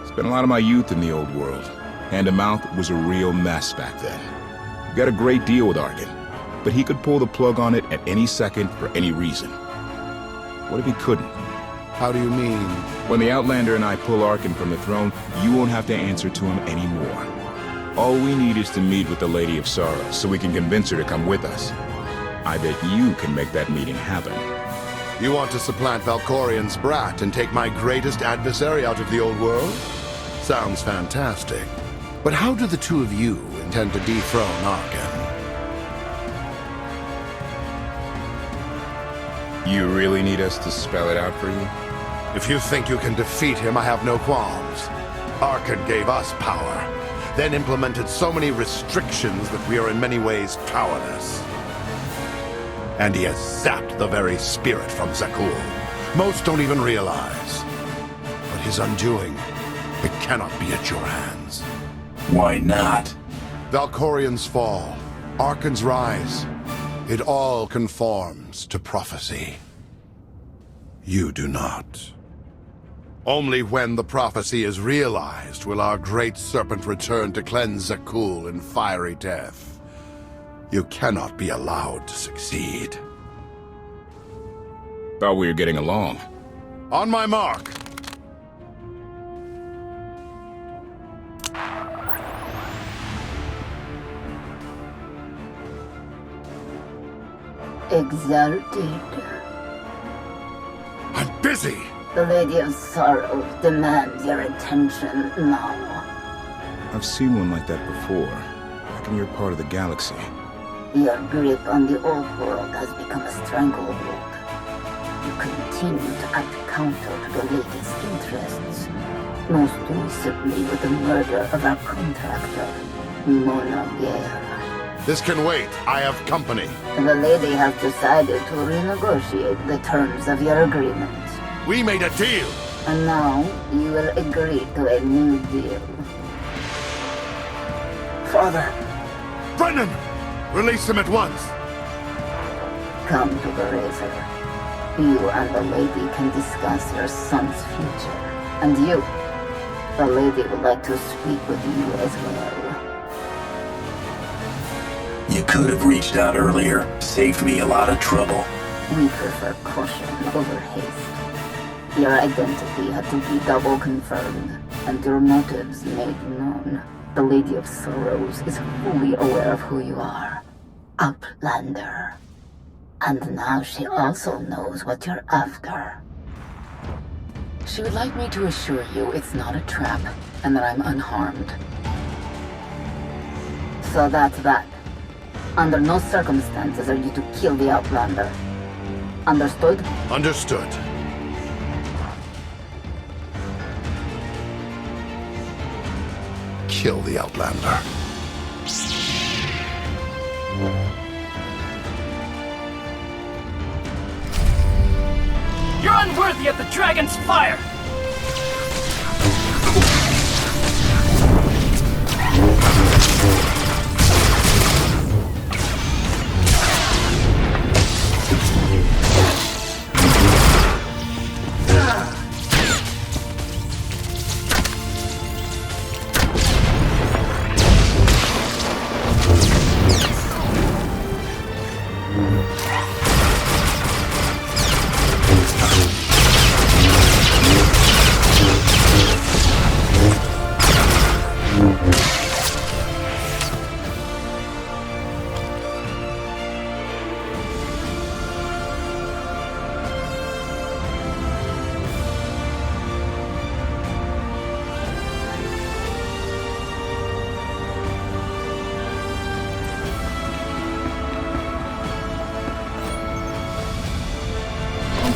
Spent a lot of my youth in the old world. Hand-to-mouth was a real mess back then. You got a great deal with Arkan, but he could pull the plug on it at any second for any reason. What if he couldn't? How do you mean? When the Outlander and I pull Arkan from the throne, you won't have to answer to him anymore. All we need is to meet with the Lady of Sorrows so we can convince her to come with us. I bet you can make that meeting happen. You want to supplant Valkorion's brat and take my greatest adversary out of the old world? Sounds fantastic. But how do the two of you intend to dethrone Arkan? You really need us to spell it out for you? If you think you can defeat him, I have no qualms. Archon gave us power, then implemented so many restrictions that we are in many ways powerless. And he has zapped the very spirit from Zakuul. Most don't even realize. But his undoing, it cannot be at your hands. Why not? Valkorion's fall, Archon's rise. It all conforms to prophecy. You do not. Only when the prophecy is realized will our great serpent return to cleanse Zakuul in fiery death. You cannot be allowed to succeed. Thought we were getting along. On my mark! Exalted. I'm busy! The Lady of Sorrows demands your attention now. I've seen one like that before. Reckon you're part of the galaxy. Your grip on the old world has become a stranglehold. You continue to act counter to the Lady's interests. Most recently with the murder of our contractor, Mona Gale. This can wait. I have company. The Lady has decided to renegotiate the terms of your agreement. We made a deal! And now, you will agree to a new deal. Father! Brennan! Release him at once! Come to the Razor. You and the Lady can discuss your son's future. And you, the Lady would like to speak with you as well. You could have reached out earlier. Saved me a lot of trouble. We prefer caution over haste. Your identity had to be double confirmed, and your motives made known. The Lady of Sorrows is fully aware of who you are. Outlander. And now she also knows what you're after. She would like me to assure you it's not a trap, and that I'm unharmed. So that's that. Under no circumstances are you to kill the Outlander. Understood? Understood. Kill the Outlander. You're unworthy of the dragon's fire!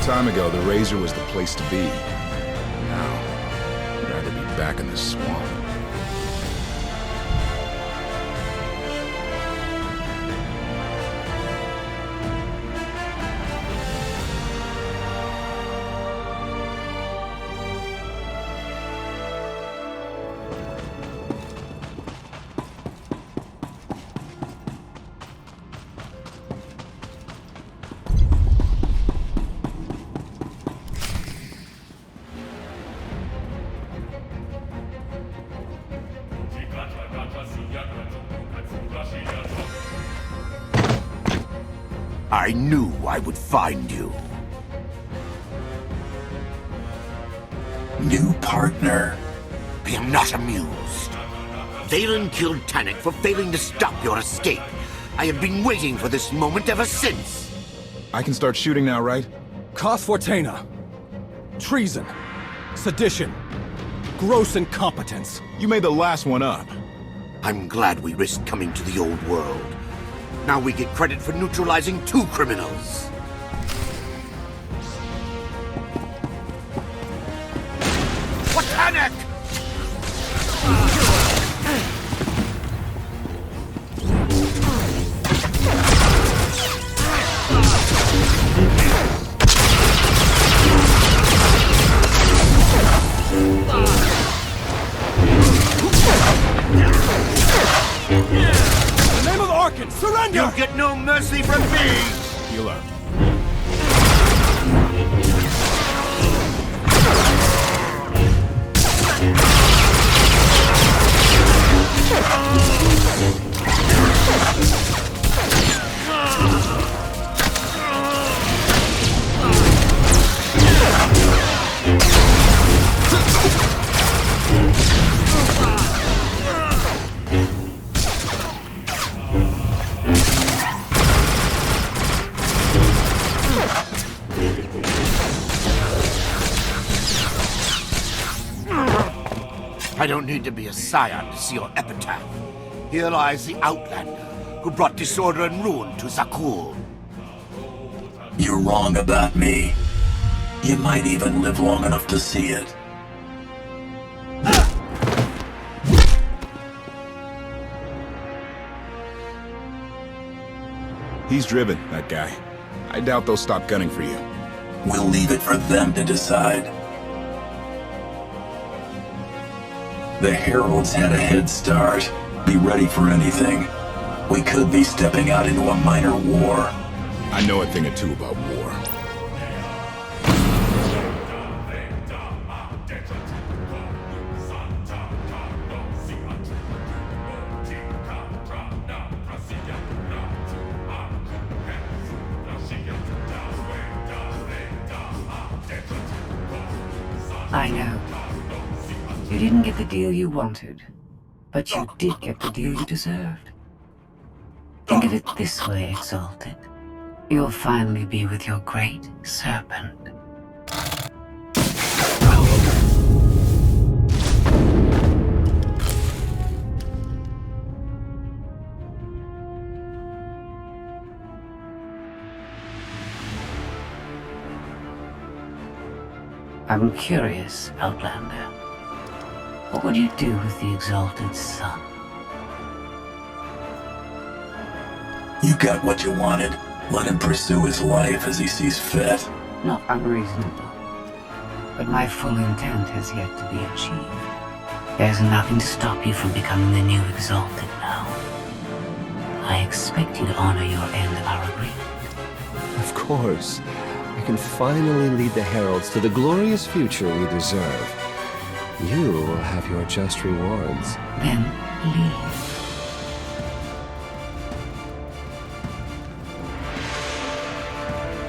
Time ago, the Razor was the place to be. Now, I'd rather be back in the swamp. I knew I would find you. New partner. I am not amused. Valen killed Tannic for failing to stop your escape. I have been waiting for this moment ever since. I can start shooting now, right? Cause Fortuna. Treason. Sedition. Gross incompetence. You made the last one up. I'm glad we risked coming to the old world. Now we get credit for neutralizing 2 criminals. I don't need to be a scion to see your epitaph. Here lies the Outlander, who brought disorder and ruin to Zakuul. You're wrong about me. You might even live long enough to see it. He's driven, that guy. I doubt they'll stop gunning for you. We'll leave it for them to decide. The Heralds had a head start. Be ready for anything. We could be stepping out into a minor war. I know a thing or two about war. I know. You didn't get the deal you wanted, but you did get the deal you deserved. Think of it this way, Exalted. You'll finally be with your great serpent. I'm curious, Outlander. What would you do with the Exalted's son? You got what you wanted. Let him pursue his life as he sees fit. Not unreasonable. But my full intent has yet to be achieved. There's nothing to stop you from becoming the new Exalted now. I expect you to honor your end of our agreement. Of course. I can finally lead the Heralds to the glorious future we deserve. You will have your just rewards. Then leave.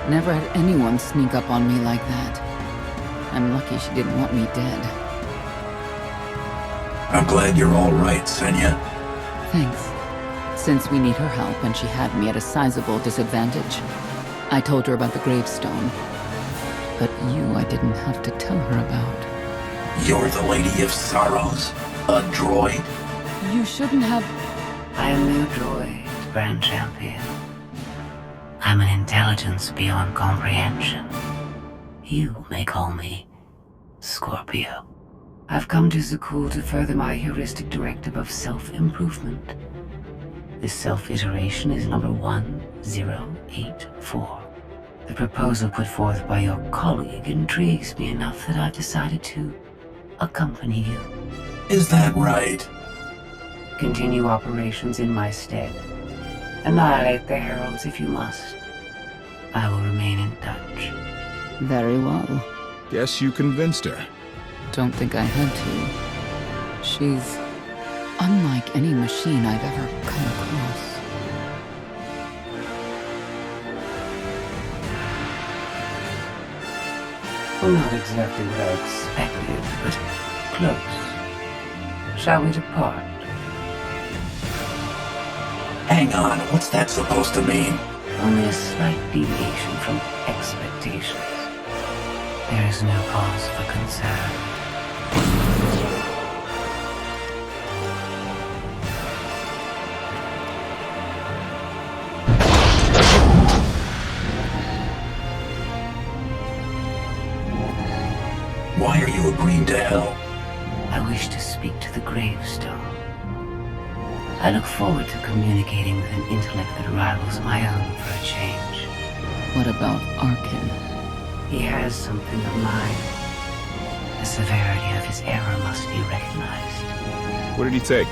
Never had anyone sneak up on me like that. I'm lucky she didn't want me dead. I'm glad you're all right, Senya. Thanks. Since we need her help and she had me at a sizable disadvantage, I told her about the gravestone. But you I didn't have to tell her about. You're the Lady of Sorrows? A droid? You shouldn't have... I am no droid, Grand Champion. I'm an intelligence beyond comprehension. You may call me Scorpio. I've come to Zakuul to further my heuristic directive of self-improvement. This self-iteration is number 1084. The proposal put forth by your colleague intrigues me enough that I've decided to accompany you. Is that right? Continue operations in my stead. Annihilate the Heralds if you must. I will remain in touch. Very well. Guess you convinced her. Don't think I had to. She's unlike any machine I've ever come across. Well, not exactly what I expected, but close. Shall we depart? Hang on, what's that supposed to mean? Only a slight deviation from expectations. There is no cause for concern. Why are you agreeing to help? I wish to speak to the Gravestone. I look forward to communicating with an intellect that rivals my own for a change. What about Arkin? He has something of mine. The severity of his error must be recognized. What did he take?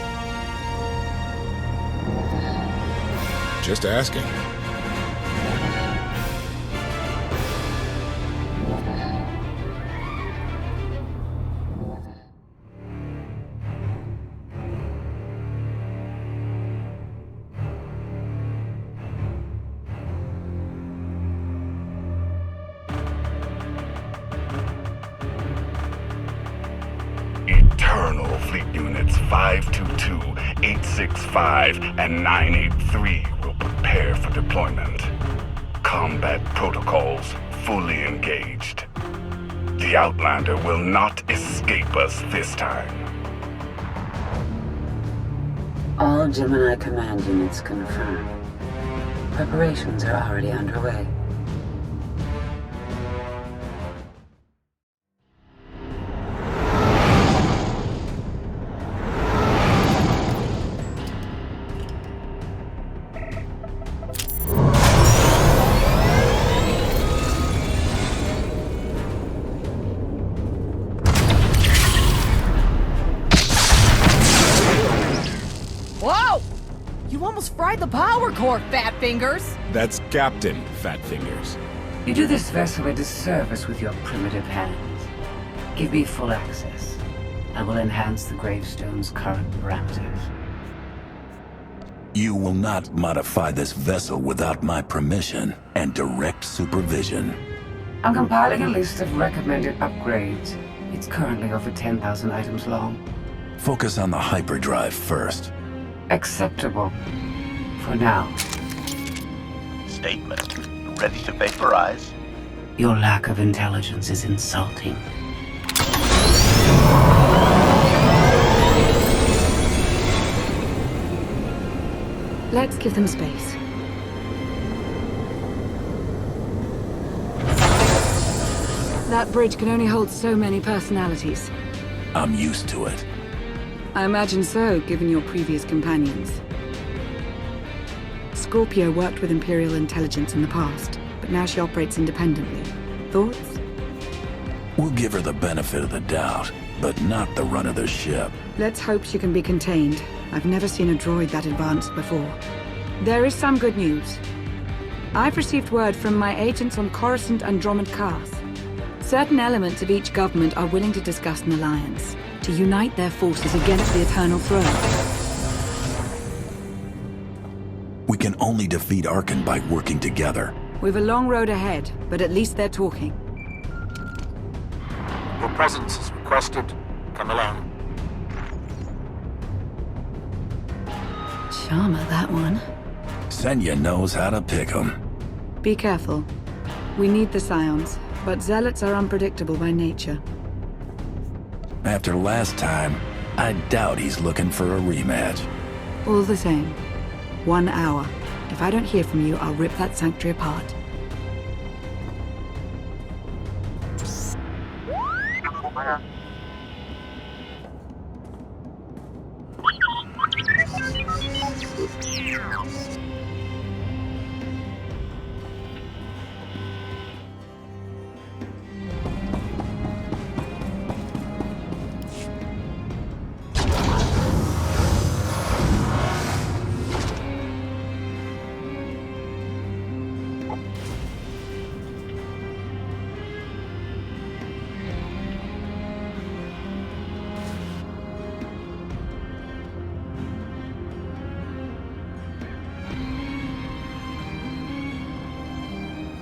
Just asking. Eternal Fleet Units 522, 865, and 983 will prepare for deployment. Combat protocols fully engaged. The Outlander will not escape us this time. All Gemini command units confirmed. Preparations are already underway. Whoa! You almost fried the power core, Fat Fingers! That's Captain Fat Fingers. You do this vessel a disservice with your primitive hands. Give me full access. I will enhance the Gravestone's current parameters. You will not modify this vessel without my permission and direct supervision. I'm compiling a list of recommended upgrades. It's currently over 10,000 items long. Focus on the hyperdrive first. Acceptable. For now. Statement. Ready to vaporize? Your lack of intelligence is insulting. Let's give them space. That bridge can only hold so many personalities. I'm used to it. I imagine so, given your previous companions. Scorpio worked with Imperial intelligence in the past, but now she operates independently. Thoughts? We'll give her the benefit of the doubt, but not the run of the ship. Let's hope she can be contained. I've never seen a droid that advanced before. There is some good news. I've received word from my agents on Coruscant and Dromund Kaas. Certain elements of each government are willing to discuss an alliance, to unite their forces against the Eternal Throne. We can only defeat Arkan by working together. We've a long road ahead, but at least they're talking. Your presence is requested. Come along. Charmer, that one. Senya knows how to pick 'em. Be careful. We need the Scions, but Zealots are unpredictable by nature. After last time, I doubt he's looking for a rematch. All the same. 1 hour. If I don't hear from you, I'll rip that sanctuary apart.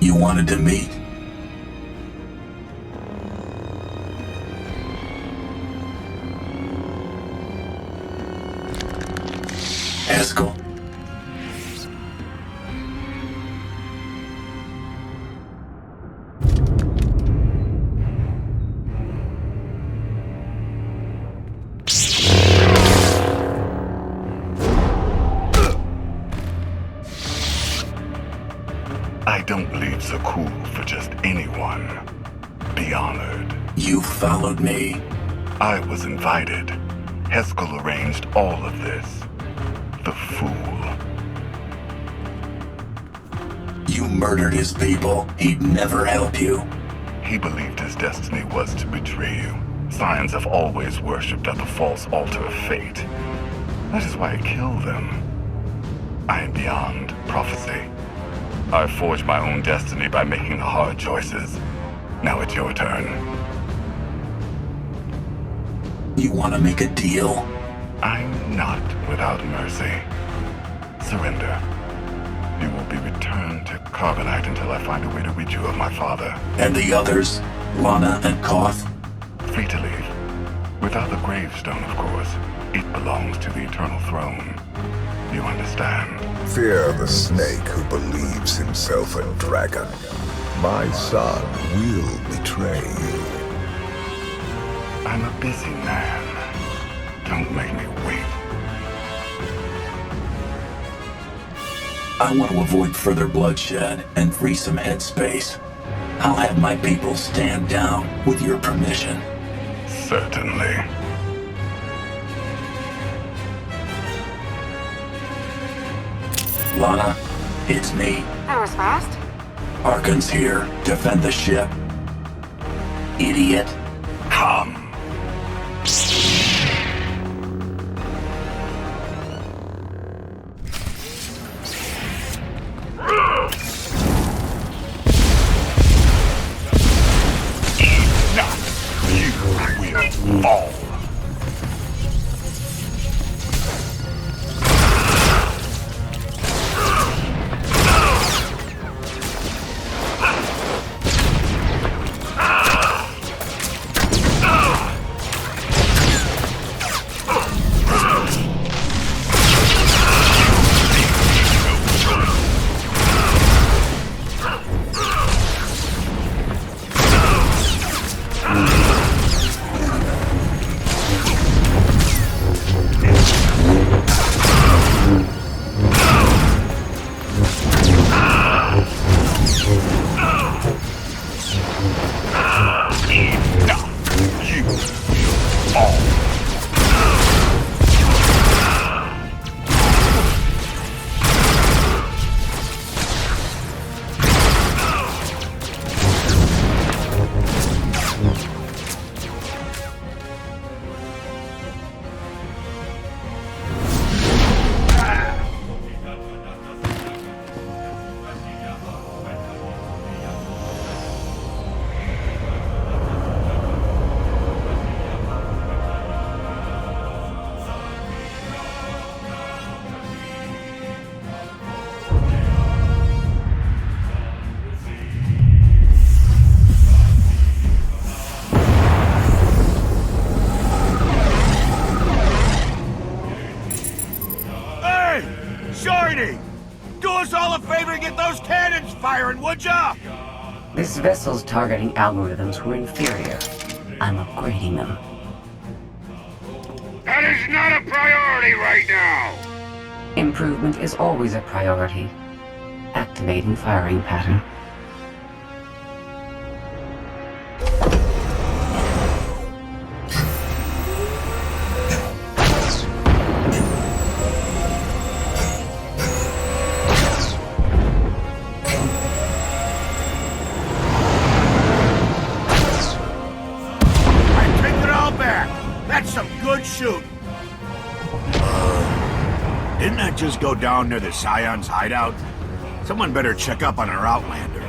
You wanted to meet? Eskel? I don't leave so cool for just anyone. Be honored. You followed me? I was invited. Eskel arranged all of this. The fool. You murdered his people. He'd never help you. He believed his destiny was to betray you. Scions have always worshipped at the false altar of fate. That is why I kill them. I am beyond prophecy. I forged my own destiny by making the hard choices. Now it's your turn. You want to make a deal? I'm not without mercy. Surrender. You will be returned to Carbonite until I find a way to rid you of my father. And the others? Lana and Koth? Free to leave. Without the gravestone, of course. It belongs to the Eternal Throne. You understand? Fear the snake who believes himself a dragon. My son will betray you. I'm a busy man. Don't make me wait. I want to avoid further bloodshed and free some headspace. I'll have my people stand down with your permission. Certainly. Lana, it's me. That was fast. Arkan's here. Defend the ship. Idiot. Come. Fall. This vessel's targeting algorithms were inferior. I'm upgrading them. That is not a priority right now! Improvement is always a priority. Activating firing pattern. Didn't that just go down near the Scion's hideout? Someone better check up on our Outlander.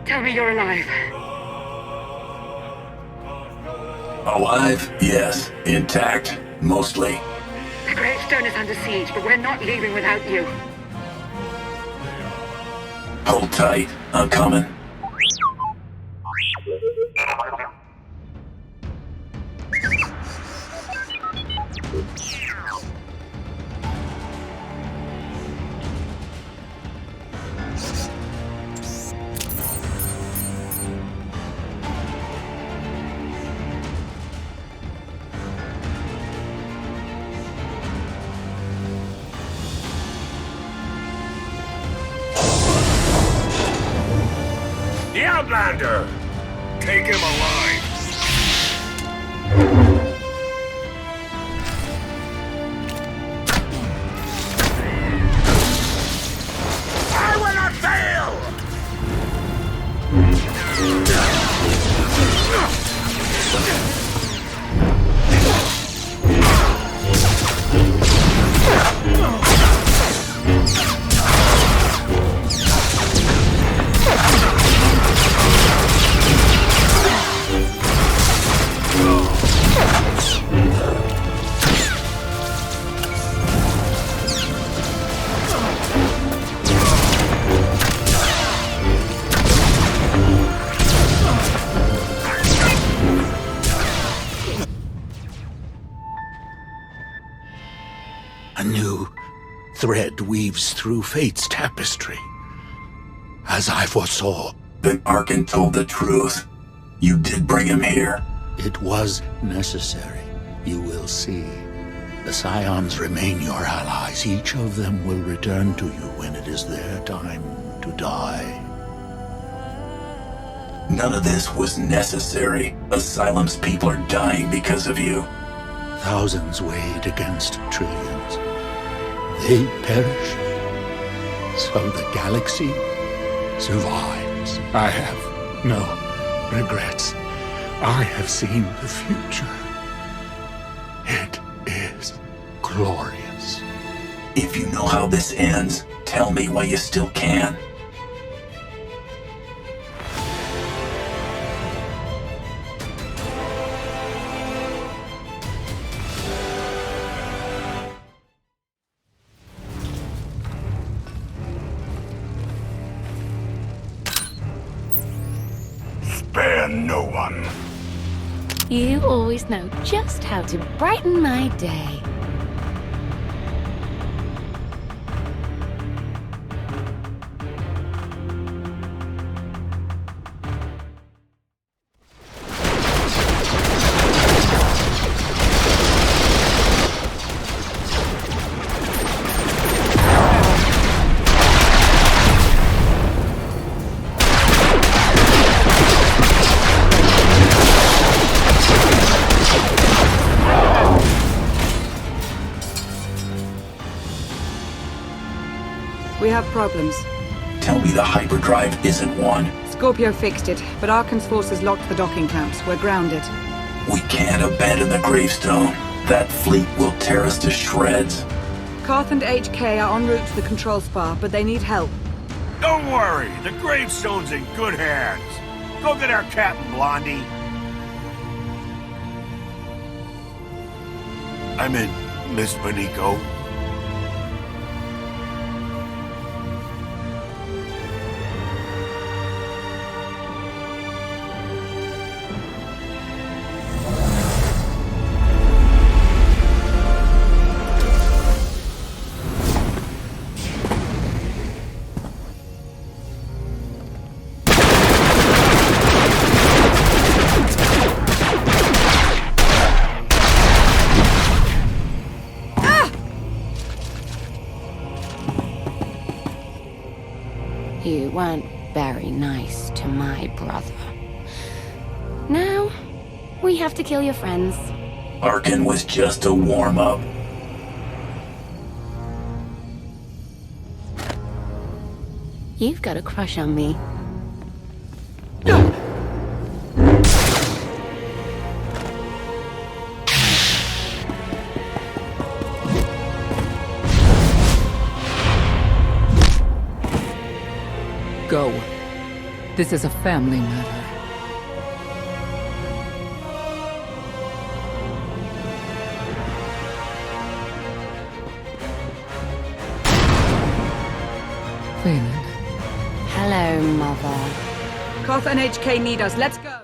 Tell me you're alive. Alive? Yes. Intact. Mostly. The Gravestone is under siege, but we're not leaving without you. Hold tight. I'm coming. The Outlander! Take him alive! I will not fail! A new thread weaves through fate's tapestry. As I foresaw. Then Arkin told the truth. You did bring him here. It was necessary. You will see. The Scions remain your allies. Each of them will return to you when it is their time to die. None of this was necessary. Asylum's people are dying because of you. Thousands weighed against trillions. They perish, so the galaxy survives. I have no regrets. I have seen the future. It is glorious. If you know how this ends, tell me why you still can. Spare no one. You always know just how to brighten my day. We have problems. Tell me the hyperdrive isn't one. Scorpio fixed it, but Arkin's forces locked the docking camps. We're grounded. We can't abandon the Gravestone. That fleet will tear us to shreds. Koth and HK are en route to the control spar, but they need help. Don't worry, the Gravestone's in good hands. Go get our captain, Blondie. I'm in, Miss Beniko. You weren't very nice to my brother. Now, we have to kill your friends. Arkin was just a warm-up. You've got a crush on me. Go. This is a family matter. Vaylin. Hello, Mother. Koth and HK need us. Let's go.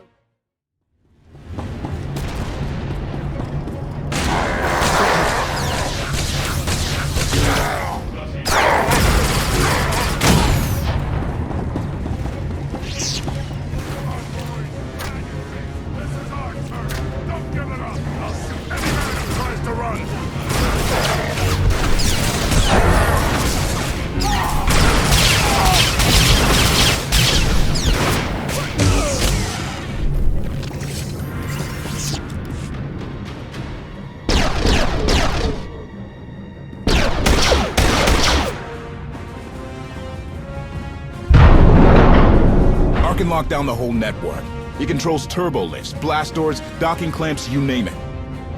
Can lock down the whole network. He controls turbo lifts, blast doors, docking clamps, you name it.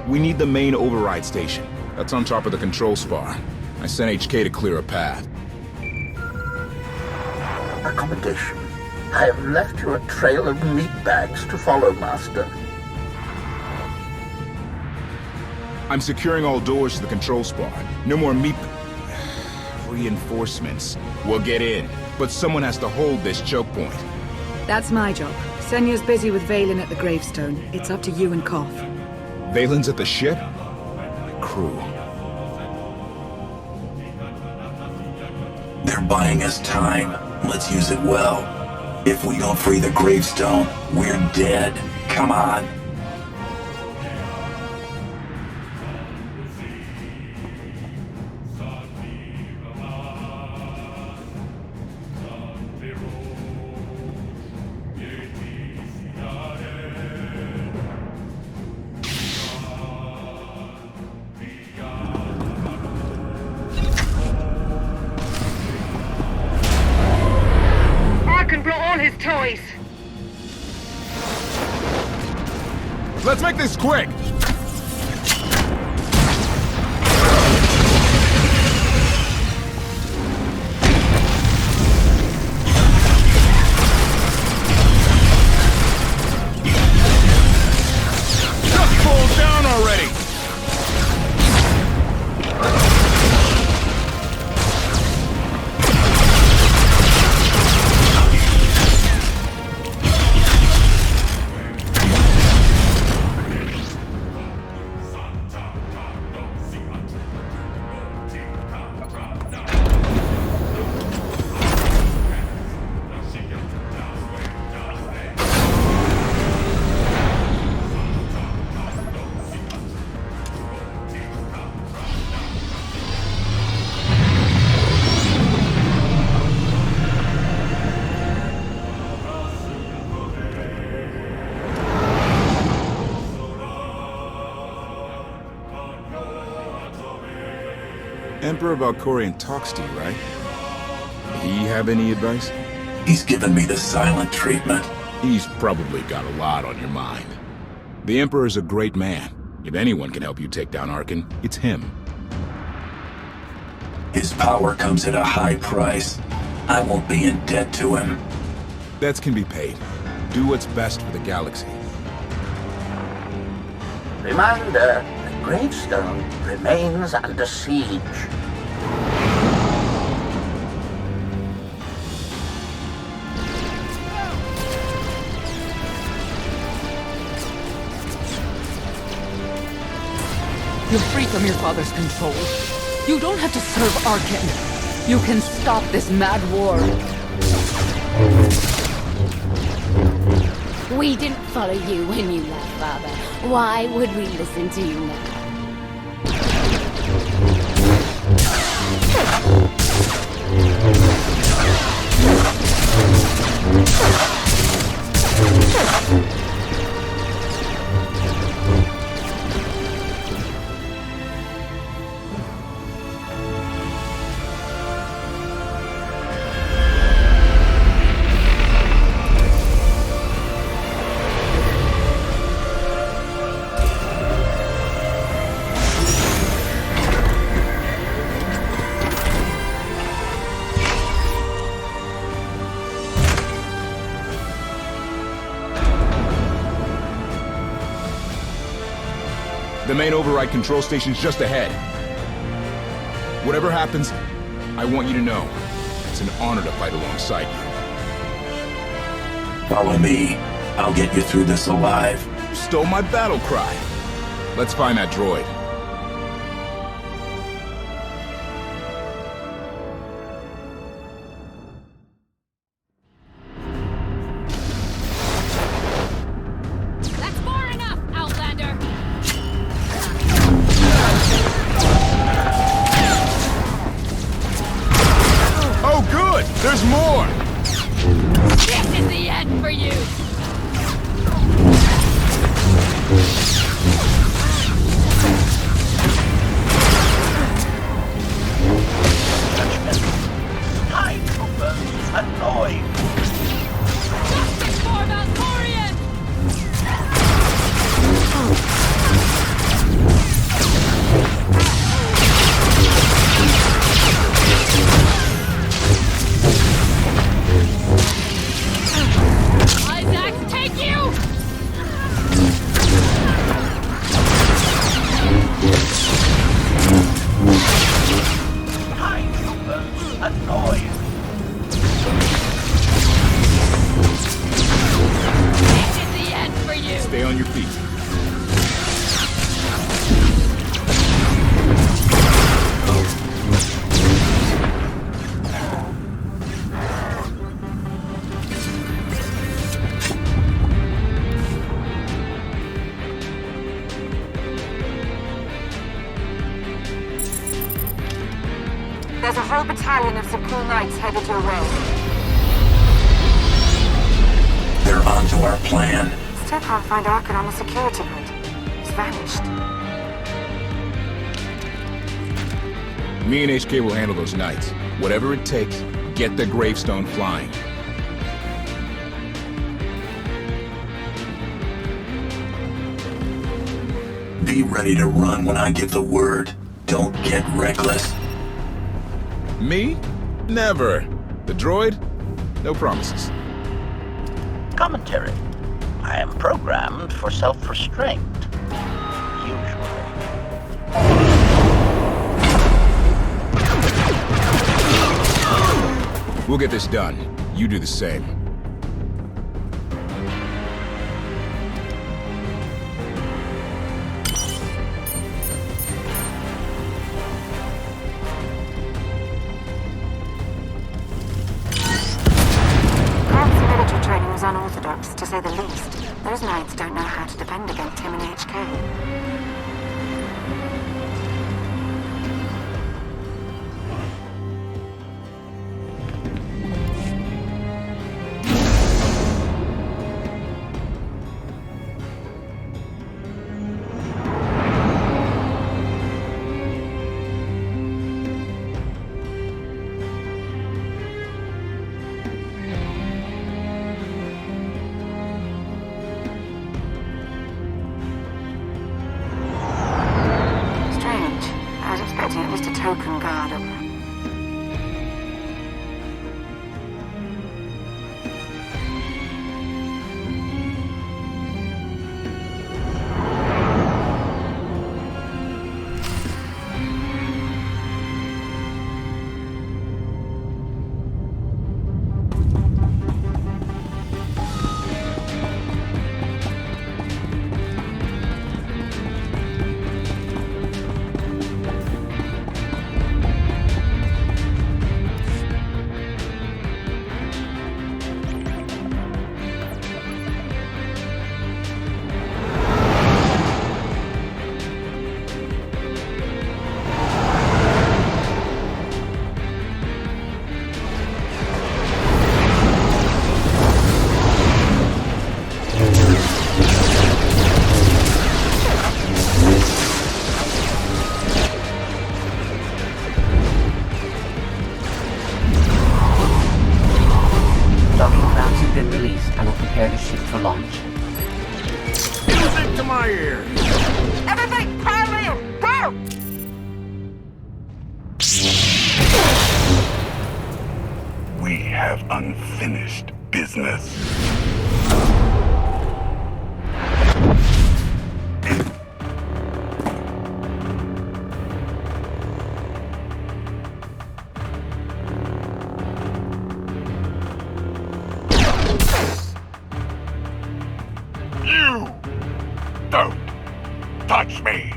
We need the main override station. That's on top of the control spar. I sent HK to clear a path. Accommodation. I have left you a trail of meat bags to follow, Master. I'm securing all doors to the control spar. No more meat... reinforcements. We'll get in, but someone has to hold this choke point. That's my job. Senya's busy with Vaylin at the Gravestone. It's up to you and Koth. Vaylin's at the ship? My crew. They're buying us time. Let's use it well. If we don't free the Gravestone, we're dead. Come on. Let's make this quick! Just fall down already! Emperor Valkorion talks to you, right? He have any advice? He's given me the silent treatment. He's probably got a lot on your mind. The Emperor's a great man. If anyone can help you take down Arcann, it's him. His power comes at a high price. I won't be in debt to him. Debts can be paid. Do what's best for the galaxy. Reminder, the Gravestone remains under siege. You're free from your father's control. You don't have to serve Arcann. You can stop this mad war. We didn't follow you when you left, Father. Why would we listen to you now? The main override control station's just ahead. Whatever happens, I want you to know, it's an honor to fight alongside you. Follow me. I'll get you through this alive. You stole my battle cry. Let's find that droid. That's far enough, Outlander! Oh good! There's more! This is the end for you! There's a whole battalion of some cool knights headed your way. They're onto our plan. Still can't find Archon on the security grid. He's vanished. Me and HK will handle those knights. Whatever it takes, get the gravestone flying. Be ready to run when I give the word. Don't get reckless. Me? Never. The droid? No promises. Commentary. I am programmed for self-restraint. Usually. We'll get this done. You do the same. Unorthodox, to say the least. Those knights don't know how to defend against him in HK. Token guard up. Unfinished business. You don't touch me.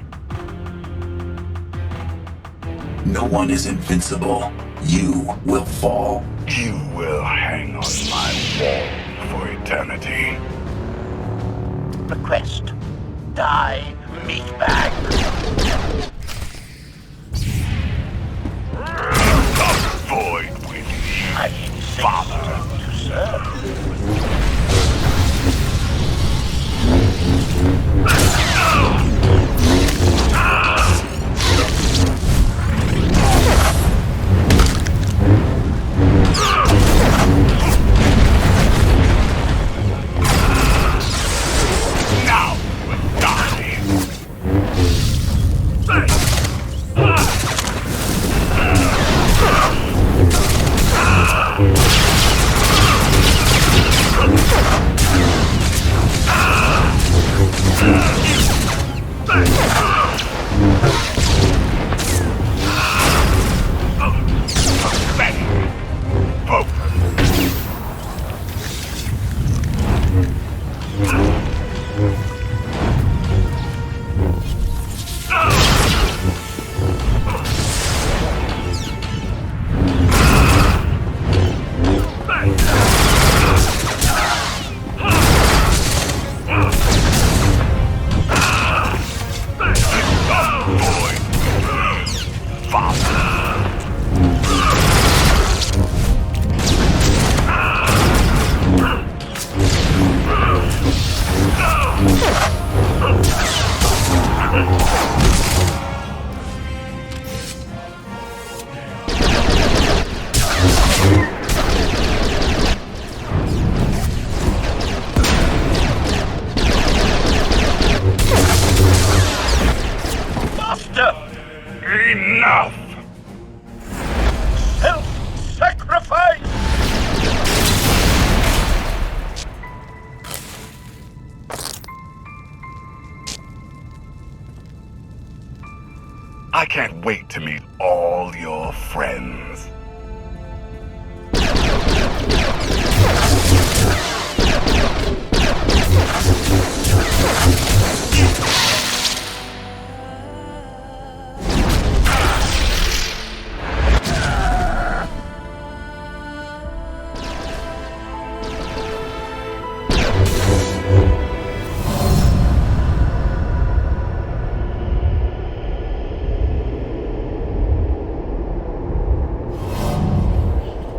No one is invincible. You will fall. You will hang on my wall for eternity. Request. Die, meatbag. Avoid with me, I insist Father. to serve. Enough! Self-sacrifice! I can't wait to meet all your friends.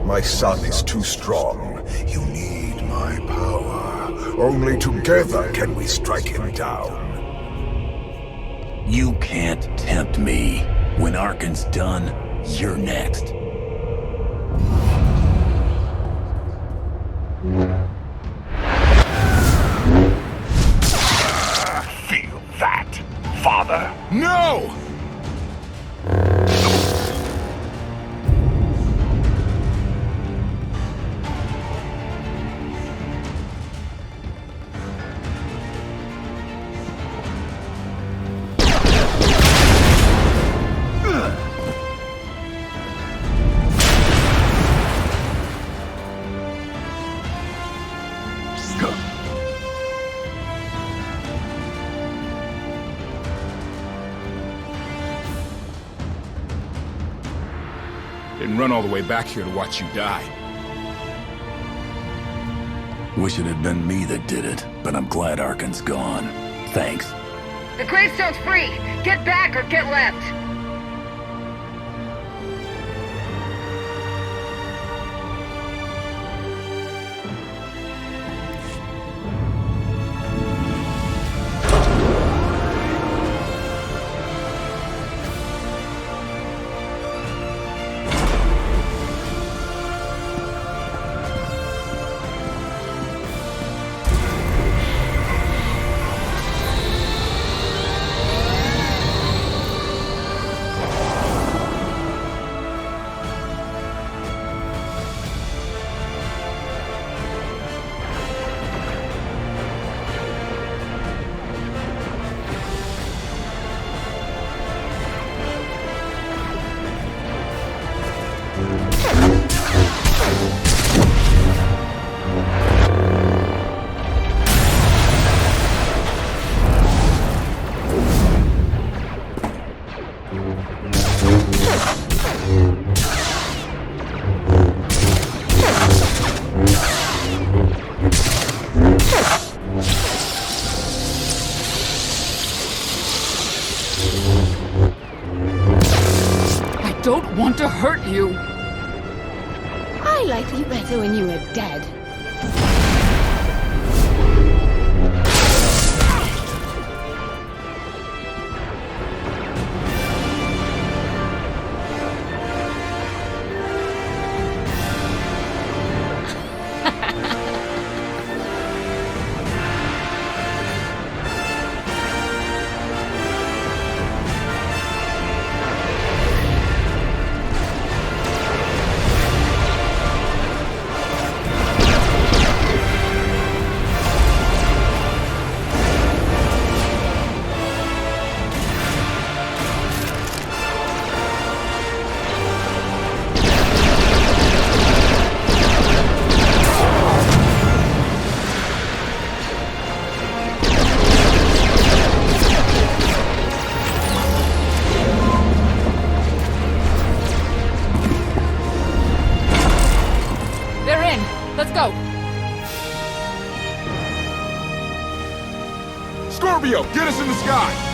My son is too strong. You need my power. Only together can we strike him down. You can't tempt me. When Arkan's done, you're next. Feel that, father? No! Didn't run all the way back here to watch you die. Wish it had been me that did it, but I'm glad Arkan's gone. Thanks. The gravestone's free! Get back or get left! I don't want to hurt you. I liked you better when you were dead. Let's go! Scorpio, get us in the sky!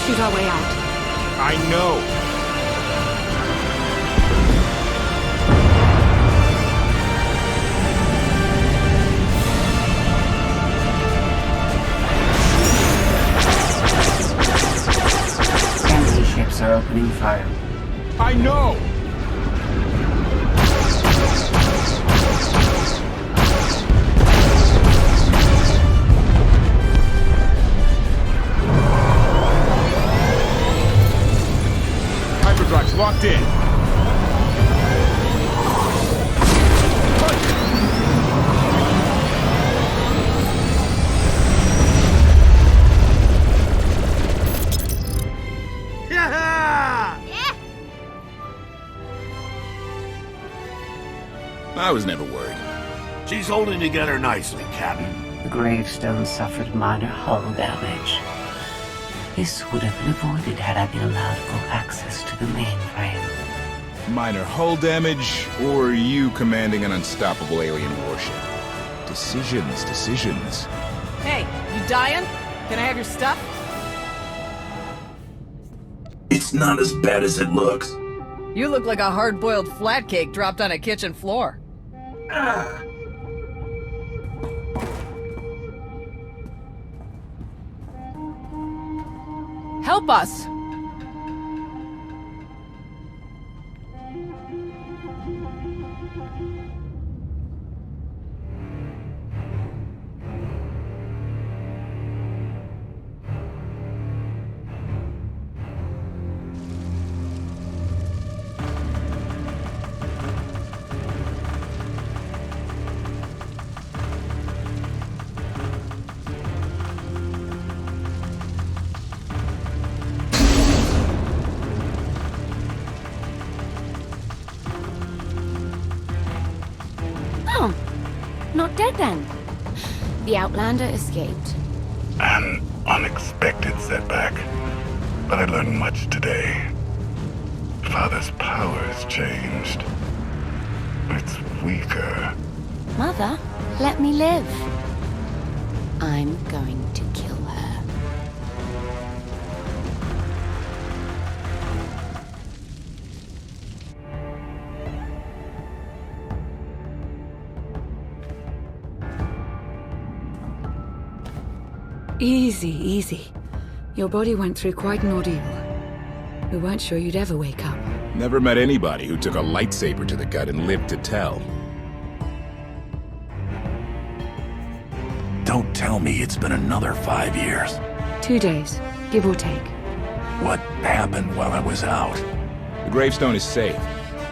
shoot our way out. I know! Enemy ships are opening fire. I know! Hyperdrive's locked in. I was never worried. She's holding together nicely, Captain. The Gravestone suffered minor hull damage. This would have been avoided had I been allowed full access to the mainframe. Minor hull damage, or you commanding an unstoppable alien warship? Decisions. Hey, you dying? Can I have your stuff? It's not as bad as it looks. You look like a hard-boiled flat cake dropped on a kitchen floor. Help us! Not dead then. The Outlander escaped. An unexpected setback. But I learned much today. Father's powers changed. It's weaker. Mother, let me live. I'm going to kill her. Easy. Your body went through quite an ordeal. We weren't sure you'd ever wake up. Never met anybody who took a lightsaber to the gut and lived to tell. Don't tell me it's been another 5 years. 2 days, give or take. What happened while I was out? The gravestone is safe,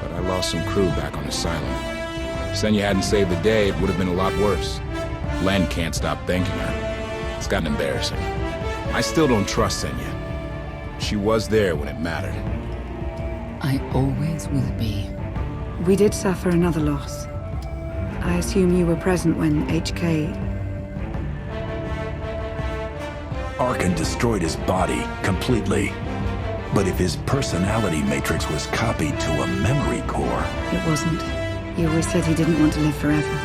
but I lost some crew back on Asylum. If Senya hadn't saved the day, it would have been a lot worse. Len can't stop thanking her. It's gotten embarrassing. I still don't trust Senya. She was there when it mattered. I always will be. We did suffer another loss. I assume you were present when HK... Arkan destroyed his body completely. But if his personality matrix was copied to a memory core... It wasn't. He always said he didn't want to live forever.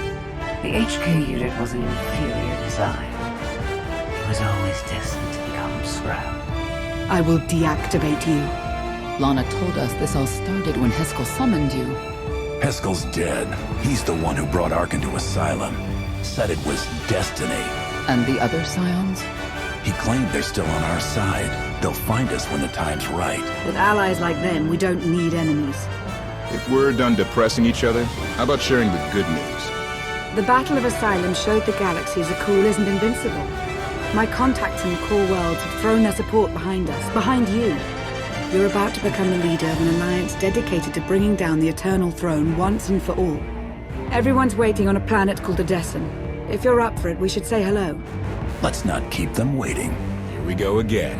The HK unit was an inferior design. It was always destined to become scrap. I will deactivate you. Lana told us this all started when Heskel summoned you. Heskel's dead. He's the one who brought Arkan to Asylum. Said it was destiny. And the other Scions? He claimed they're still on our side. They'll find us when the time's right. With allies like them, we don't need enemies. If we're done depressing each other, how about sharing the good news? The Battle of Asylum showed the galaxy Zakul isn't invincible. My contacts in the core worlds have thrown their support behind us, behind you. You're about to become the leader of an alliance dedicated to bringing down the Eternal Throne once and for all. Everyone's waiting on a planet called Odessen. If you're up for it, we should say hello. Let's not keep them waiting. Here we go again.